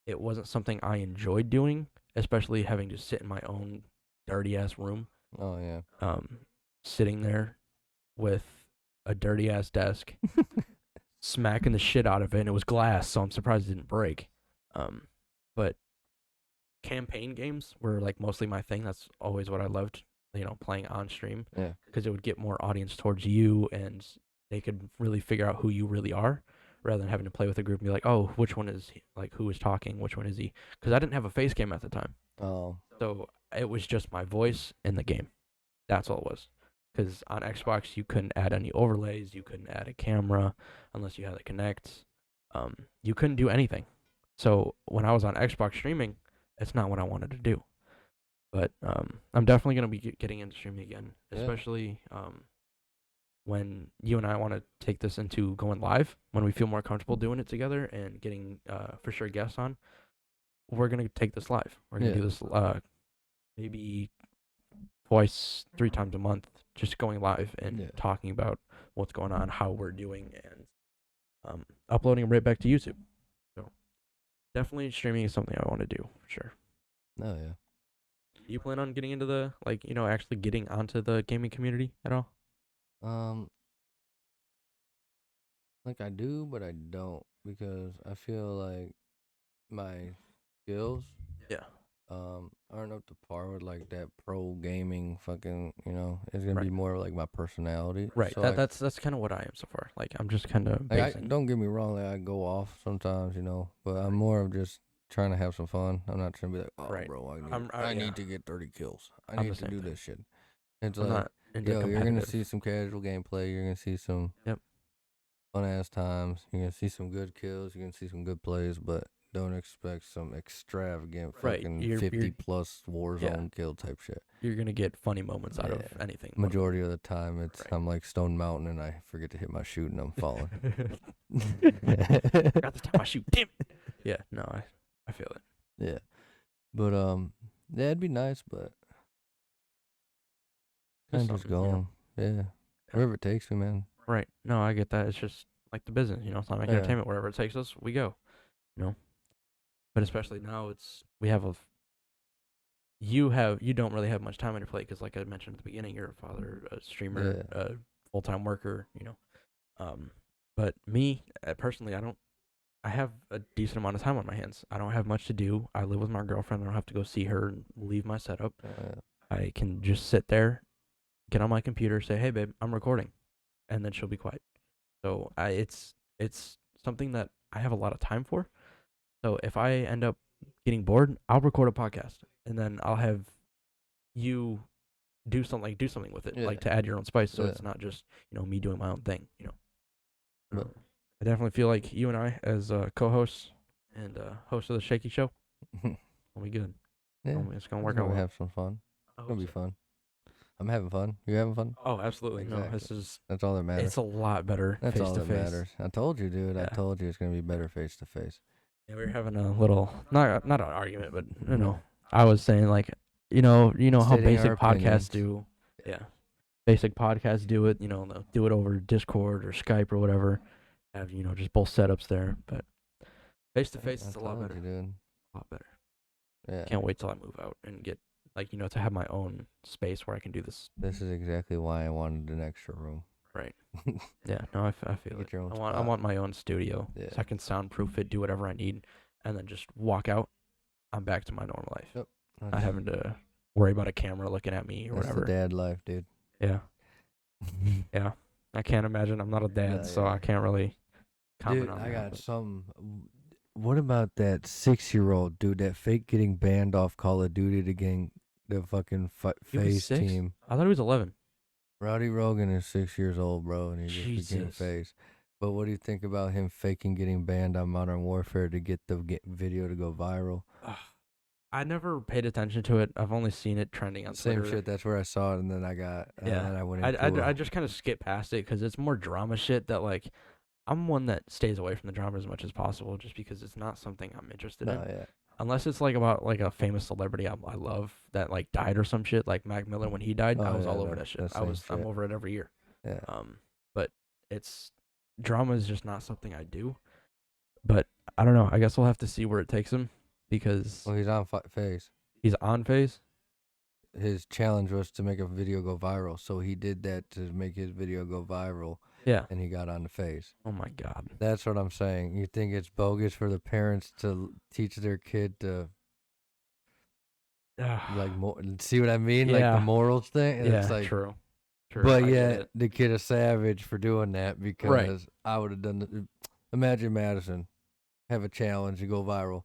[SPEAKER 1] It wasn't something I enjoyed doing, especially having to sit in my own dirty ass room,
[SPEAKER 2] Oh, yeah.
[SPEAKER 1] sitting there with a dirty ass desk, smacking the shit out of it, and it was glass, so I'm surprised it didn't break. But campaign games were like mostly my thing. That's always what I loved, playing on stream
[SPEAKER 2] Yeah.
[SPEAKER 1] because it would get more audience towards you, and they could really figure out who you really are rather than having to play with a group and be like, oh, which one is like who is talking, which one is he? Because I didn't have a face cam at the time,
[SPEAKER 2] Oh.
[SPEAKER 1] so it was just my voice in the game. That's all it was. Because on Xbox you couldn't add any overlays, you couldn't add a camera unless you had it connect. You couldn't do anything. So when I was on Xbox streaming, it's not what I wanted to do. But I'm definitely gonna be getting into streaming again,
[SPEAKER 2] Yeah.
[SPEAKER 1] especially when you and I want to take this into going live when we feel more comfortable doing it together and getting for sure guests on. We're gonna take this live. We're gonna
[SPEAKER 2] Yeah.
[SPEAKER 1] do this maybe twice, 3 times a month, just going live and
[SPEAKER 2] Yeah.
[SPEAKER 1] talking about what's going on, how we're doing, and uploading it right back to YouTube. So definitely streaming is something I want to do for sure.
[SPEAKER 2] Oh, yeah.
[SPEAKER 1] Do you plan on getting into the actually getting onto the gaming community at all?
[SPEAKER 2] Like I do, but I don't because I feel like my skills
[SPEAKER 1] Yeah.
[SPEAKER 2] aren't up to par with like that pro gaming fucking, it's gonna be
[SPEAKER 1] Right.
[SPEAKER 2] more like my personality.
[SPEAKER 1] Right.
[SPEAKER 2] So
[SPEAKER 1] That's kind of what I am so far. Like I'm just kind of basing.
[SPEAKER 2] don't get me wrong, like I go off sometimes, but I'm more of just trying to have some fun. I'm not trying to be like, oh
[SPEAKER 1] Right.
[SPEAKER 2] bro,
[SPEAKER 1] Yeah.
[SPEAKER 2] I need to get 30 kills. I
[SPEAKER 1] I'm
[SPEAKER 2] need
[SPEAKER 1] the
[SPEAKER 2] to
[SPEAKER 1] same
[SPEAKER 2] do
[SPEAKER 1] thing.
[SPEAKER 2] this shit. It's
[SPEAKER 1] I'm
[SPEAKER 2] like,
[SPEAKER 1] not into
[SPEAKER 2] you're gonna
[SPEAKER 1] competitive.
[SPEAKER 2] see some casual gameplay, you're gonna see some
[SPEAKER 1] Yep.
[SPEAKER 2] fun ass times, you're gonna see some good kills, you're gonna see some good plays, but don't expect some extravagant
[SPEAKER 1] Right.
[SPEAKER 2] fucking
[SPEAKER 1] You're
[SPEAKER 2] 50 plus Warzone kill type shit.
[SPEAKER 1] You're gonna get funny moments out of
[SPEAKER 2] Yeah.
[SPEAKER 1] anything.
[SPEAKER 2] Majority of the time, it's
[SPEAKER 1] Right.
[SPEAKER 2] I'm like Stone Mountain and I forget to hit my shoot and I'm falling.
[SPEAKER 1] Forgot the time I shoot. Damn it. Yeah. No, I feel it.
[SPEAKER 2] Yeah, but yeah, it'd be nice, but kind of just
[SPEAKER 1] something,
[SPEAKER 2] going. Yeah, wherever it takes me, man.
[SPEAKER 1] Right. No, I get that. It's just like the business, Slimak
[SPEAKER 2] Yeah.
[SPEAKER 1] Entertainment. Wherever it takes us, we go. But especially now, we have you don't really have much time on your plate because, like I mentioned at the beginning, you're a father, a streamer,
[SPEAKER 2] Yeah.
[SPEAKER 1] a full-time worker. But me personally, I have a decent amount of time on my hands. I don't have much to do. I live with my girlfriend. I don't have to go see her and leave my setup. I can just sit there, get on my computer, say, "Hey, babe, I'm recording," and then she'll be quiet. So it's something that I have a lot of time for. So if I end up getting bored, I'll record a podcast, and then I'll have you do something with it, like
[SPEAKER 2] Yeah.
[SPEAKER 1] to add your own spice. So
[SPEAKER 2] Yeah.
[SPEAKER 1] it's not just me doing my own thing.
[SPEAKER 2] But-
[SPEAKER 1] I definitely feel like you and I, as co-hosts and host of the Shakey Show, will be good.
[SPEAKER 2] Yeah,
[SPEAKER 1] It's gonna work
[SPEAKER 2] we're
[SPEAKER 1] out
[SPEAKER 2] gonna
[SPEAKER 1] well.
[SPEAKER 2] have some fun.
[SPEAKER 1] I
[SPEAKER 2] It's
[SPEAKER 1] hope
[SPEAKER 2] gonna be
[SPEAKER 1] so.
[SPEAKER 2] fun. I'm having fun. You having fun?
[SPEAKER 1] Oh, absolutely. No,
[SPEAKER 2] Exactly.
[SPEAKER 1] this is.
[SPEAKER 2] That's all that matters.
[SPEAKER 1] It's a lot better
[SPEAKER 2] That's
[SPEAKER 1] face
[SPEAKER 2] all
[SPEAKER 1] to
[SPEAKER 2] that
[SPEAKER 1] face.
[SPEAKER 2] matters. I told you, dude. I
[SPEAKER 1] Yeah.
[SPEAKER 2] told you it's gonna be better face to face.
[SPEAKER 1] Yeah, we were having a little not an argument, but I was saying like how
[SPEAKER 2] Stating
[SPEAKER 1] basic
[SPEAKER 2] our
[SPEAKER 1] podcasts
[SPEAKER 2] opinions.
[SPEAKER 1] do. Yeah. Basic podcasts do it, they'll do it over Discord or Skype or whatever. Have just both setups there, but face to face is a lot
[SPEAKER 2] told
[SPEAKER 1] better.
[SPEAKER 2] you, dude.
[SPEAKER 1] A lot better.
[SPEAKER 2] Yeah.
[SPEAKER 1] Can't wait till I move out and get like, to have my own space where I can do this.
[SPEAKER 2] This is exactly why I wanted an extra room.
[SPEAKER 1] Right. Yeah, no, I feel
[SPEAKER 2] Get
[SPEAKER 1] it.
[SPEAKER 2] your own
[SPEAKER 1] I
[SPEAKER 2] spot.
[SPEAKER 1] want my own studio.
[SPEAKER 2] Yeah.
[SPEAKER 1] So I can soundproof it, do whatever I need, and then just walk out. I'm back to my normal life.
[SPEAKER 2] Yep.
[SPEAKER 1] Not having to worry about a camera looking at me or
[SPEAKER 2] That's
[SPEAKER 1] whatever.
[SPEAKER 2] the dad life, dude.
[SPEAKER 1] Yeah. Yeah. I can't imagine. I'm not a dad,
[SPEAKER 2] No,
[SPEAKER 1] so
[SPEAKER 2] yeah.
[SPEAKER 1] I can't really comment
[SPEAKER 2] Dude,
[SPEAKER 1] on
[SPEAKER 2] I
[SPEAKER 1] that.
[SPEAKER 2] got
[SPEAKER 1] but-
[SPEAKER 2] some. What about that 6-year-old dude that fake getting banned off Call of Duty to getting the fucking
[SPEAKER 1] He was
[SPEAKER 2] face
[SPEAKER 1] 6?
[SPEAKER 2] team?
[SPEAKER 1] I thought he was 11.
[SPEAKER 2] Rowdy Rogan is 6 years old, bro, and he just became
[SPEAKER 1] Jesus.
[SPEAKER 2] face. But what do you think about him faking getting banned on Modern Warfare to get the video to go viral?
[SPEAKER 1] I never paid attention to it. I've only seen it trending on
[SPEAKER 2] Same
[SPEAKER 1] Twitter.
[SPEAKER 2] shit. That's where I saw it, and then I got.
[SPEAKER 1] Yeah.
[SPEAKER 2] And then I went into.
[SPEAKER 1] I just kind of skip past it because it's more drama shit that, like, I'm one that stays away from the drama as much as possible just because it's not something I'm interested in.
[SPEAKER 2] Yeah.
[SPEAKER 1] Unless it's, like, about, like, a famous celebrity I love that, like, died or some shit. Like Mac Miller when he died, I was all over that shit. I'm over it every year.
[SPEAKER 2] Yeah.
[SPEAKER 1] But drama is just not something I do. But I don't know. I guess we'll have to see where it takes him because
[SPEAKER 2] Well, he's on Phase.
[SPEAKER 1] he's on Phase.
[SPEAKER 2] His challenge was to make a video go viral, so he did that to make his video go viral.
[SPEAKER 1] Yeah.
[SPEAKER 2] And he got on the Phase.
[SPEAKER 1] Oh my God.
[SPEAKER 2] That's what I'm saying. You think it's bogus for the parents to teach their kid to like see what I mean? Like
[SPEAKER 1] Yeah.
[SPEAKER 2] the morals thing. And
[SPEAKER 1] Yeah.
[SPEAKER 2] it's like,
[SPEAKER 1] True.
[SPEAKER 2] but
[SPEAKER 1] I get
[SPEAKER 2] yet
[SPEAKER 1] it.
[SPEAKER 2] the kid is savage for doing that because I would have done. Imagine Madison have a challenge to go viral.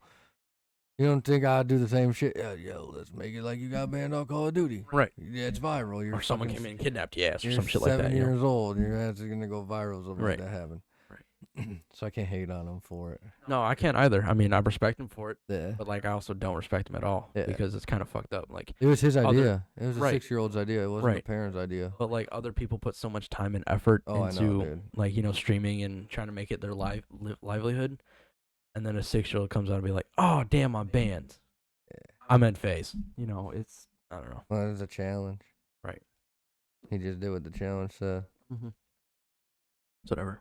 [SPEAKER 2] You don't think I'd do the same shit? Yo, let's make it like you got banned off Call of Duty.
[SPEAKER 1] Right.
[SPEAKER 2] Yeah, it's viral. You're
[SPEAKER 1] Or someone
[SPEAKER 2] fucking
[SPEAKER 1] came in and kidnapped your ass or
[SPEAKER 2] You're
[SPEAKER 1] some shit like that.
[SPEAKER 2] 7 years old. Your ass is gonna go viral. Something
[SPEAKER 1] Right.
[SPEAKER 2] like that happened.
[SPEAKER 1] Right.
[SPEAKER 2] So I can't hate on him for it.
[SPEAKER 1] No, I can't either. I mean, I respect him for it,
[SPEAKER 2] Yeah.
[SPEAKER 1] but like I also don't respect him at all
[SPEAKER 2] Yeah.
[SPEAKER 1] because it's kind of fucked up. Like,
[SPEAKER 2] It was his
[SPEAKER 1] Other-
[SPEAKER 2] idea. It was a
[SPEAKER 1] Right.
[SPEAKER 2] 6-year-old's idea. It wasn't the
[SPEAKER 1] Right.
[SPEAKER 2] parents' idea.
[SPEAKER 1] but like other people put so much time and effort
[SPEAKER 2] Oh, I
[SPEAKER 1] into
[SPEAKER 2] know, dude.
[SPEAKER 1] like streaming and trying to make it their livelihood, and then a 6-year-old comes out and be like, "Oh, damn, I'm banned. I'm in Phase." It's I don't know.
[SPEAKER 2] Well, it was a challenge.
[SPEAKER 1] Right.
[SPEAKER 2] He just did what the challenge said.
[SPEAKER 1] Mm-hmm. Whatever.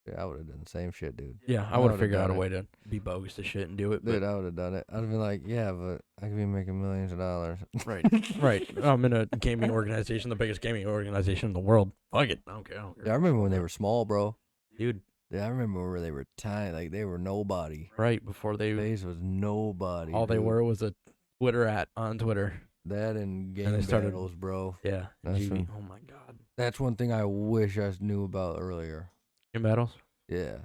[SPEAKER 2] Yeah, I would have done the same shit, dude.
[SPEAKER 1] Yeah, I
[SPEAKER 2] I
[SPEAKER 1] would
[SPEAKER 2] would've
[SPEAKER 1] have figured out a
[SPEAKER 2] done it.
[SPEAKER 1] way to be bogus to shit and do it.
[SPEAKER 2] Dude,
[SPEAKER 1] But,
[SPEAKER 2] I would have done it. I'd have been like, yeah, but I could be making millions of dollars.
[SPEAKER 1] right, right. I'm in a gaming organization, the biggest gaming organization in the world. Fuck it. I don't care.
[SPEAKER 2] Yeah, I remember when they were small, bro.
[SPEAKER 1] Dude,
[SPEAKER 2] Yeah, I remember where they were tiny. Like, they were nobody.
[SPEAKER 1] right before they
[SPEAKER 2] Phase was nobody.
[SPEAKER 1] all they
[SPEAKER 2] dude.
[SPEAKER 1] were was a Twitter on Twitter.
[SPEAKER 2] That and game
[SPEAKER 1] they started-
[SPEAKER 2] battles, bro.
[SPEAKER 1] Yeah. and
[SPEAKER 2] That's
[SPEAKER 1] GB.
[SPEAKER 2] from-
[SPEAKER 1] Oh my God.
[SPEAKER 2] That's one thing I wish I knew about earlier.
[SPEAKER 1] Game battles.
[SPEAKER 2] Yeah.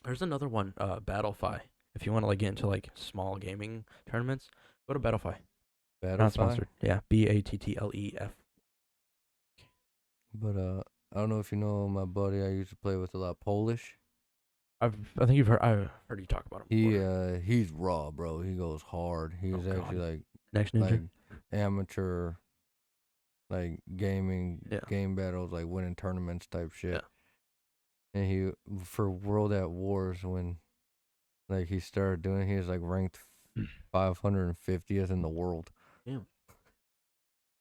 [SPEAKER 1] There's another one, Battlefy. If you want to like get into like small gaming tournaments, go to Battlefy. Not
[SPEAKER 2] Battlefy.
[SPEAKER 1] sponsored. Yeah, BATTLEF.
[SPEAKER 2] But I don't know if you know my buddy I used to play with a lot, Polish.
[SPEAKER 1] I think you've heard. I've heard you talk about him. Before.
[SPEAKER 2] He's raw, bro. He goes hard. He's
[SPEAKER 1] Oh,
[SPEAKER 2] actually
[SPEAKER 1] God.
[SPEAKER 2] like
[SPEAKER 1] Next Ninja.
[SPEAKER 2] amateur, like gaming
[SPEAKER 1] Yeah.
[SPEAKER 2] game battles, like winning tournaments type shit.
[SPEAKER 1] Yeah.
[SPEAKER 2] And he for World at Wars when like he started doing it, he was like ranked 550th in the world.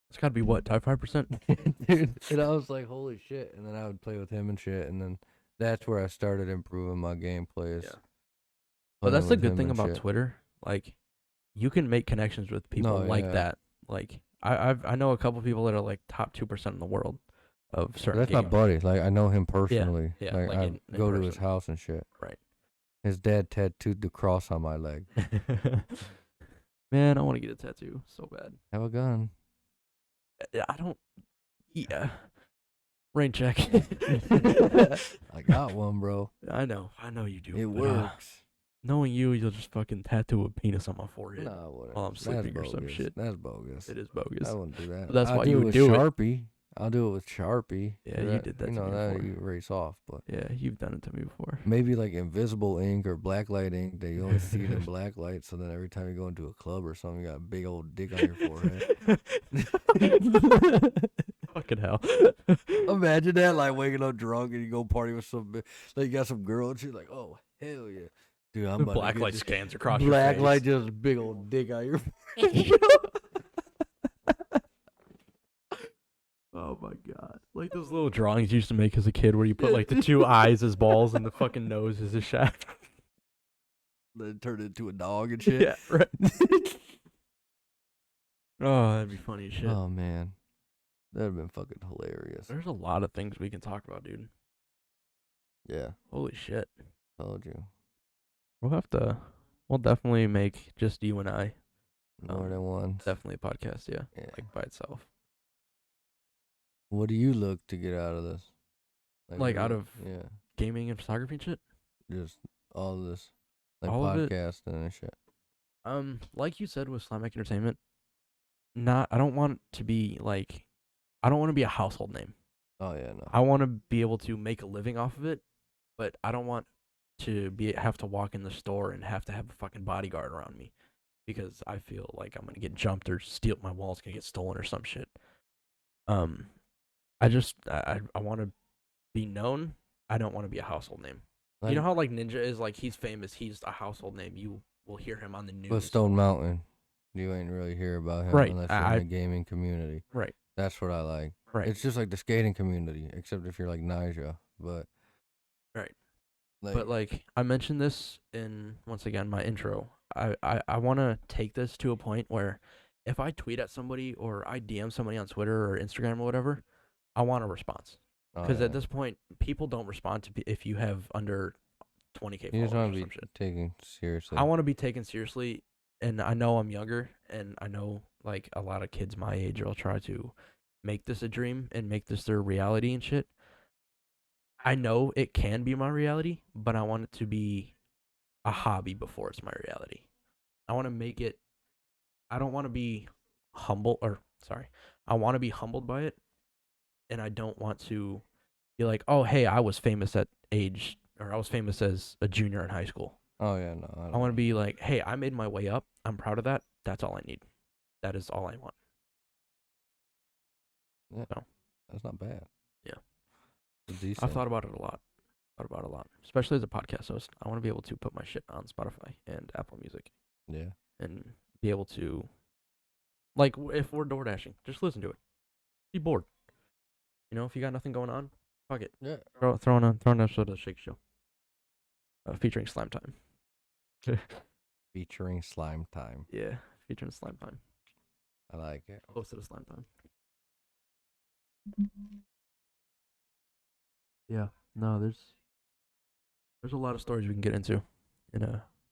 [SPEAKER 1] It's got to be what, top 5%?
[SPEAKER 2] Dude, and I was like, holy shit. And then I would play with him and shit, and then that's where I started improving my gameplay.
[SPEAKER 1] Yeah. But
[SPEAKER 2] playing
[SPEAKER 1] that's the
[SPEAKER 2] with
[SPEAKER 1] good
[SPEAKER 2] him
[SPEAKER 1] thing
[SPEAKER 2] and
[SPEAKER 1] about
[SPEAKER 2] shit.
[SPEAKER 1] Twitter. Like, you can make connections with people
[SPEAKER 2] No,
[SPEAKER 1] like
[SPEAKER 2] yeah.
[SPEAKER 1] that. Like, I know a couple people that are like top 2% in the world of certain
[SPEAKER 2] That's
[SPEAKER 1] games.
[SPEAKER 2] my buddy. Like, I know him personally.
[SPEAKER 1] yeah,
[SPEAKER 2] Like,
[SPEAKER 1] like
[SPEAKER 2] I
[SPEAKER 1] in
[SPEAKER 2] go to his
[SPEAKER 1] person.
[SPEAKER 2] house and shit.
[SPEAKER 1] Right.
[SPEAKER 2] His dad tattooed the cross on my leg.
[SPEAKER 1] Man, I want to get a tattoo so bad.
[SPEAKER 2] Have a gun.
[SPEAKER 1] I don't. Yeah. Rain check.
[SPEAKER 2] I got one, bro.
[SPEAKER 1] I know you do.
[SPEAKER 2] It
[SPEAKER 1] but,
[SPEAKER 2] works.
[SPEAKER 1] Knowing you'll just fucking tattoo a penis on my forehead.
[SPEAKER 2] Nah, whatever.
[SPEAKER 1] while I'm sleeping or
[SPEAKER 2] That's
[SPEAKER 1] some
[SPEAKER 2] bogus.
[SPEAKER 1] shit.
[SPEAKER 2] That's bogus.
[SPEAKER 1] It is bogus.
[SPEAKER 2] I wouldn't do that.
[SPEAKER 1] But that's
[SPEAKER 2] I'll
[SPEAKER 1] why
[SPEAKER 2] do
[SPEAKER 1] you
[SPEAKER 2] it
[SPEAKER 1] would
[SPEAKER 2] with
[SPEAKER 1] do it.
[SPEAKER 2] Sharpie. I'll do it with Sharpie.
[SPEAKER 1] Yeah, you did that
[SPEAKER 2] You
[SPEAKER 1] to
[SPEAKER 2] know
[SPEAKER 1] me
[SPEAKER 2] that
[SPEAKER 1] before.
[SPEAKER 2] you erase off, but
[SPEAKER 1] Yeah, you've done it to me before.
[SPEAKER 2] maybe like invisible ink or blacklight ink that you only see it in blacklight. So then every time you go into a club or something, you got a big old dick on your forehead.
[SPEAKER 1] Fucking hell.
[SPEAKER 2] Imagine that, like waking up drunk and you go party with like you got some girl and she's like, oh hell yeah, dude, I'm about to
[SPEAKER 1] Black
[SPEAKER 2] get
[SPEAKER 1] light
[SPEAKER 2] this
[SPEAKER 1] scans across
[SPEAKER 2] black
[SPEAKER 1] your
[SPEAKER 2] light,
[SPEAKER 1] face.
[SPEAKER 2] just a big old dick on your face.
[SPEAKER 1] Oh my god. Like those little drawings you used to make as a kid where you put like the two eyes as balls and the fucking nose as a shaft.
[SPEAKER 2] Then turn it into a dog and shit.
[SPEAKER 1] Yeah, right. Oh, that'd be funny as shit.
[SPEAKER 2] Oh man, that'd have been fucking hilarious.
[SPEAKER 1] There's a lot of things we can talk about, dude.
[SPEAKER 2] Yeah,
[SPEAKER 1] Holy shit.
[SPEAKER 2] told you.
[SPEAKER 1] We'll definitely make just you and I.
[SPEAKER 2] More than once.
[SPEAKER 1] Definitely a podcast, yeah.
[SPEAKER 2] Yeah.
[SPEAKER 1] Like by itself.
[SPEAKER 2] What do you look to get out of this?
[SPEAKER 1] Like out of
[SPEAKER 2] yeah,
[SPEAKER 1] gaming and photography and shit?
[SPEAKER 2] just all of this, like
[SPEAKER 1] All of it?
[SPEAKER 2] podcasting and shit.
[SPEAKER 1] Like you said with Slimak Entertainment, I don't want to be like, I don't want to be a household name.
[SPEAKER 2] Oh yeah, no.
[SPEAKER 1] I want to be able to make a living off of it, but I don't want to have to walk in the store and have to have a fucking bodyguard around me because I feel like I'm gonna get jumped or my wallet's gonna get stolen or some shit. I want to be known. I don't want to be a household name. You know how like Ninja is like he's famous, he's a household name. You will hear him on the news.
[SPEAKER 2] But Stone Mountain, you ain't really hear about him
[SPEAKER 1] Right,
[SPEAKER 2] unless you're in the gaming community.
[SPEAKER 1] Right.
[SPEAKER 2] That's what I like.
[SPEAKER 1] Right.
[SPEAKER 2] It's just like the skating community, except if you're like Nija. But
[SPEAKER 1] right. But like I mentioned this in once again my intro. I want to take this to a point where if I tweet at somebody or I DM somebody on Twitter or Instagram or whatever, I want a response. Because at this point, people don't respond to if you have under 20K followers.
[SPEAKER 2] You just want
[SPEAKER 1] or
[SPEAKER 2] to
[SPEAKER 1] some
[SPEAKER 2] be
[SPEAKER 1] shit.
[SPEAKER 2] taken seriously.
[SPEAKER 1] I want to be taken seriously, and I know I'm younger, and I know like a lot of kids my age will try to make this a dream and make this their reality and shit. I know it can be my reality, but I want it to be a hobby before it's my reality. I want to make it. I don't want to be I want to be humbled by it, and I don't want to be like, oh, hey, I was famous at age, or I was famous as a junior in high school.
[SPEAKER 2] Oh yeah, no.
[SPEAKER 1] I want to be like, hey, I made my way up. I'm proud of that. That's all I need. That is all I want.
[SPEAKER 2] Yeah,
[SPEAKER 1] so.
[SPEAKER 2] That's not bad.
[SPEAKER 1] Yeah.
[SPEAKER 2] Decent.
[SPEAKER 1] I've thought about it a lot. Especially as a podcast host. I want to be able to put my shit on Spotify and Apple Music.
[SPEAKER 2] Yeah.
[SPEAKER 1] And be able to, like, if we're door dashing, just listen to it. Be bored. You know, if you got nothing going on, fuck it.
[SPEAKER 2] Yeah.
[SPEAKER 1] Throw an episode of the Shakey Show. Featuring Slime Time.
[SPEAKER 2] Featuring Slime Time.
[SPEAKER 1] Yeah, featuring Slime Time.
[SPEAKER 2] I like it.
[SPEAKER 1] Close to the Slime Time. Yeah. No, there's a lot of stories we can get into in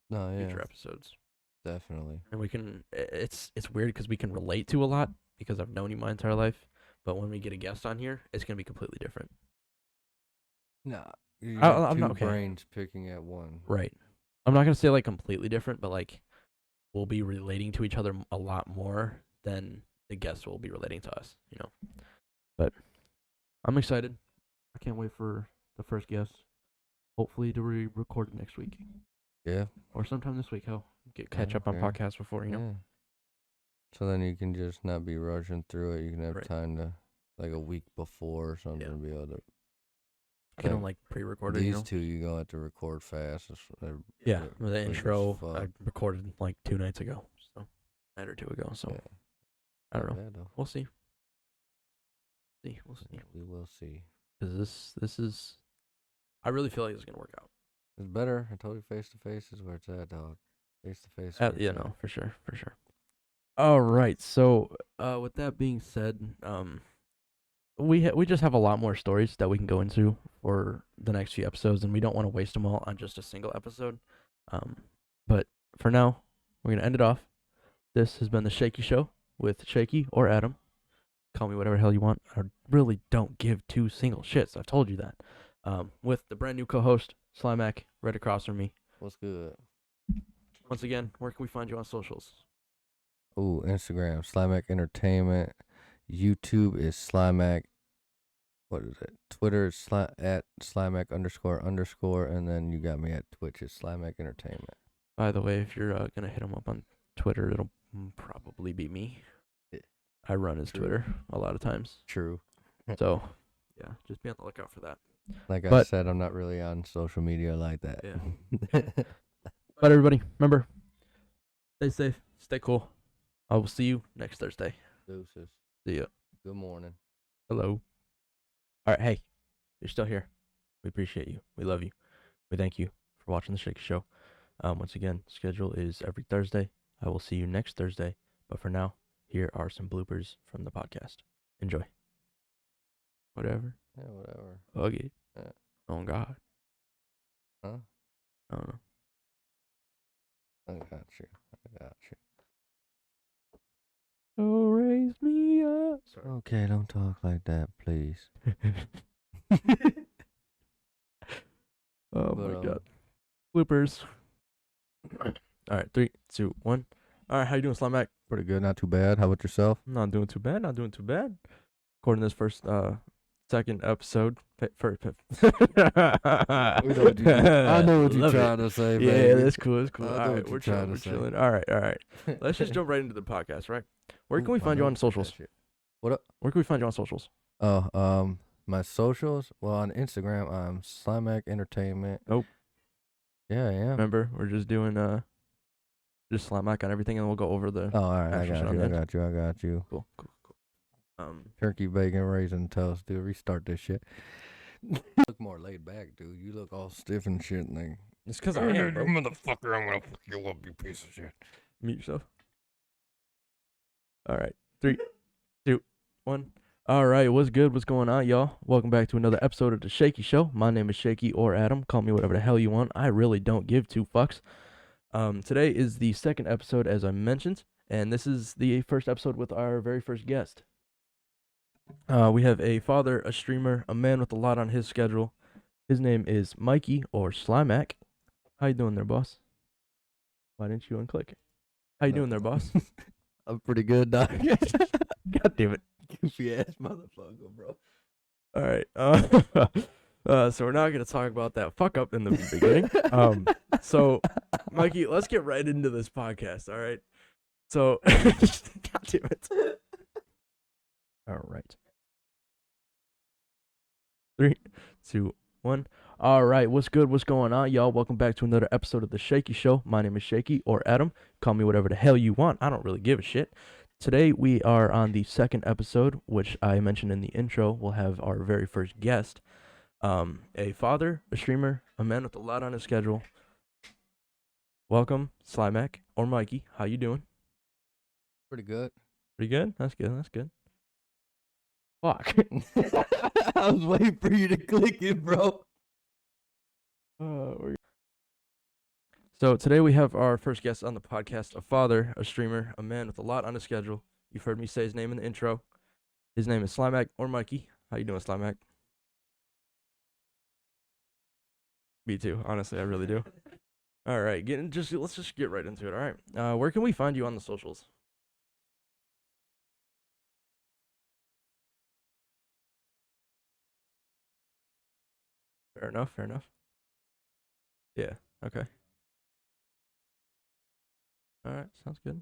[SPEAKER 1] future episodes.
[SPEAKER 2] Definitely.
[SPEAKER 1] And we can. It's weird because we can relate to a lot because I've known you my entire life. But when we get a guest on here, it's gonna be completely different.
[SPEAKER 2] Nah.
[SPEAKER 1] I'm not okay.
[SPEAKER 2] Brains picking at one.
[SPEAKER 1] Right. I'm not gonna say like completely different, but like we'll be relating to each other a lot more than the guests will be relating to us. You know. But I'm excited. I can't wait for the first guest. Hopefully to re-record it next week.
[SPEAKER 2] Yeah.
[SPEAKER 1] Or sometime this week. Catch up on podcasts before, you know.
[SPEAKER 2] Yeah. So then you can just not be rushing through it. You can have time to, like a week before or something, to be able to.
[SPEAKER 1] I can like pre-record it.
[SPEAKER 2] These two, you gonna have to record fast.
[SPEAKER 1] With the intro, I recorded like 2 nights ago, so a night or 2 ago. So I don't know. We'll see. We'll see.
[SPEAKER 2] We will see.
[SPEAKER 1] Because this is, I really feel like it's gonna work out.
[SPEAKER 2] It's better. I told you, face to face is where it's at, dog. Face to face.
[SPEAKER 1] Yeah, no, for sure. All right. So, with that being said, we just have a lot more stories that we can go into for the next few episodes, and we don't want to waste them all on just a single episode. But for now, we're gonna end it off. This has been the Shakey Show with Shakey or Adam. Call me whatever the hell you want. I really don't give two single shits. I've told you that. With the brand new co-host, Slimak, right across from me.
[SPEAKER 2] What's good?
[SPEAKER 1] Once again, where can we find you on socials?
[SPEAKER 2] Ooh, Instagram, SlimakEntertainment. YouTube is Slimak. What is it? Twitter is at Slimak__. And then you got me at Twitch. It's SlimakEntertainment.
[SPEAKER 1] By the way, if you're going to hit him up on Twitter, it'll probably be me. I run his Twitter a lot of times.
[SPEAKER 2] True.
[SPEAKER 1] So, yeah, just be on the lookout for that.
[SPEAKER 2] Like I said, I'm not really on social media like that.
[SPEAKER 1] Yeah. But everybody, remember, stay safe, stay cool. I will see you next Thursday.
[SPEAKER 2] Deuces.
[SPEAKER 1] See ya.
[SPEAKER 2] Good morning.
[SPEAKER 1] Hello. All right, hey, you're still here. We appreciate you. We love you. We thank you for watching the Shakey Show. Once again, schedule is every Thursday. I will see you next Thursday. But for now, here are some bloopers from the podcast. Enjoy. Whatever.
[SPEAKER 2] Yeah, whatever.
[SPEAKER 1] Okay.
[SPEAKER 2] Yeah.
[SPEAKER 1] Oh God.
[SPEAKER 2] Huh?
[SPEAKER 1] I don't know.
[SPEAKER 2] I got you. I got you.
[SPEAKER 1] Oh, raise me up. Sorry.
[SPEAKER 2] Okay, don't talk like that, please.
[SPEAKER 1] Oh my God. Bloopers. All right, 3, 2, 1. All right, how you doing, Slimak?
[SPEAKER 2] Pretty good, not too bad. How about yourself?
[SPEAKER 1] Not doing too bad. Not doing too bad. According to this second episode. First.
[SPEAKER 2] I know what you're trying to say, baby.
[SPEAKER 1] Yeah, that's cool. That's cool.
[SPEAKER 2] I
[SPEAKER 1] All
[SPEAKER 2] know
[SPEAKER 1] right,
[SPEAKER 2] what
[SPEAKER 1] we're
[SPEAKER 2] you're trying
[SPEAKER 1] chilling. We're
[SPEAKER 2] to say.
[SPEAKER 1] chilling. All right. Let's just jump right into the podcast, right? Where can we find you on socials?
[SPEAKER 2] What up?
[SPEAKER 1] Where can we find you on socials?
[SPEAKER 2] Oh, my socials. Well, on Instagram, I'm SlimakEntertainment.
[SPEAKER 1] Oh.
[SPEAKER 2] Yeah, I am.
[SPEAKER 1] Remember, we're just doing just Slimak on everything, and we'll go over the.
[SPEAKER 2] Oh, all right. I
[SPEAKER 1] actual shit
[SPEAKER 2] got
[SPEAKER 1] on
[SPEAKER 2] you.
[SPEAKER 1] the
[SPEAKER 2] I
[SPEAKER 1] end.
[SPEAKER 2] got you. I got you.
[SPEAKER 1] Cool.
[SPEAKER 2] Turkey, bacon, raisin, toast. Dude, restart this shit. You look more laid back, dude. You look all stiff and shit. Like,
[SPEAKER 1] it's because I am, bro.
[SPEAKER 2] Motherfucker, I'm gonna fuck you up, you piece of shit.
[SPEAKER 1] Mute yourself. All right. 3, 2, 1. All right. What's good? What's going on, y'all? Welcome back to another episode of the Shakey Show. My name is Shakey or Adam. Call me whatever the hell you want. I really don't give two fucks. Today is the second episode, as I mentioned, and this is the first episode with our very first guest. We have a father, a streamer, a man with a lot on his schedule. His name is Mikey or Slimak. How you doing there, boss? Why didn't you unclick? How you doing there, boss?
[SPEAKER 2] I'm pretty good, dog.
[SPEAKER 1] God damn it.
[SPEAKER 2] Goofy ass motherfucker, bro.
[SPEAKER 1] All right. So we're not going to talk about that fuck up in the beginning. So, Mikey, let's get right into this podcast, all right? So, God damn it. All right. 3, 2, 1. All right, what's good? What's going on, y'all? Welcome back to another episode of the Shakey Show. My name is Shakey or Adam. Call me whatever the hell you want. I don't really give a shit. Today we are on the second episode, which I mentioned in the intro. We'll have our very first guest, a father, a streamer, a man with a lot on his schedule. Welcome, Slimak or Mikey. How you doing?
[SPEAKER 2] Pretty good.
[SPEAKER 1] Pretty good. That's good. That's good. Fuck.
[SPEAKER 2] I was waiting for you to click it, bro.
[SPEAKER 1] So today we have our first guest on the podcast, a father, a streamer, a man with a lot on his schedule. You've heard me say his name in the intro. His name is Slimak or Mikey. How you doing, Slimak? Me too. Honestly, I really do. All right, let's just get right into it. All right. Where can we find you on the socials? Fair enough. Yeah. Okay. All right, sounds good.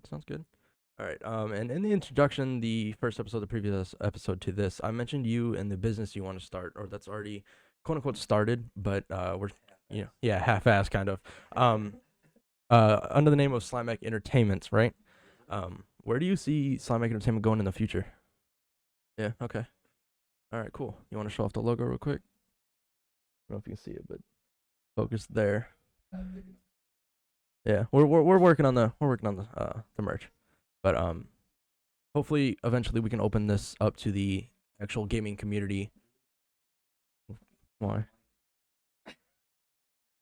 [SPEAKER 1] All right, and in the introduction, the first episode, the previous episode to this, I mentioned you and the business you want to start, or that's already quote unquote started, but we're, half-ass kind of, under the name of Slimak Entertainment, right? Where do you see Slimak Entertainment going in the future? Yeah, okay. All right, cool. You want to show off the logo real quick? I don't know if you can see it, but focus there. Yeah, we're working on the merch, but hopefully eventually we can open this up to the actual gaming community. Why?